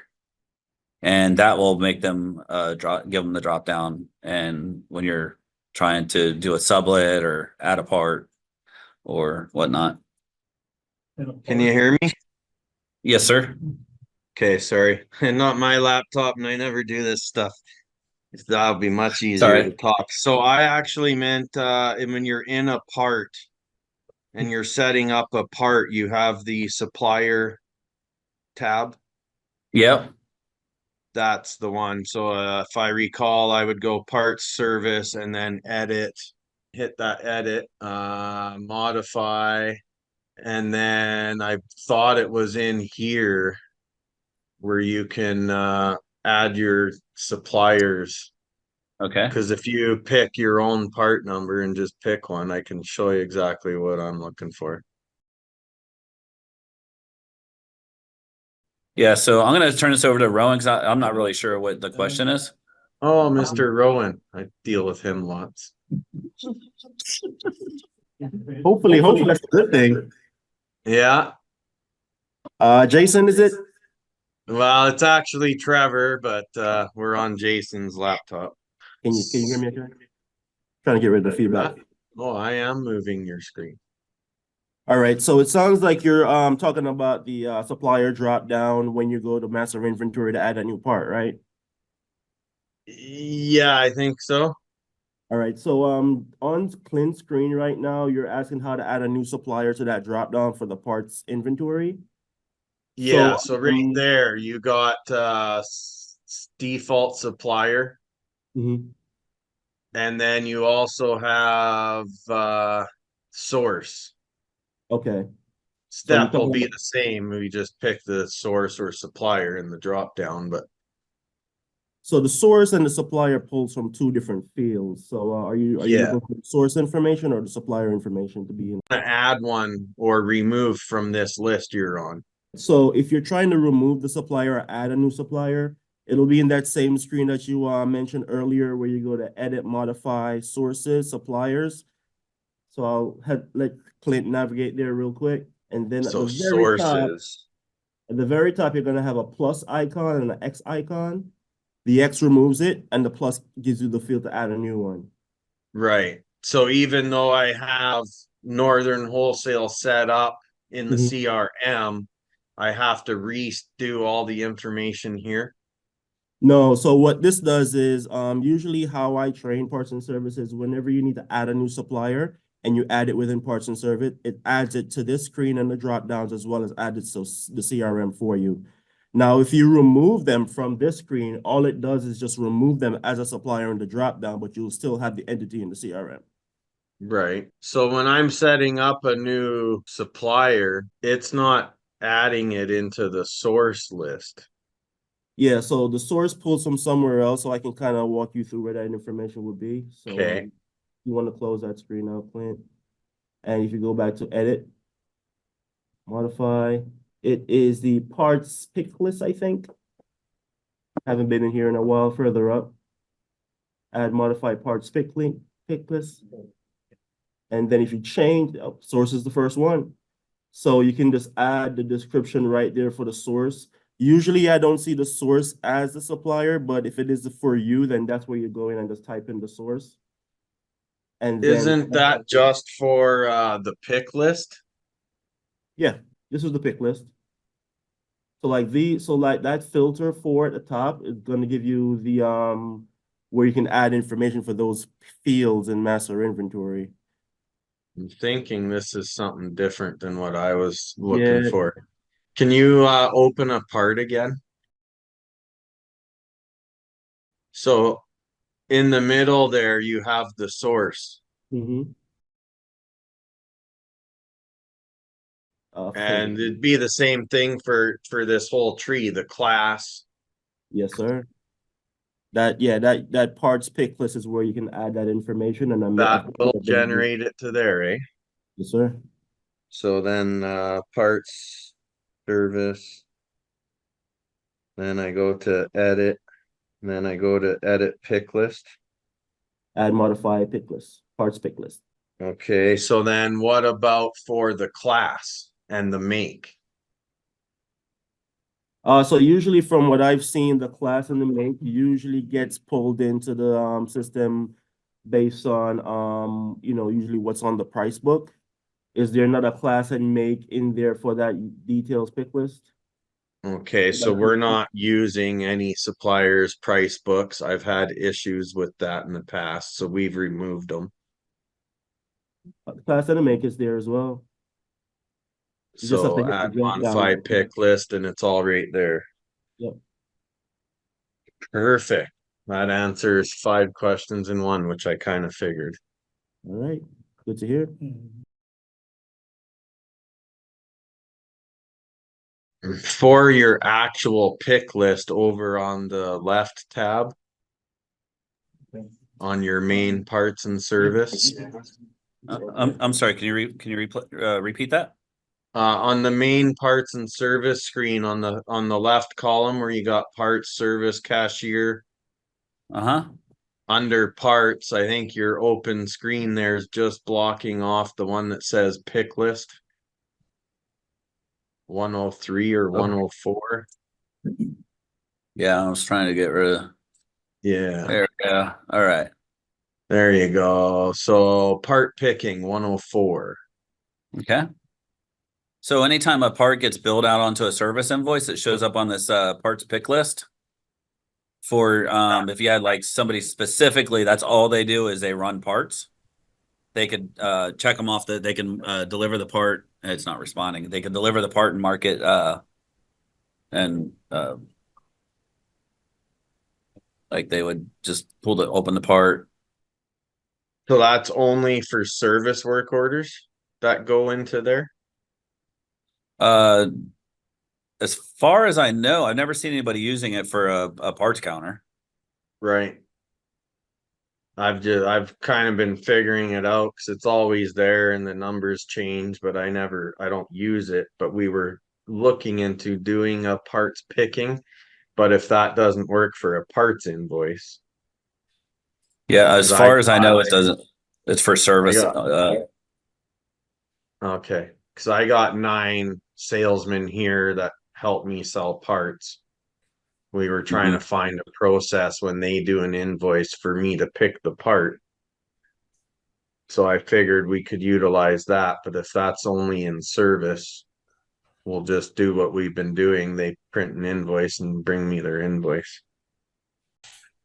And that will make them give them the drop down. And when you're trying to do a sublet or add a part or whatnot. Can you hear me? Yes, sir. Okay, sorry. Not my laptop, and I never do this stuff. That would be much easier Sorry. to talk. So I actually meant when you're in a part and you're setting up a part, you have the supplier tab. Yep. That's the one. So if I recall, I would go parts, service, and then edit, hit that edit, modify, and then I thought it was in here where you can add your suppliers. Okay. Because if you pick your own part number and just pick one, I can show you exactly what I'm looking for. Yeah, so I'm going to turn this over to Rowan because I'm not really sure what the question is. Oh, Mr. Rowan. I deal with him lots. Hopefully that's a good thing. Yeah. Jason, is it? Well, it's actually Trevor, but we're on Jason's laptop. Can you hear me okay? Trying to get rid of the feedback. Oh, I am moving your screen. All right, so it sounds like you're talking about the supplier drop down when you go to master inventory to add a new part, right? Yeah, I think so. All right, so on Clint's screen right now, you're asking how to add a new supplier to that drop down for the parts inventory. Yeah, so right there you got default supplier. Mhm. And then you also have source. Okay. Step will be the same. We just pick the source or supplier in the drop down, but So the source and the supplier pulls from two different fields. So are you looking for the source information or the supplier information to be in? Add one or remove from this list you're on. So if you're trying to remove the supplier or add a new supplier, it'll be in that same screen that you mentioned earlier where you go to edit, modify, sources, suppliers. So I'll let Clint navigate there real quick. And then So sources. At the very top, you're gonna have a plus icon and an X icon. The X removes it and the plus gives you the field to add a new one. Right. So even though I have Northern Wholesale set up in the CRM, I have to redo all the information here. No, so what this does is usually how I train parts and services, whenever you need to add a new supplier and you add it within parts and service, it adds it to this screen and the drop downs as well as add it to the CRM for you. Now, if you remove them from this screen, all it does is just remove them as a supplier in the drop down, but you'll still have the entity in the CRM. Right. So when I'm setting up a new supplier, it's not adding it into the source list. Yeah, so the source pulls from somewhere else, so I can kind of walk you through where that information would be. So Okay. you want to close that screen now, Clint. And if you go back to edit, modify, it is the parts pick list, I think. Haven't been in here in a while. Further up, add modify parts pick list. And then if you change, source is the first one. So you can just add the description right there for the source. Usually I don't see the source as the supplier, but if it is for you, then that's where you go in and just type in the source. And then, isn't that just for the pick list? Yeah, this is the pick list. So like that filter for at the top is gonna give you the where you can add information for those fields in master inventory. I'm thinking this is something different than what I was looking Yeah. for. Can you open a part again? So in the middle there, you have the source. Mm-hmm. And it'd be the same thing for this whole tree, the class. Yes, sir. That parts pick list is where you can add that information, and That will generate it to there, eh? Yes, sir. So then parts, service. Then I go to edit. And then I go to edit pick list. Add modify pick list, parts pick list. Okay, so then what about for the class and the make? So usually from what I've seen, the class and the make usually gets pulled into the system based on usually what's on the price book. Is there not a class and make in there for that details pick list? Okay, so we're not using any suppliers' price books. I've had issues with that in the past, so we've removed them. Class and the make is there as well. You just have to So hit the add drop down. modify pick list and it's all right there. Yep. Perfect. That answers 5 questions in one, which I kind of figured. All right, good to hear. For your actual pick list over on the left tab on your main parts and service. I'm sorry, can you repeat that? On the main parts and service screen on the left column where you got parts, service, cashier. Uh-huh. Under parts, I think your open screen there is just blocking off the one that says pick list. 103 or 104. Yeah, I was trying to get rid of. Yeah. There we go. All right. There you go. So part picking 104. Okay. So anytime a part gets billed out onto a service invoice, it shows up on this parts pick list. For if you had like somebody specifically, that's all they do is they run parts. They could check them off that they can deliver the part. It's not responding. They could deliver the part and mark it like they would just open the part. So that's only for service work orders that go into there? As far as I know, I've never seen anybody using it for a parts counter. Right. I've kind of been figuring it out because it's always there and the numbers change, but I don't use it. But we were looking into doing a parts picking, but if that doesn't work for a parts invoice. Yeah, as far as I know, it doesn't. It's for service. Okay, because I got 9 salesmen here that help me sell parts. We were trying to find a process when they do an invoice for me to pick the part. So I figured we could utilize that, but if that's only in service, we'll just do what we've been doing. They print an invoice and bring me their invoice.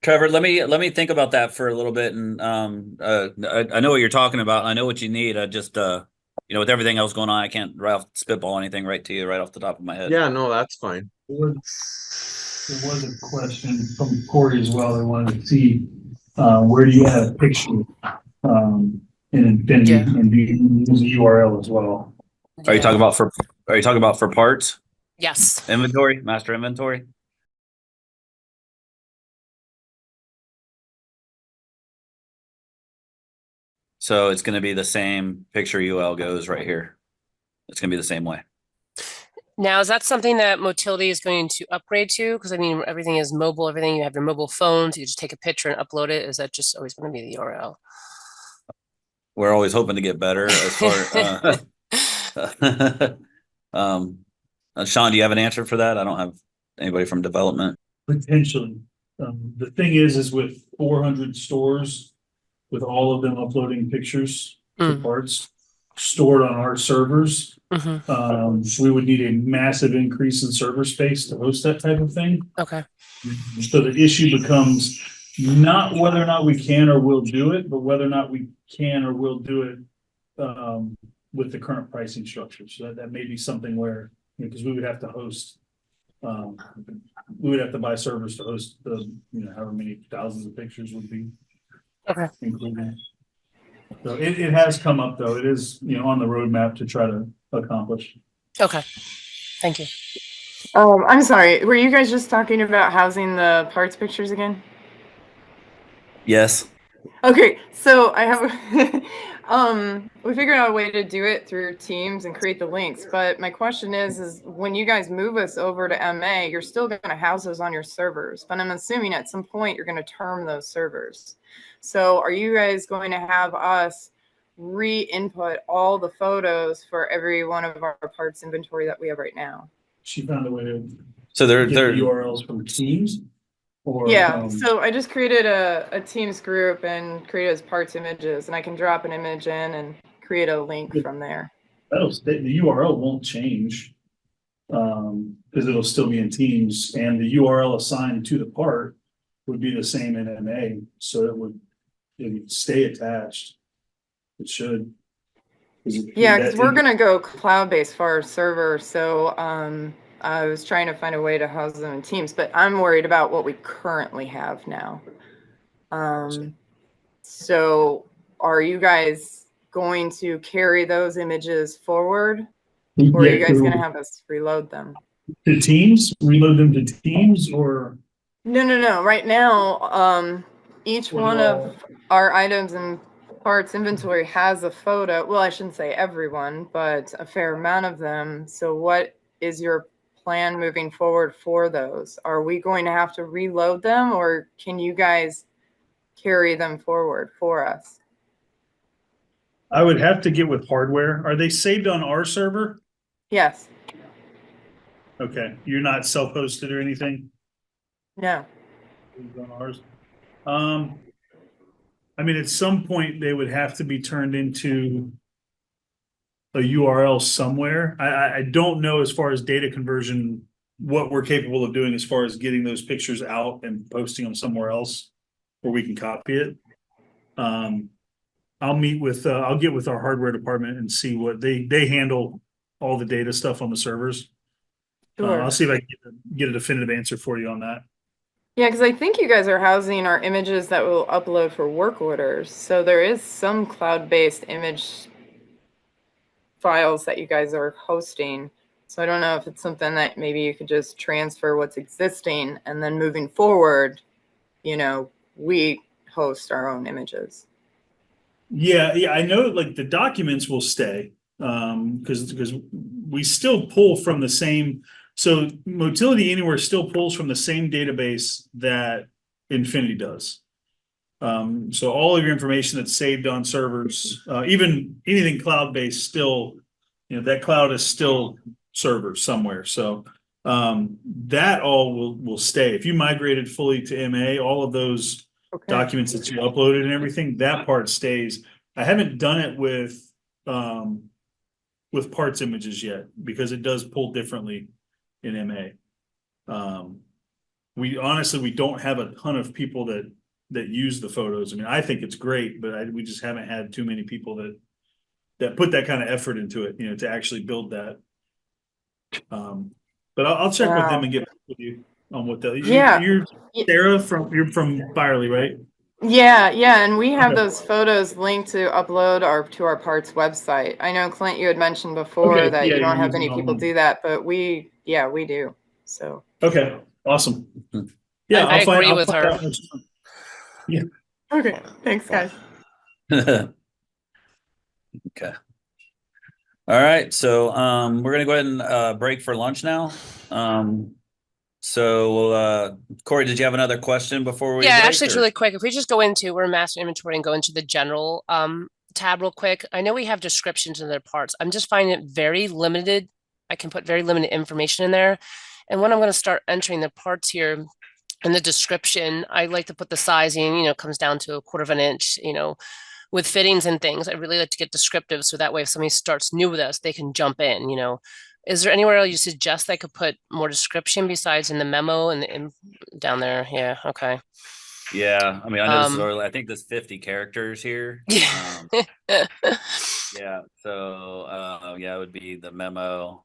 Trevor, let me think about that for a little bit. And I know what you're talking about. I know what you need. I just with everything else going on, I can't spitball anything right to you right off the top of my head. Yeah, no, that's fine. There was a question from Corey as well. They wanted to see where do you have a picture in Infinity, and do you use a URL as well? Are you talking about for parts? Yes. Inventory, master inventory. So it's going to be the same picture UL goes right here. It's going to be the same way. Now, is that something that Motility is going to upgrade to? Because I mean, everything is mobile, everything, you have your mobile phones, you just take a picture and upload it. Is that just always going to be the URL? We're always hoping to get better as far Sean, do you have an answer for that? I don't have anybody from development. Potentially. The thing is with 400 stores, with all of them uploading pictures to parts, stored on our servers, Mhm. we would need a massive increase in server space to host that type of thing. Okay. So the issue becomes not whether or not we can or will do it, but whether or not we can or will do it with the current pricing structure. So that may be something where, because we would have to host, we would have to buy servers to host the, however many thousands of pictures would be Okay. included. So it has come up though. It is, on the roadmap to try to accomplish. Okay. Thank you. I'm sorry, were you guys just talking about housing the parts pictures again? Yes. Okay, so I have, we figured out a way to do it through Teams and create the links, but my question is when you guys move us over to MA, you're still gonna house those on your servers, but I'm assuming at some point you're gonna term those servers. So are you guys going to have us re-input all the photos for every one of our parts inventory that we have right now? She found a way to So they're get the URLs from Teams. Or, Yeah, so I just created a Teams group and created as parts images, and I can drop an image in and create a link from there. the URL won't change. Because it'll still be in Teams, and the URL assigned to the part would be the same in MA, so it would stay attached. It should. Yeah, because we're gonna go cloud-based for our server, so I was trying to find a way to house them in Teams, but I'm worried about what we currently have now. So are you guys going to carry those images forward? Or are you guys gonna have us reload them? To Teams, reload them to Teams, or No. Right now, each one of our items and parts inventory has a photo. Well, I shouldn't say everyone, but a fair amount of them. So what is your plan moving forward for those? Are we going to have to reload them, or can you guys carry them forward for us? I would have to get with hardware. Are they saved on our server? Yes. Okay, you're not self-hosted or anything? No. On ours. I mean, at some point they would have to be turned into a URL somewhere. I don't know as far as data conversion, what we're capable of doing as far as getting those pictures out and posting them somewhere else where we can copy it. I'll get with our hardware department and see what they handle all the data stuff on the servers. Sure. I'll see if I can get a definitive answer for you on that. Yeah, because I think you guys are housing our images that we'll upload for work orders. So there is some cloud-based image files that you guys are hosting. So I don't know if it's something that maybe you could just transfer what's existing, and then moving forward, we host our own images. Yeah, I know like the documents will stay, because we still pull from the same, so Motility Anywhere still pulls from the same database that Infinity does. So all of your information that's saved on servers, even anything cloud-based still, that cloud is still servers somewhere. So that all will stay. If you migrated fully to MA, all of those documents that you uploaded and everything, that part stays. I haven't done it with parts images yet, because it does pull differently in MA. We don't have a ton of people that use the photos. I mean, I think it's great, but we just haven't had too many people that put that kind of effort into it, to actually build that. But I'll check with them and get back with you on what you're Sarah you're from Byerly, right? Yeah, and we have those photos linked to upload to our parts website. I know, Clint, you had mentioned before that you don't have many people do that, but we do. So okay, awesome. Yeah, I agree with her. Yeah. Okay, thanks, guys. Okay. All right, so we're gonna go ahead and break for lunch now. So Corey, did you have another question before we? Yeah, break, actually, it's really quick. If we just go into we're master inventory and go into the general tab real quick. I know we have descriptions in their parts. I'm just finding it very limited. I can put very limited information in there. And when I'm going to start entering the parts here in the description, I like to put the sizing, comes down to 1/4 of an inch, with fittings and things, I'd really like to get descriptive so that way if somebody starts new with us, they can jump in, you know. Is there anywhere else you suggest I could put more description besides in the memo and down there? Yeah, okay. Yeah, I mean, I know this is Um, early. I think there's 50 characters here. Yeah. Yeah, so yeah, it would be the memo.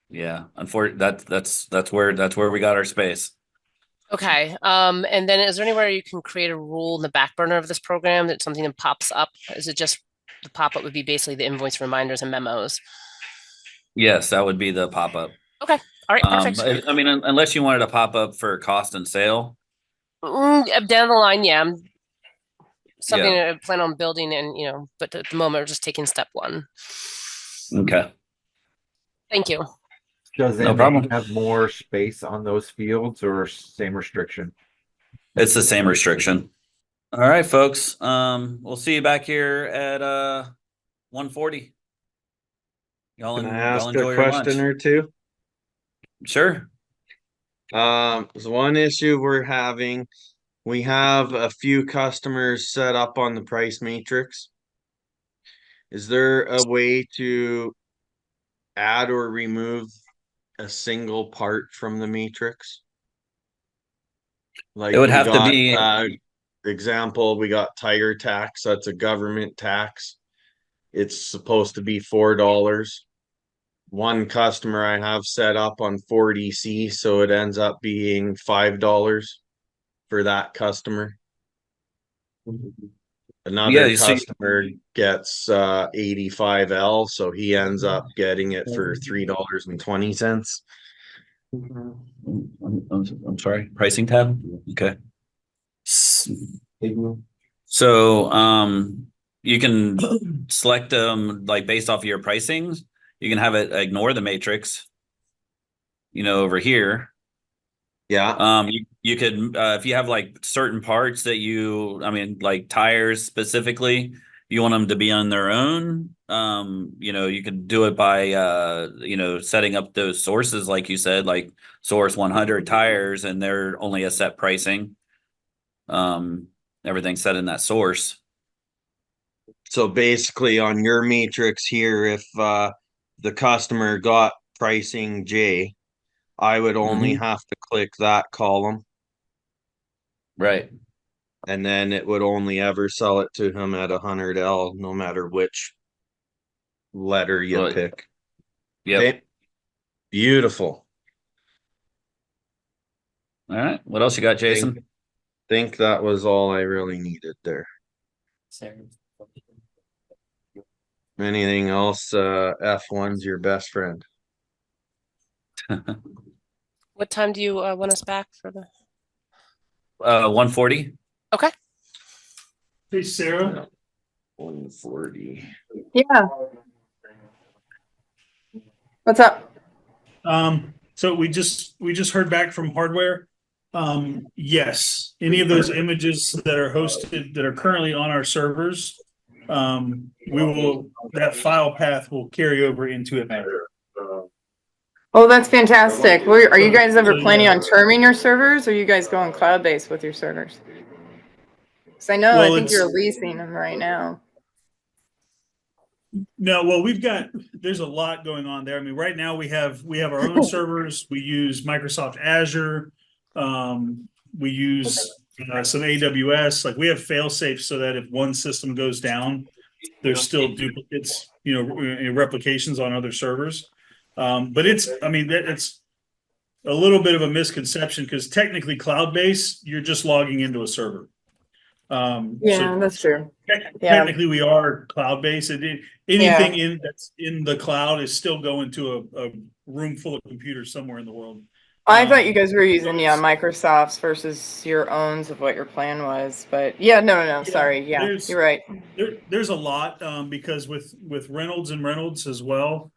Yeah, unfortunately, that's where we got our space. Okay. And then is there anywhere you can create a rule in the back burner of this program that something that pops up? Is it just the pop-up would be basically the invoice reminders and memos? Yes, that would be the pop-up. Okay. All right, perfect. But, I mean, unless you wanted a pop-up for cost and sale. Down the line, yeah. Something Yeah. I plan on building and, you know, but at the moment we're just taking step one. Okay. Thank you. Does No it problem. have more space on those fields or same restriction? It's the same restriction. All right, folks. We'll see you back here at 1:40. Y'all, Can I y'all ask enjoy a your question lunch. or two? Sure. There's one issue we're having. We have a few customers set up on the price matrix. Is there a way to add or remove a single part from the matrix? Like It would we have to got, be. example, we got tire tax, that's a government tax. It's supposed to be $4. One customer I have set up on 4DC, so it ends up being $5 for that customer. Another Yeah, you see- customer gets 85L, so he ends up getting it for $3.20. I'm sorry, pricing tab? Okay. So, you can select them like based off of your pricings. You can have it ignore the matrix. You know, over here. Yeah. You could, if you have like certain parts that I mean, like tires specifically, you want them to be on their own. You know, you could do it by, you know, setting up those sources, like you said, like source 100 tires, and they're only a set pricing. Everything's set in that source. So basically on your matrix here, if the customer got pricing J, I would only have to click that column. Right. And then it would only ever sell it to him at 100L, no matter which letter you Right. pick. Yep. Okay. Beautiful. All right. What else you got, Jason? Think that was all I really needed there. Anything else? F1's your best friend. What time do you want us back for the? 1:40. Okay. Hey, Sarah. 140. Yeah. What's up? So we just heard back from hardware. Yes, any of those images that are hosted, that are currently on our servers, that file path will carry over into it. Oh, that's fantastic. Are you guys ever planning on terming your servers, or are you guys going cloud-based with your servers? Because I know, I think you're leasing them right now. No, well, there's a lot going on there. I mean, right now we have our own servers. We use Microsoft Azure. We use some AWS. Like we have fail safes so that if one system goes down, there's still duplicates, you know, replications on other servers. But it's a little bit of a misconception because technically cloud-based, you're just logging into a server. Yeah, that's true. Technically, we are cloud-based. Anything that's in the cloud is still going to a room full of computers somewhere in the world. I thought you guys were using Microsoft's versus your owns of what your plan was, but yeah, no, sorry, yeah, you're right. There's a lot because with Reynolds and Reynolds as well,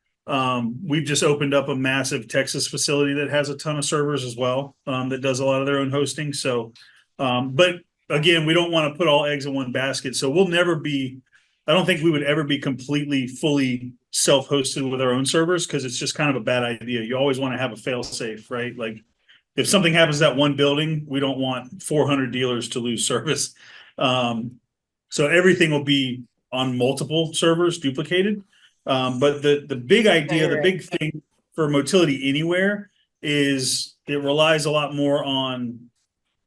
we've just opened up a massive Texas facility that has a ton of servers as well, that does a lot of their own hosting. So, but again, we don't want to put all eggs in one basket. So I don't think we would ever be completely, fully self-hosted with our own servers because it's just kind of a bad idea. You always want to have a fail-safe, right? Like if something happens to that one building, we don't want 400 dealers to lose service. So everything will be on multiple servers duplicated. But the big idea, the big thing for Motility Anywhere is it relies a lot more on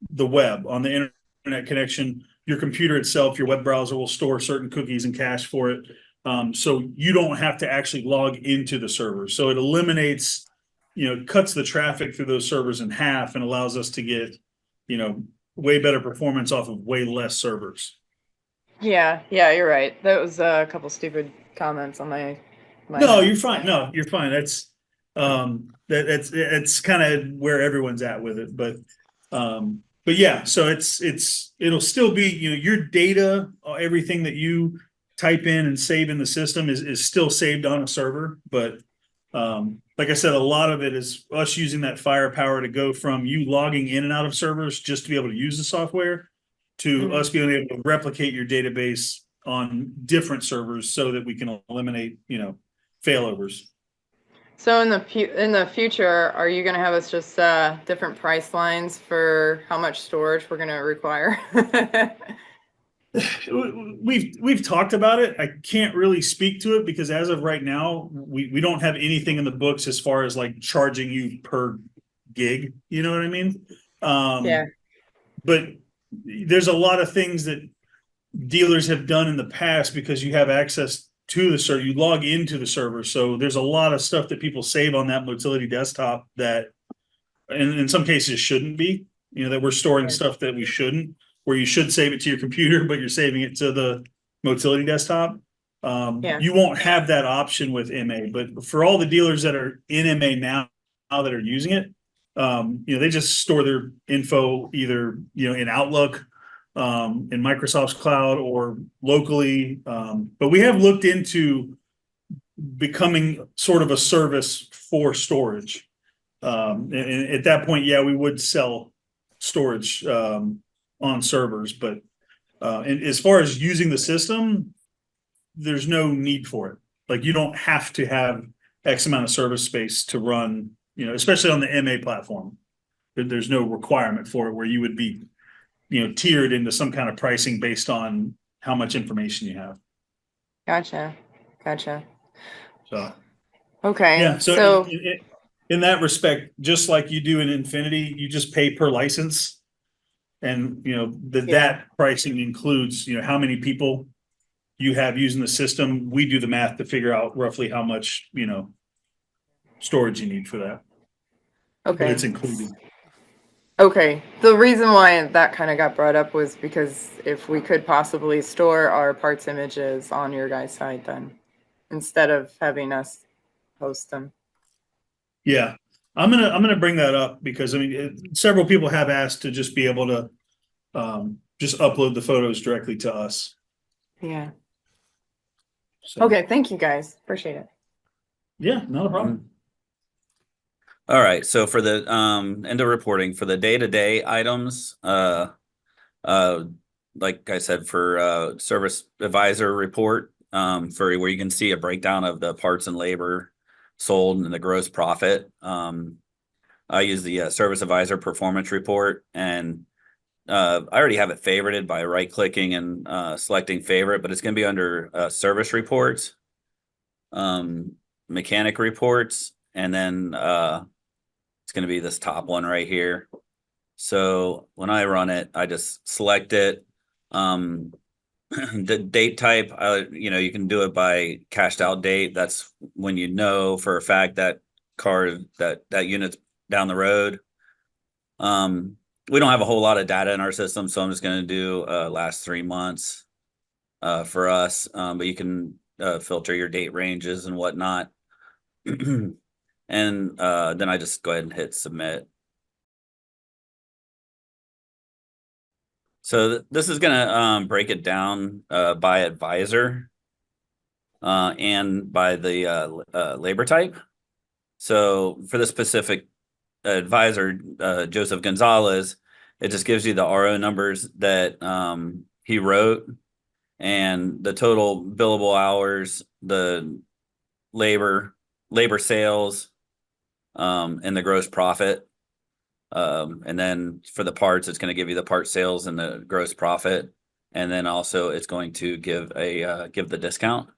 the web, on the internet connection. Your computer itself, your web browser will store certain cookies and cache for it. So you don't have to actually log into the server. So it eliminates, cuts the traffic through those servers in half and allows us to get, way better performance off of way less servers. Yeah, you're right. That was a couple stupid comments on my. No, you're fine. No, you're fine. That's it's kind of where everyone's at with it. But yeah, so it'll still be, your data, everything that you type in and save in the system is still saved on a server. But like I said, a lot of it is us using that firepower to go from you logging in and out of servers just to be able to use the software to us being able to replicate your database on different servers so that we can eliminate, failovers. So in the future, are you going to have us just different price lines for how much storage we're going to require? We've talked about it. I can't really speak to it because as of right now, we don't have anything in the books as far as like charging you per gig. You know what I mean? Yeah. But there's a lot of things that dealers have done in the past because you have access to the server, you log into the server. So there's a lot of stuff that people save on that Motility desktop that in some cases shouldn't be, that we're storing stuff that we shouldn't, where you should save it to your computer, but you're saving it to the Motility desktop. You won't have that option with MA, but for all the dealers that are in MA now that are using it, they just store their info either, in Outlook, in Microsoft's cloud or locally. But we have looked into becoming sort of a service for storage. And at that point, we would sell storage on servers, but and as far as using the system, there's no need for it. Like you don't have to have X amount of service space to run, especially on the MA platform. There's no requirement for it where you would be tiered into some kind of pricing based on how much information you have. Gotcha. So, okay. Yeah. So in that respect, just like you do in Infinity, you just pay per license. And, that pricing includes, how many people you have using the system. We do the math to figure out roughly how much, storage you need for that. Okay. But it's included. Okay. The reason why that kind of got brought up was because if we could possibly store our parts images on your guys' site then, instead of having us post them. Yeah. I'm gonna bring that up because several people have asked to just be able to just upload the photos directly to us. Yeah. So, Okay. Thank you guys. Appreciate it. Yeah, not a problem. All right, so for the end of reporting for the day-to-day items, like I said, for service advisor report, for where you can see a breakdown of the parts and labor sold and the gross profit. I use the service advisor performance report, and I already have it favorited by right-clicking and selecting favorite, but it's going to be under service reports, mechanic reports, and then it's going to be this top one right here. So when I run it, I just select it. The date type, you can do it by cashed out date. That's when for a fact that car, that unit's down the road. We don't have a whole lot of data in our system, so I'm just going to do last 3 months for us. But you can filter your date ranges and whatnot. And then I just go ahead and hit submit. So this is going to break it down by advisor and by the labor type. So for the specific advisor, Joseph Gonzalez, it just gives you the RO numbers that he wrote and the total billable hours, the labor sales, and the gross profit. And then for the parts, it's going to give you the part sales and the gross profit. And then also it's going to give give the discount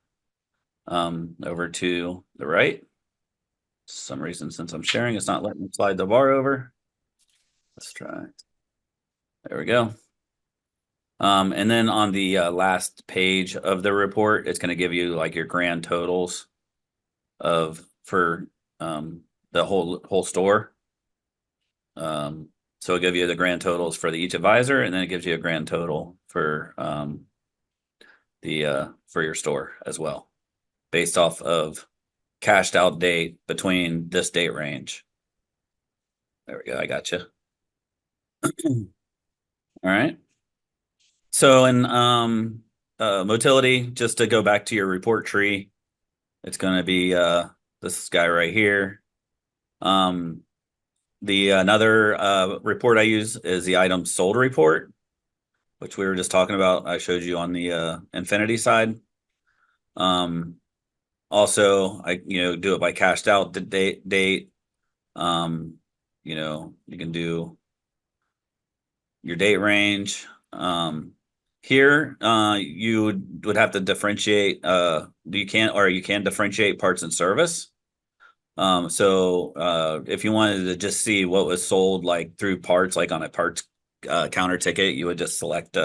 over to the right. Some reason, since I'm sharing, it's not letting me slide the bar over. Let's try. There we go. And then on the last page of the report, it's going to give you like your grand totals for the whole store. So it'll give you the grand totals for each advisor, and then it gives you a grand total for for your store as well, based off of cashed out date between this date range. There we go. I got you. All right. So in motility, just to go back to your report tree, it's going to be this guy right here. The another report I use is the items sold report, which we were just talking about. I showed you on the Infinity side. Also, I do it by cashed out the date. You can do your date range. Here, you would have to differentiate. You can differentiate parts and service. So if you wanted to just see what was sold like through parts, like on a parts counter ticket, you would just select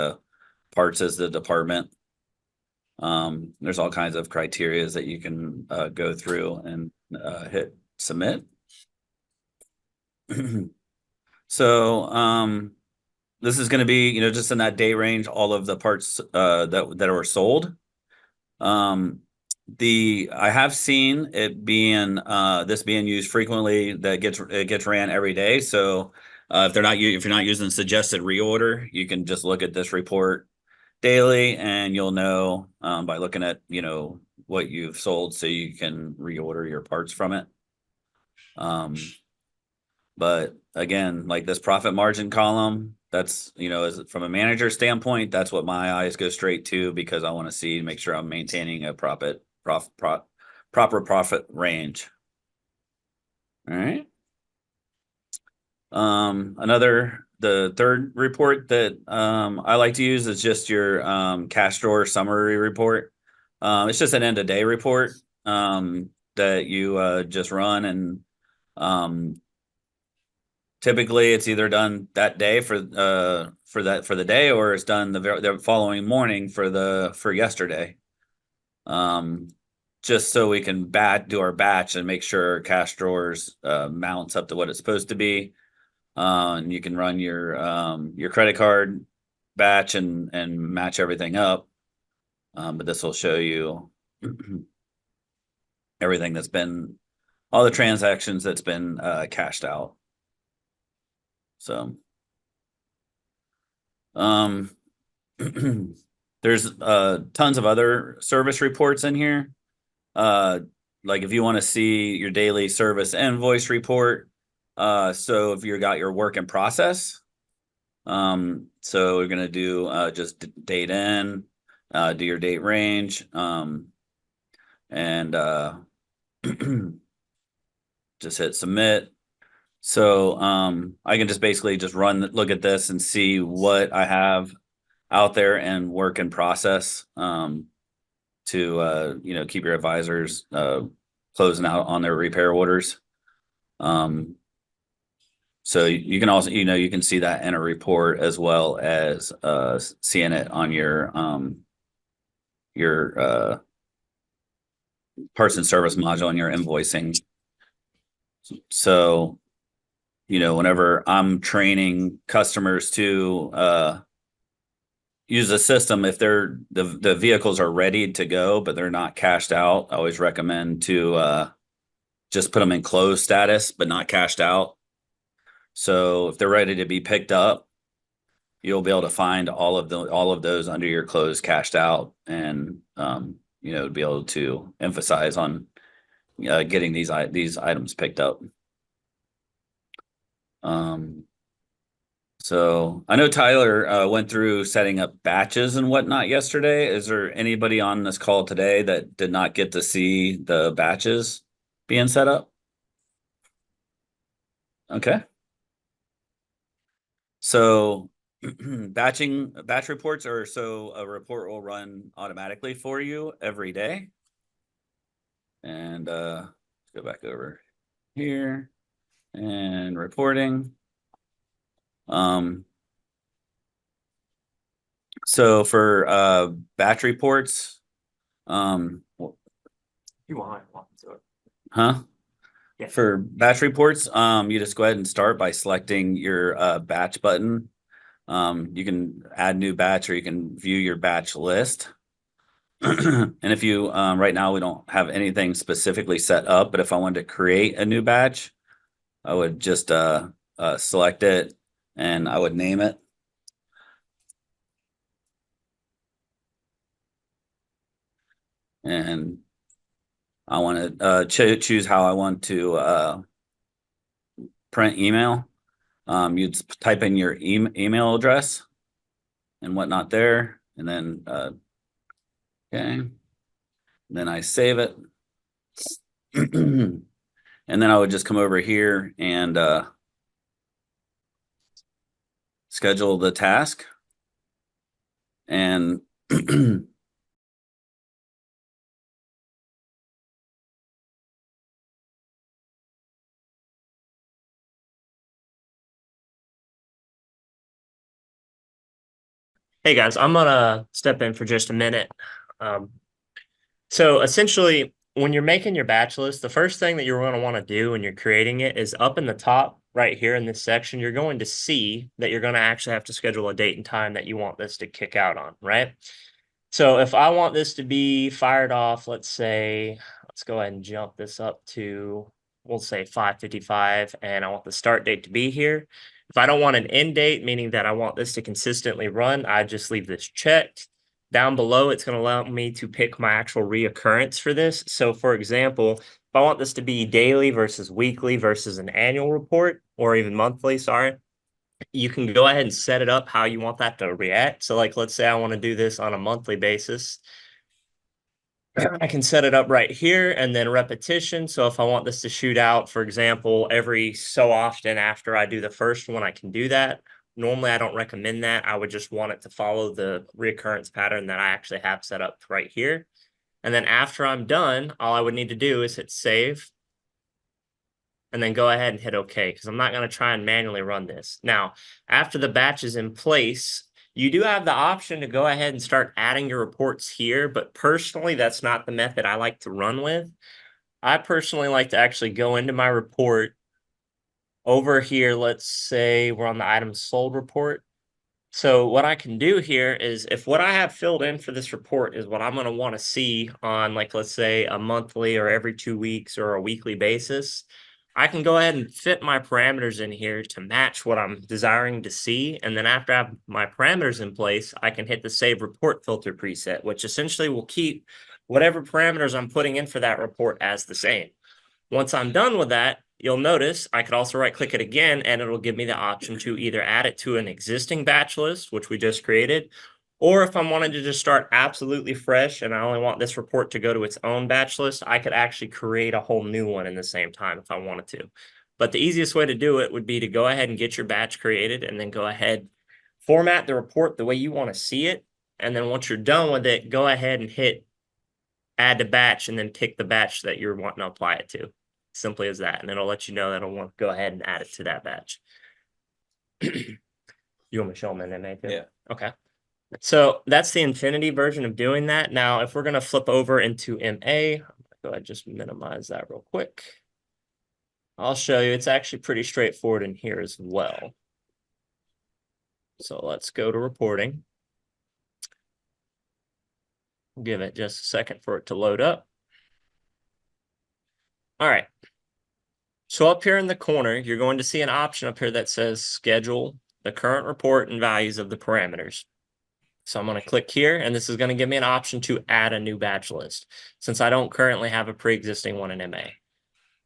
parts as the department. There's all kinds of criteria that you can go through and hit submit. So this is going to be, just in that day range, all of the parts that were sold. I have seen it being this being used frequently. That gets ran every day. So if you're not using suggested reorder, you can just look at this report daily, and you'll know by looking at what you've sold, so you can reorder your parts from it. But again, like this profit margin column, that's from a manager standpoint, that's what my eyes go straight to, because I want to make sure I'm maintaining a proper profit range. All right. The third report that I like to use is just your cash drawer summary report. It's just an end of day report that you just run, and typically it's either done that day for the day, or it's done the following morning for yesterday. Just so we can do our batch and make sure cash drawers mounts up to what it's supposed to be. And you can run your credit card batch and match everything up. But this will show you everything that's been, all the transactions that's been cashed out. So there's tons of other service reports in here. Like if you want to see your daily service invoice report, so if you got your work in process, so we're going to do just date in, do your date range, and just hit submit. So I can just basically just look at this and see what I have out there and work in process to keep your advisors closing out on their repair orders. So you can also you can see that in a report, as well as seeing it on your parts and service module and your invoicing. So whenever I'm training customers to use the system, if the vehicles are ready to go but they're not cashed out, I always recommend to just put them in closed status but not cashed out. So if they're ready to be picked up, you'll be able to find all of those under your closed cashed out, and be able to emphasize on getting these items picked up. So I know Tyler went through setting up batches and whatnot yesterday. Is there anybody on this call today that did not get to see the batches being set up? Okay. So Batch reports are so a report will run automatically for you every day. And let's go back over here and reporting. So for batch reports, You want to it. huh? Yeah. For batch reports, you just go ahead and start by selecting your batch button. You can add new batch or you can view your batch list. And if you right now we don't have anything specifically set up, but if I wanted to create a new batch, I would just select it and I would name it. And I want to choose how I want to print email. You'd type in your email address and whatnot there, and then okay, then I save it. And then I would just come over here and schedule the task. And Hey guys, I'm gonna step in for just a minute. So essentially, when you're making your batch list, the first thing that you're going to want to do when you're creating it is up in the top right here in this section, you're going to see that you're going to actually have to schedule a date and time that you want this to kick out on, right? So if I want this to be fired off, let's say, let's go ahead and jump this up to, we'll say 5:55, and I want the start date to be here. If I don't want an end date, meaning that I want this to consistently run, I just leave this checked. Down below, it's going to allow me to pick my actual reoccurrence for this. So for example, if I want this to be daily versus weekly versus an annual report, or even monthly, sorry, you can go ahead and set it up how you want that to react. So like, let's say I want to do this on a monthly basis. I can set it up right here and then repetition. So if I want this to shoot out, for example, every so often after I do the first one, I can do that. Normally, I don't recommend that. I would just want it to follow the reoccurrence pattern that I actually have set up right here. And then after I'm done, all I would need to do is hit save and then go ahead and hit OK, because I'm not going to try and manually run this. Now, after the batch is in place, you do have the option to go ahead and start adding your reports here, but personally, that's not the method I like to run with. I personally like to actually go into my report over here. Let's say we're on the items sold report. So what I can do here is if what I have filled in for this report is what I'm going to want to see on, like, let's say a monthly or every 2 weeks or a weekly basis, I can go ahead and fit my parameters in here to match what I'm desiring to see. And then after I have my parameters in place, I can hit the save report filter preset, which essentially will keep whatever parameters I'm putting in for that report as the same. Once I'm done with that, you'll notice I could also right click it again and it'll give me the option to either add it to an existing batch list, which we just created, or if I wanted to just start absolutely fresh and I only want this report to go to its own batch list, I could actually create a whole new one in the same time if I wanted to. But the easiest way to do it would be to go ahead and get your batch created and then go ahead, format the report the way you want to see it. And then once you're done with it, go ahead and hit add to batch and then pick the batch that you're wanting to apply it to. Simply as that. And it'll let you know that it'll want to go ahead and add it to that batch. You want me to show them in MA too? Yeah. Okay. So that's the Infinity version of doing that. Now, if we're going to flip over into MA, I'm going to go ahead and just minimize that real quick. I'll show you. It's actually pretty straightforward in here as well. So let's go to reporting. Give it just a second for it to load up. All right. So up here in the corner, you're going to see an option up here that says schedule the current report and values of the parameters. So I'm going to click here, and this is going to give me an option to add a new batch list since I don't currently have a pre-existing one in MA.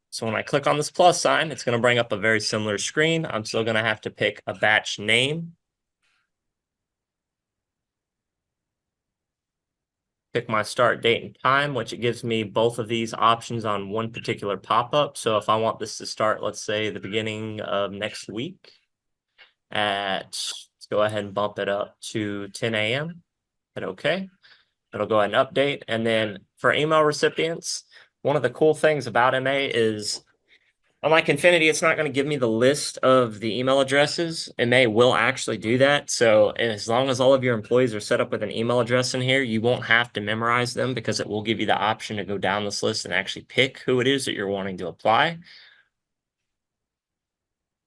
So when I click on this plus sign, it's going to bring up a very similar screen. I'm still going to have to pick a batch name. Pick my start date and time, which it gives me both of these options on one particular pop-up. So if I want this to start, let's say the beginning of next week at, let's go ahead and bump it up to 10 a.m. Hit OK. It'll go ahead and update. And then for email recipients, one of the cool things about MA is, unlike Infinity, it's not going to give me the list of the email addresses. MA will actually do that. So as long as all of your employees are set up with an email address in here, you won't have to memorize them because it will give you the option to go down this list and actually pick who it is that you're wanting to apply.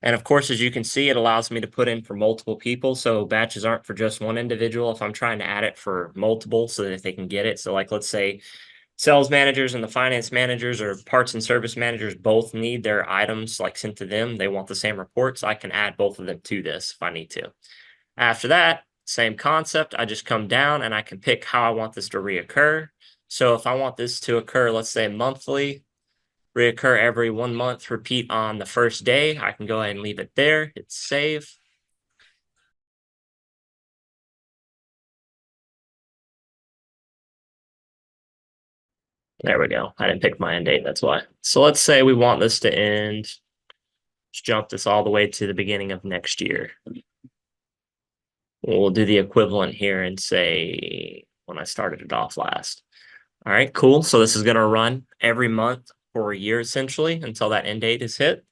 And of course, as you can see, it allows me to put in for multiple people. So batches aren't for just one individual if I'm trying to add it for multiple so that they can get it. So like, let's say sales managers and the finance managers or parts and service managers both need their items like sent to them. They want the same reports. I can add both of them to this if I need to. After that, same concept. I just come down and I can pick how I want this to reoccur. So if I want this to occur, let's say monthly, reoccur every 1 month, repeat on the first day, I can go ahead and leave it there, hit save. There we go. I didn't pick my end date, that's why. So let's say we want this to end. Let's jump this all the way to the beginning of next year. We'll do the equivalent here and say when I started it off last. All right, cool. So this is going to run every month for a year, essentially, until that end date is hit.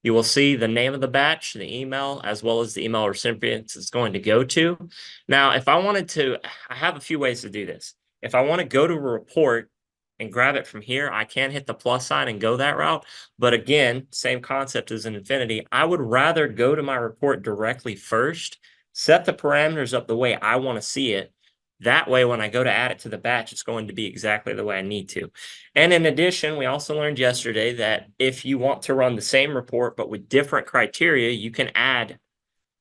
You will see the name of the batch, the email, as well as the email recipients it's going to go to. Now, if I wanted to, I have a few ways to do this. If I want to go to a report and grab it from here, I can hit the plus sign and go that route. But again, same concept as in Infinity. I would rather go to my report directly first, set the parameters up the way I want to see it. That way, when I go to add it to the batch, it's going to be exactly the way I need to. And in addition, we also learned yesterday that if you want to run the same report, but with different criteria, you can add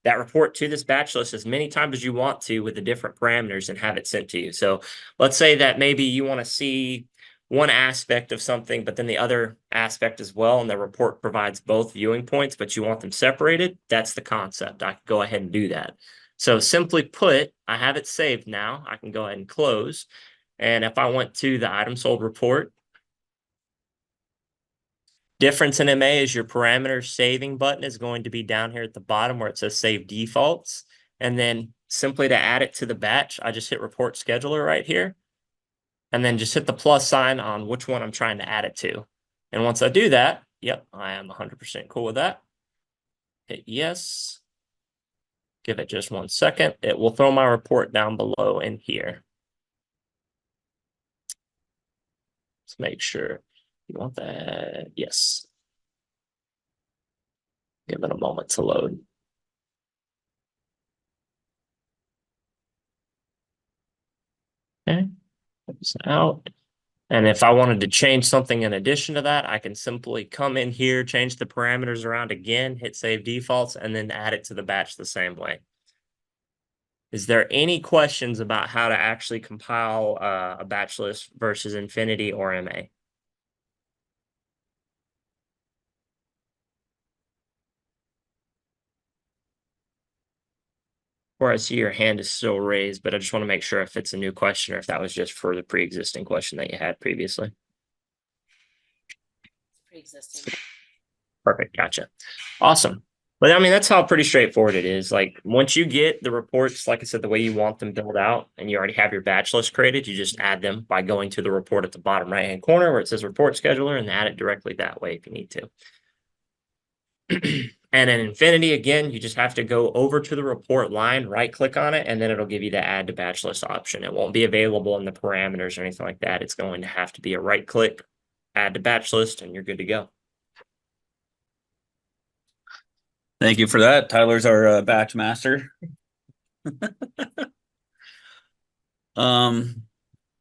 that report to this batch list as many times as you want to with the different parameters and have it sent to you. So let's say that maybe you want to see one aspect of something, but then the other aspect as well, and the report provides both viewing points, but you want them separated. That's the concept. I can go ahead and do that. So simply put, I have it saved now. I can go ahead and close. And if I went to the item sold report, difference in MA is your parameter saving button is going to be down here at the bottom where it says save defaults. And then simply to add it to the batch, I just hit report scheduler right here. And then just hit the plus sign on which one I'm trying to add it to. And once I do that, yep, I am 100% cool with that. Hit yes. Give it just 1 second. It will throw my report down below in here. Let's make sure you want that. Yes. Give it a moment to load. Okay. It's out. And if I wanted to change something in addition to that, I can simply come in here, change the parameters around again, hit save defaults, and then add it to the batch the same way. Is there any questions about how to actually compile a batch list versus Infinity or MA? Or I see your hand is still raised, but I just want to make sure if it's a new question or if that was just for the pre-existing question that you had previously. Pre-existing. Perfect. Gotcha. Awesome. But I mean, that's how pretty straightforward it is. Like once you get the reports, like I said, the way you want them built out and you already have your batch list created, you just add them by going to the report at the bottom right-hand corner where it says report scheduler and add it directly that way if you need to. And in Infinity, again, you just have to go over to the report line, right click on it, and then it'll give you the add to batch list option. It won't be available in the parameters or anything like that. It's going to have to be a right click, add to batch list, and you're good to go. Thank you for that. Tyler's our batch master.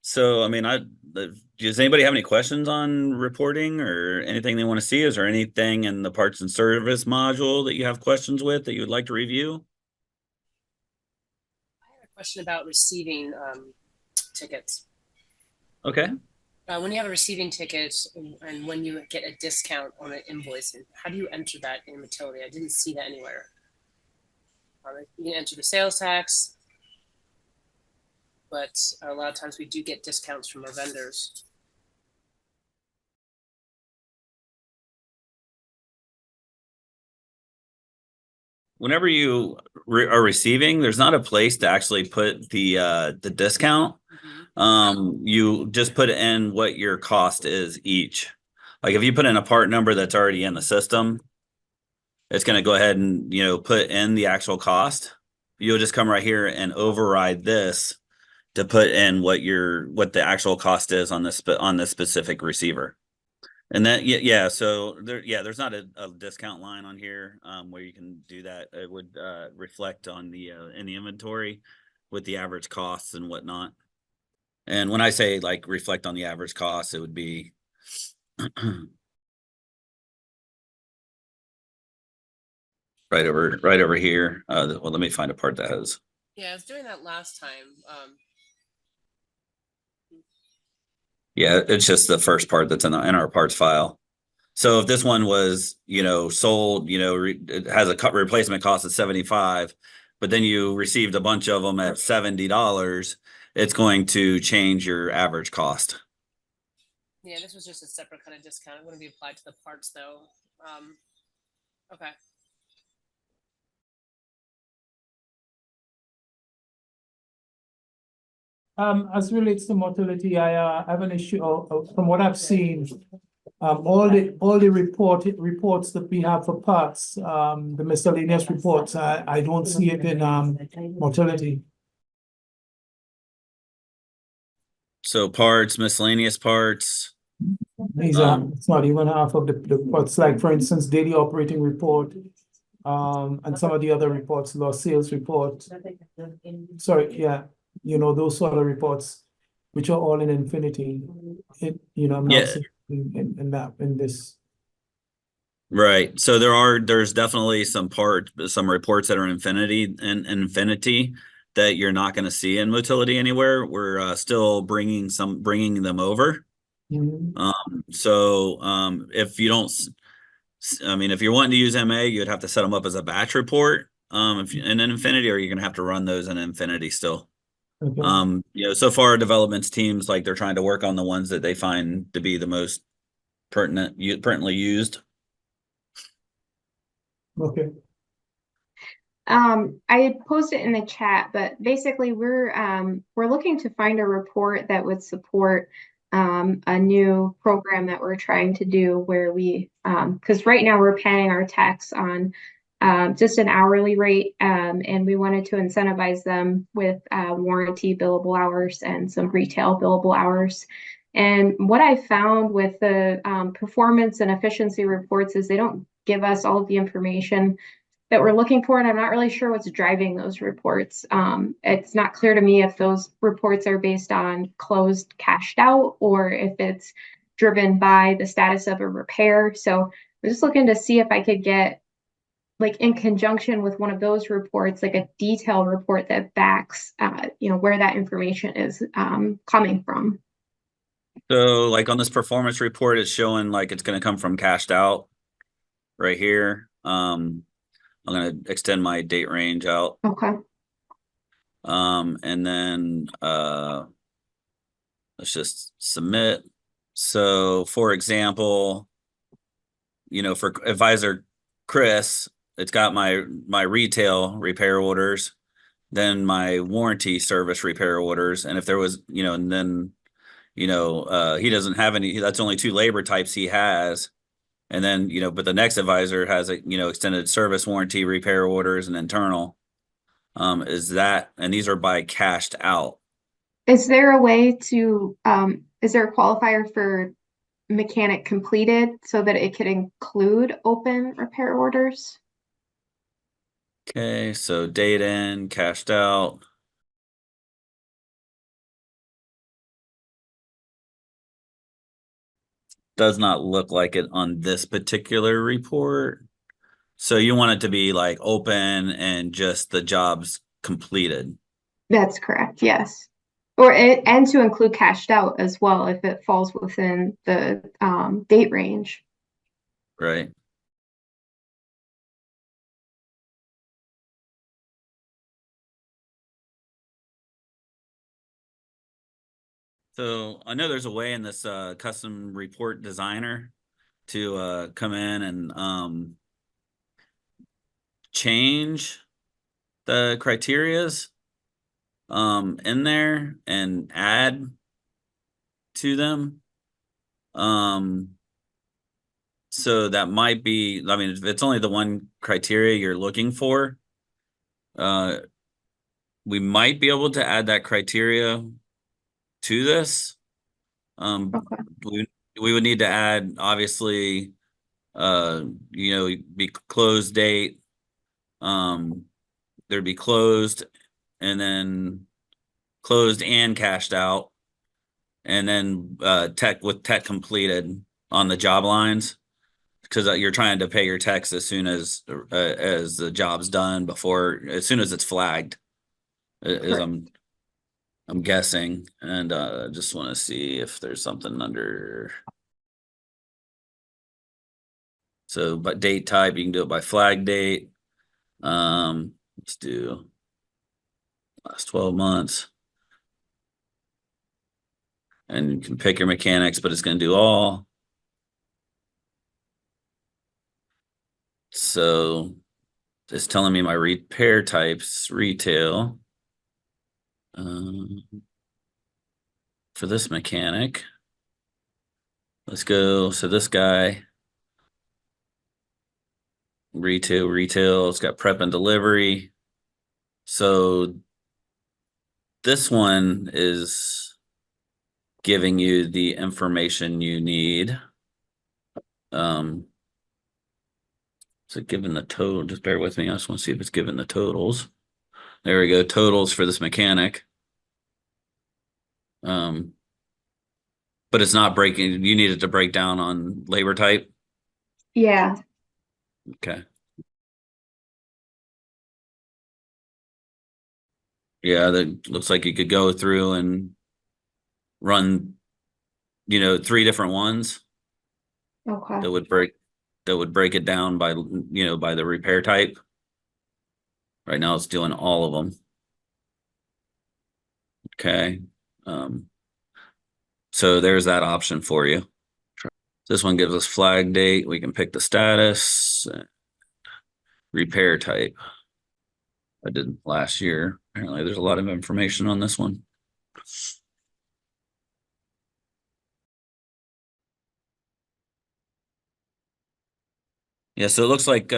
So I mean, does anybody have any questions on reporting or anything they want to see? Is there anything in the parts and service module that you have questions with that you would like to review? I have a question about receiving tickets. Okay. When you have a receiving ticket and when you get a discount on an invoice, how do you enter that in Motility? I didn't see that anywhere. You can enter the sales tax, but a lot of times we do get discounts from our vendors. whenever you are receiving, there's not a place to actually put the discount. You just put in what your cost is each. Like if you put in a part number that's already in the system, it's going to go ahead and, put in the actual cost. You'll just come right here and override this to put in what the actual cost is on this specific receiver. And that, yeah, so there's not a discount line on here where you can do that. It would reflect on in the inventory with the average costs and whatnot. And when I say like reflect on the average cost, it would be right over here. Well, let me find a part that has. Yeah, I was doing that last time. Yeah, it's just the first part that's in our parts file. So if this one was, sold, it has a replacement cost of 75, but then you received a bunch of them at $70, it's going to change your average cost. Yeah, this was just a separate kind of discount. It wouldn't be applied to the parts though. Okay. As relates to motility, I have an issue from what I've seen. All the reports that we have for parts, the miscellaneous reports, I don't see it in motility. So parts, miscellaneous parts. These it's not even half of the parts, like for instance, daily operating report, and some of the other reports, lost sales report. Sorry, yeah, those sort of reports, which are all in Infinity. I'm not seeing in this. Right. So there's definitely some reports that are Infinity that you're not going to see in Motility anywhere. We're still bringing them over. So if you don't, if you're wanting to use MA, you'd have to set them up as a batch report in Infinity, or you're going to have to run those in Infinity still. Okay. So far developments teams, like they're trying to work on the ones that they find to be the most pertinently used. Okay. I had posted in the chat, but basically we're looking to find a report that would support a new program that we're trying to do where we because right now we're paying our techs on just an hourly rate, and we wanted to incentivize them with warranty billable hours and some retail billable hours. And what I found with the performance and efficiency reports is they don't give us all of the information that we're looking for, and I'm not really sure what's driving those reports. It's not clear to me if those reports are based on closed cashed out or if it's driven by the status of a repair. So I'm just looking to see if I could get, like in conjunction with one of those reports, like a detailed report that backs, where that information is coming from. So like on this performance report, it's showing like it's going to come from cashed out right here. I'm going to extend my date range out. Okay. And then let's just submit. So for example, for advisor Chris, it's got my retail repair orders, then my warranty service repair orders. And if there was, and then, he doesn't have any, that's only 2 labor types he has. And then, but the next advisor has extended service warranty repair orders and internal. And these are by cashed out. Is there a way to, is there a qualifier for mechanic completed so that it could include open repair orders? Okay, so date in, cashed out. Does not look like it on this particular report. So you want it to be like open and just the jobs completed. That's correct, yes. And to include cashed out as well if it falls within the date range. Right. So I know there's a way in this custom report designer to come in and change the criterias in there and add to them. So that might be, I mean, if it's only the one criteria you're looking for, we might be able to add that criteria to this. We would need to add, obviously, be closed date. There'd be closed and then closed and cashed out. And then tech completed on the job lines, because you're trying to pay your techs as soon as the job's done, as soon as it's flagged. As I'm guessing, and just want to see if there's something under. So, but date type, you can do it by flag date. Let's do last 12 months. And you can pick your mechanics, but it's going to do all. So it's telling me my repair types, retail. For this mechanic. Let's go. So this guy, retail, it's got prep and delivery. So this one is giving you the information you need. So given the total, just bear with me. I just want to see if it's given the totals. There we go. Totals for this mechanic. But it's not breaking. You need it to break down on labor type. Yeah. Okay. Yeah, that looks like you could go through and run, 3 different ones Okay. that would break it down by, by the repair type. Right now it's doing all of them. Okay. So there's that option for you. This one gives us flag date. We can pick the status, repair type. I did last year. Apparently there's a lot of information on this one. Yeah, so it looks like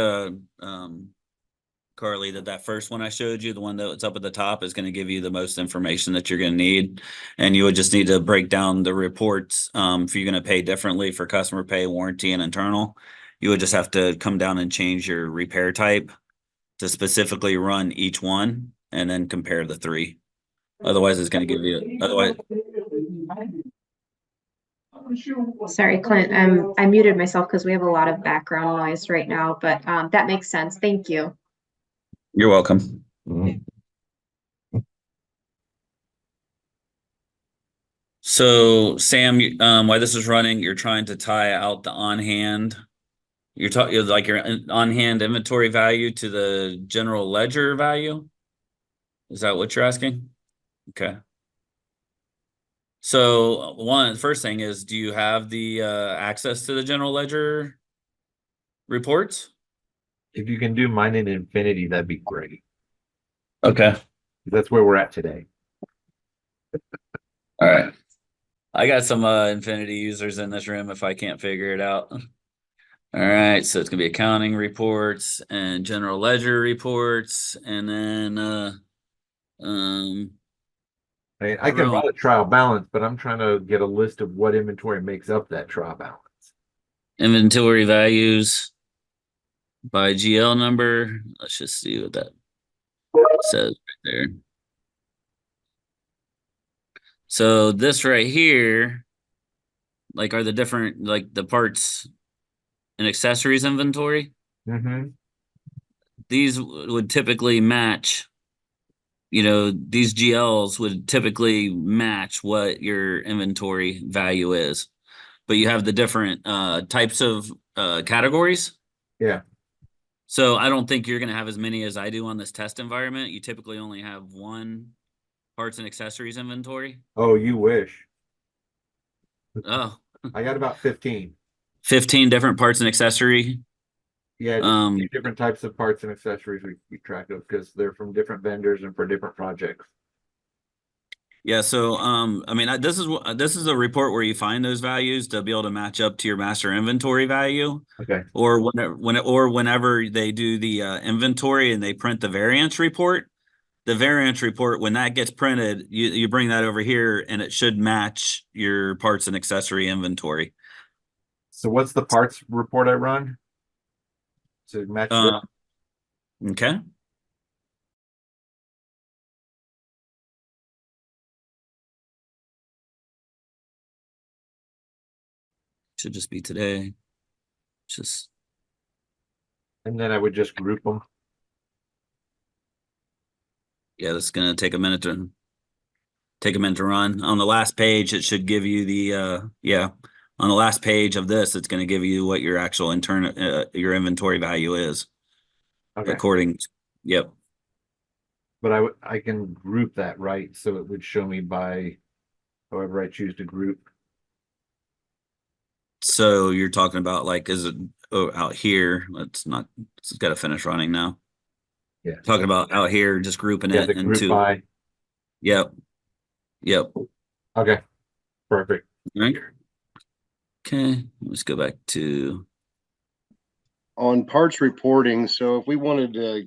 Carly, that first one I showed you, the one that's up at the top, is going to give you the most information that you're going to need. And you would just need to break down the reports. If you're going to pay differently for customer pay, warranty, and internal, you would just have to come down and change your repair type to specifically run each one and then compare the 3. Otherwise, it's going to give you, Sorry, Clint, I muted myself because we have a lot of background noise right now, but that makes sense. Thank you. You're welcome. So Sam, while this is running, you're trying to tie out the on-hand. You're talking like your on-hand inventory value to the general ledger value. Is that what you're asking? Okay. So the first thing is, do you have the access to the general ledger reports? If you can do mine in Infinity, that'd be great. Okay. That's where we're at today. All right. I got some Infinity users in this room if I can't figure it out. All right. So it's going to be accounting reports and general ledger reports. And then I can run a trial balance, but I'm trying to get a list of what inventory makes up that trial balance. Inventory values by GL number. Let's just see what that says right there. So this right here, like, are the different, like, the parts and accessories inventory? Mm-hmm. These would typically match, these GLs would typically match what your inventory value is. But you have the different types of categories. Yeah. So I don't think you're going to have as many as I do on this test environment. You typically only have 1 parts and accessories inventory. Oh, you wish. Oh. I got about 15. 15 different parts and accessory Yeah, just Um, different types of parts and accessories we keep track of because they're from different vendors and for different projects. Yeah, so I mean, this is a report where you find those values to be able to match up to your master inventory value, Okay. or whenever they do the inventory and they print the variance report. The variance report, when that gets printed, you bring that over here and it should match your parts and accessory inventory. So what's the parts report I run? To match this? Okay. Should just be today. Just And then I would just group them. yeah, that's gonna take a minute to run. On the last page, it should give you the yeah. On the last page of this, it's gonna give you what your actual internal your inventory value is. Okay. According, yep. But I can group that, right? So it would show me by however I choose to group. So you're talking about like, is it out here? It's not. It's got to finish running now. Yeah. Talking about out here, just grouping Yeah, it the group into. by. Yep. Yep. Okay. Perfect. All right. Okay. Let's go back to. On parts reporting, so if we wanted to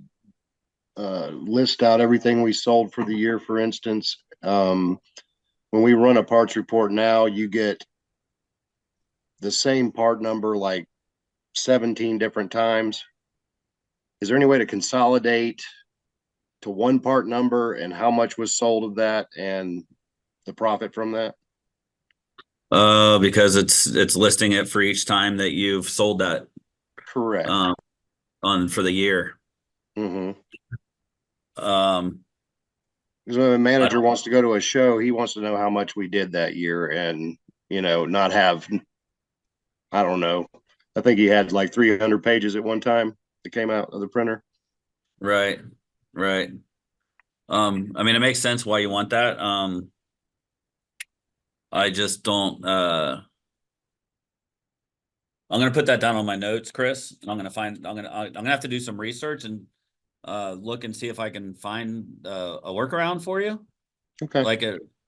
list out everything we sold for the year, for instance, when we run a parts report now, you get the same part number like 17 different times. Is there any way to consolidate to one part number and how much was sold of that and the profit from that? Because it's listing it for each time that you've sold that. Correct. On for the year. Mm-hmm. Because when a manager wants to go to a show, he wants to know how much we did that year and, you know, not have, I don't know. I think he had like 300 pages at one time that came out of the printer. Right. Right. I mean, it makes sense why you want that. I just don't, I'm gonna put that down on my notes, Chris, and I'm gonna have to do some research and look and see if I can find a workaround for you. Okay. Like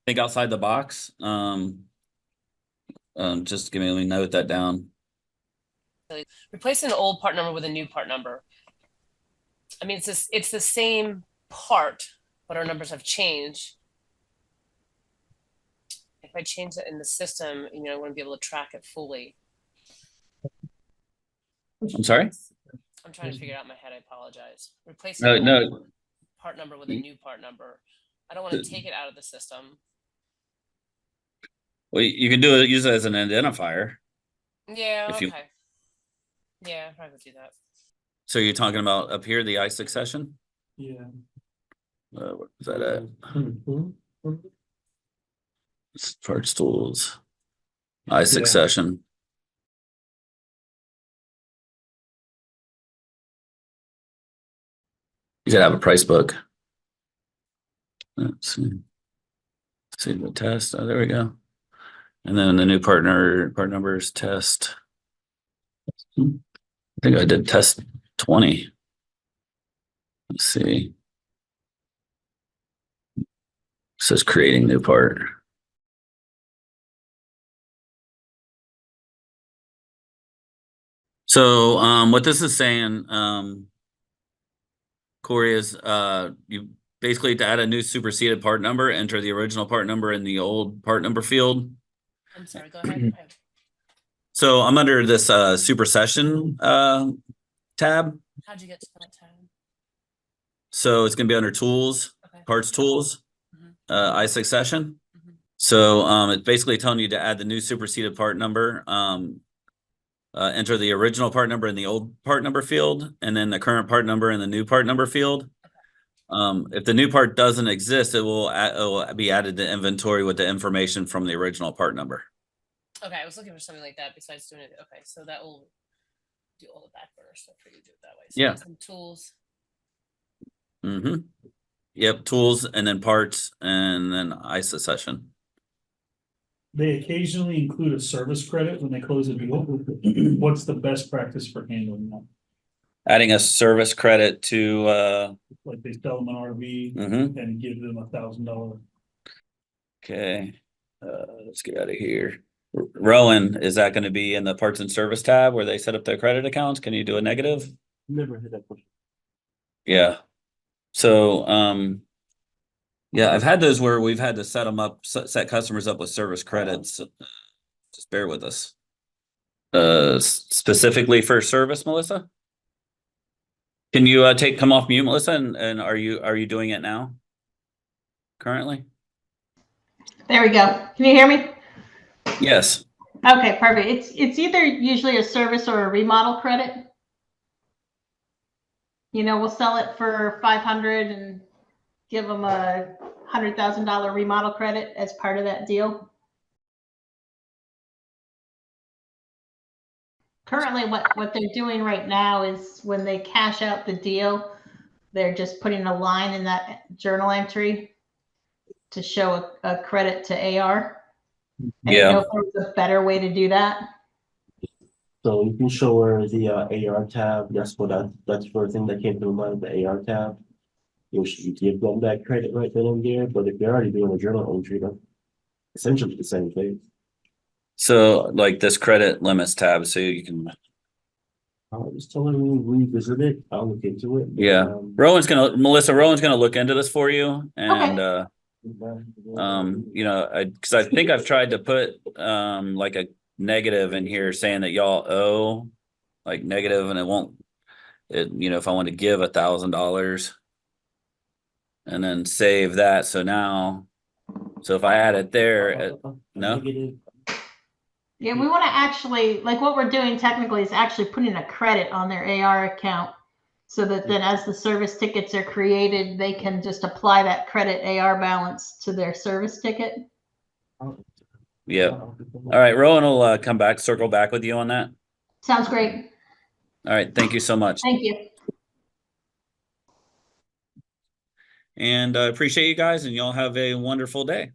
think outside the box. Just let me note that down. Replacing an old part number with a new part number. I mean, it's the same part, but our numbers have changed. If I change that in the system, you know, I wouldn't be able to track it fully. I'm sorry? I'm trying to figure it out in my head. I apologize. Replacing an old part number with a new part number. I don't want to take it out of the system. Well, you can do it, use it as an identifier. Yeah, If okay. you- Yeah, I probably would do that. So you're talking about up here, the I-succession? Yeah. What is that at? Parts tools. I-succession. You gotta have a price book. Let's see. See the test. Oh, there we go. And then the new part numbers test. I think I did test 20. Let's see. It says creating new part. So what this is saying, Corey, is you basically to add a new superseded part number, enter the original part number in the old part number field. I'm sorry, go ahead. So I'm under this supersession tab. How'd you get to that tab? So it's gonna be under tools, Okay. parts tools, I-succession. So it's basically telling you to add the new superseded part number. Enter the original part number in the old part number field, and then the current part number in the new part number field. If the new part doesn't exist, it will be added to inventory with the information from the original part number. Okay, I was looking for something like that besides doing it. Okay, so that will do all the back burner stuff for you to do it that way. So Yeah. some tools. Mm-hmm. Yep, tools and then parts and then I-succession. They occasionally include a service credit when they close a deal. What's the best practice for handling that? Adding a service credit to, Like they sell them an RV mhm. and give them $1,000. Okay, let's get out of here. Rowan, is that gonna be in the parts and service tab where they set up their credit accounts? Can you do a negative? Never heard that question. Yeah. So, yeah, I've had those where we've had to set them up, set customers up with service credits. Just bear with us. Specifically for service, Melissa? Can you, come off mute, Melissa, and are you doing it now? Currently? There we go. Can you hear me? Yes. Okay, perfect. It's either usually a service or a remodel credit. You know, we'll sell it for 500 and give them a $100,000 remodel credit as part of that deal. Currently, what they're doing right now is when they cash out the deal, they're just putting a line in that journal entry to show a credit to AR. I didn't know if there was a better way to do that. So you can show her the AR tab. That's the first thing that came to mind, the AR tab. You should give them that credit right then and there. But if they're already doing a journal entry, then essentially the same thing. So like this credit limits tab, so you can. I'll just tell them revisit it. I'll look into it. Yeah, Melissa, Rowan's gonna look into this for you, and you know, because I think I've tried to put like a negative in here saying that y'all owe like negative, and it won't. You know, if I want to give $1,000 and then save that, so now, so if I add it there, no. Yeah, we want to actually, like what we're doing technically is actually putting a credit on their AR account so that then as the service tickets are created, they can just apply that credit AR balance to their service ticket. Yeah. All right, Rowan will come back, circle back with you on that. Sounds great. All right, thank you so much. Thank you. And I appreciate you guys, and y'all have a wonderful day.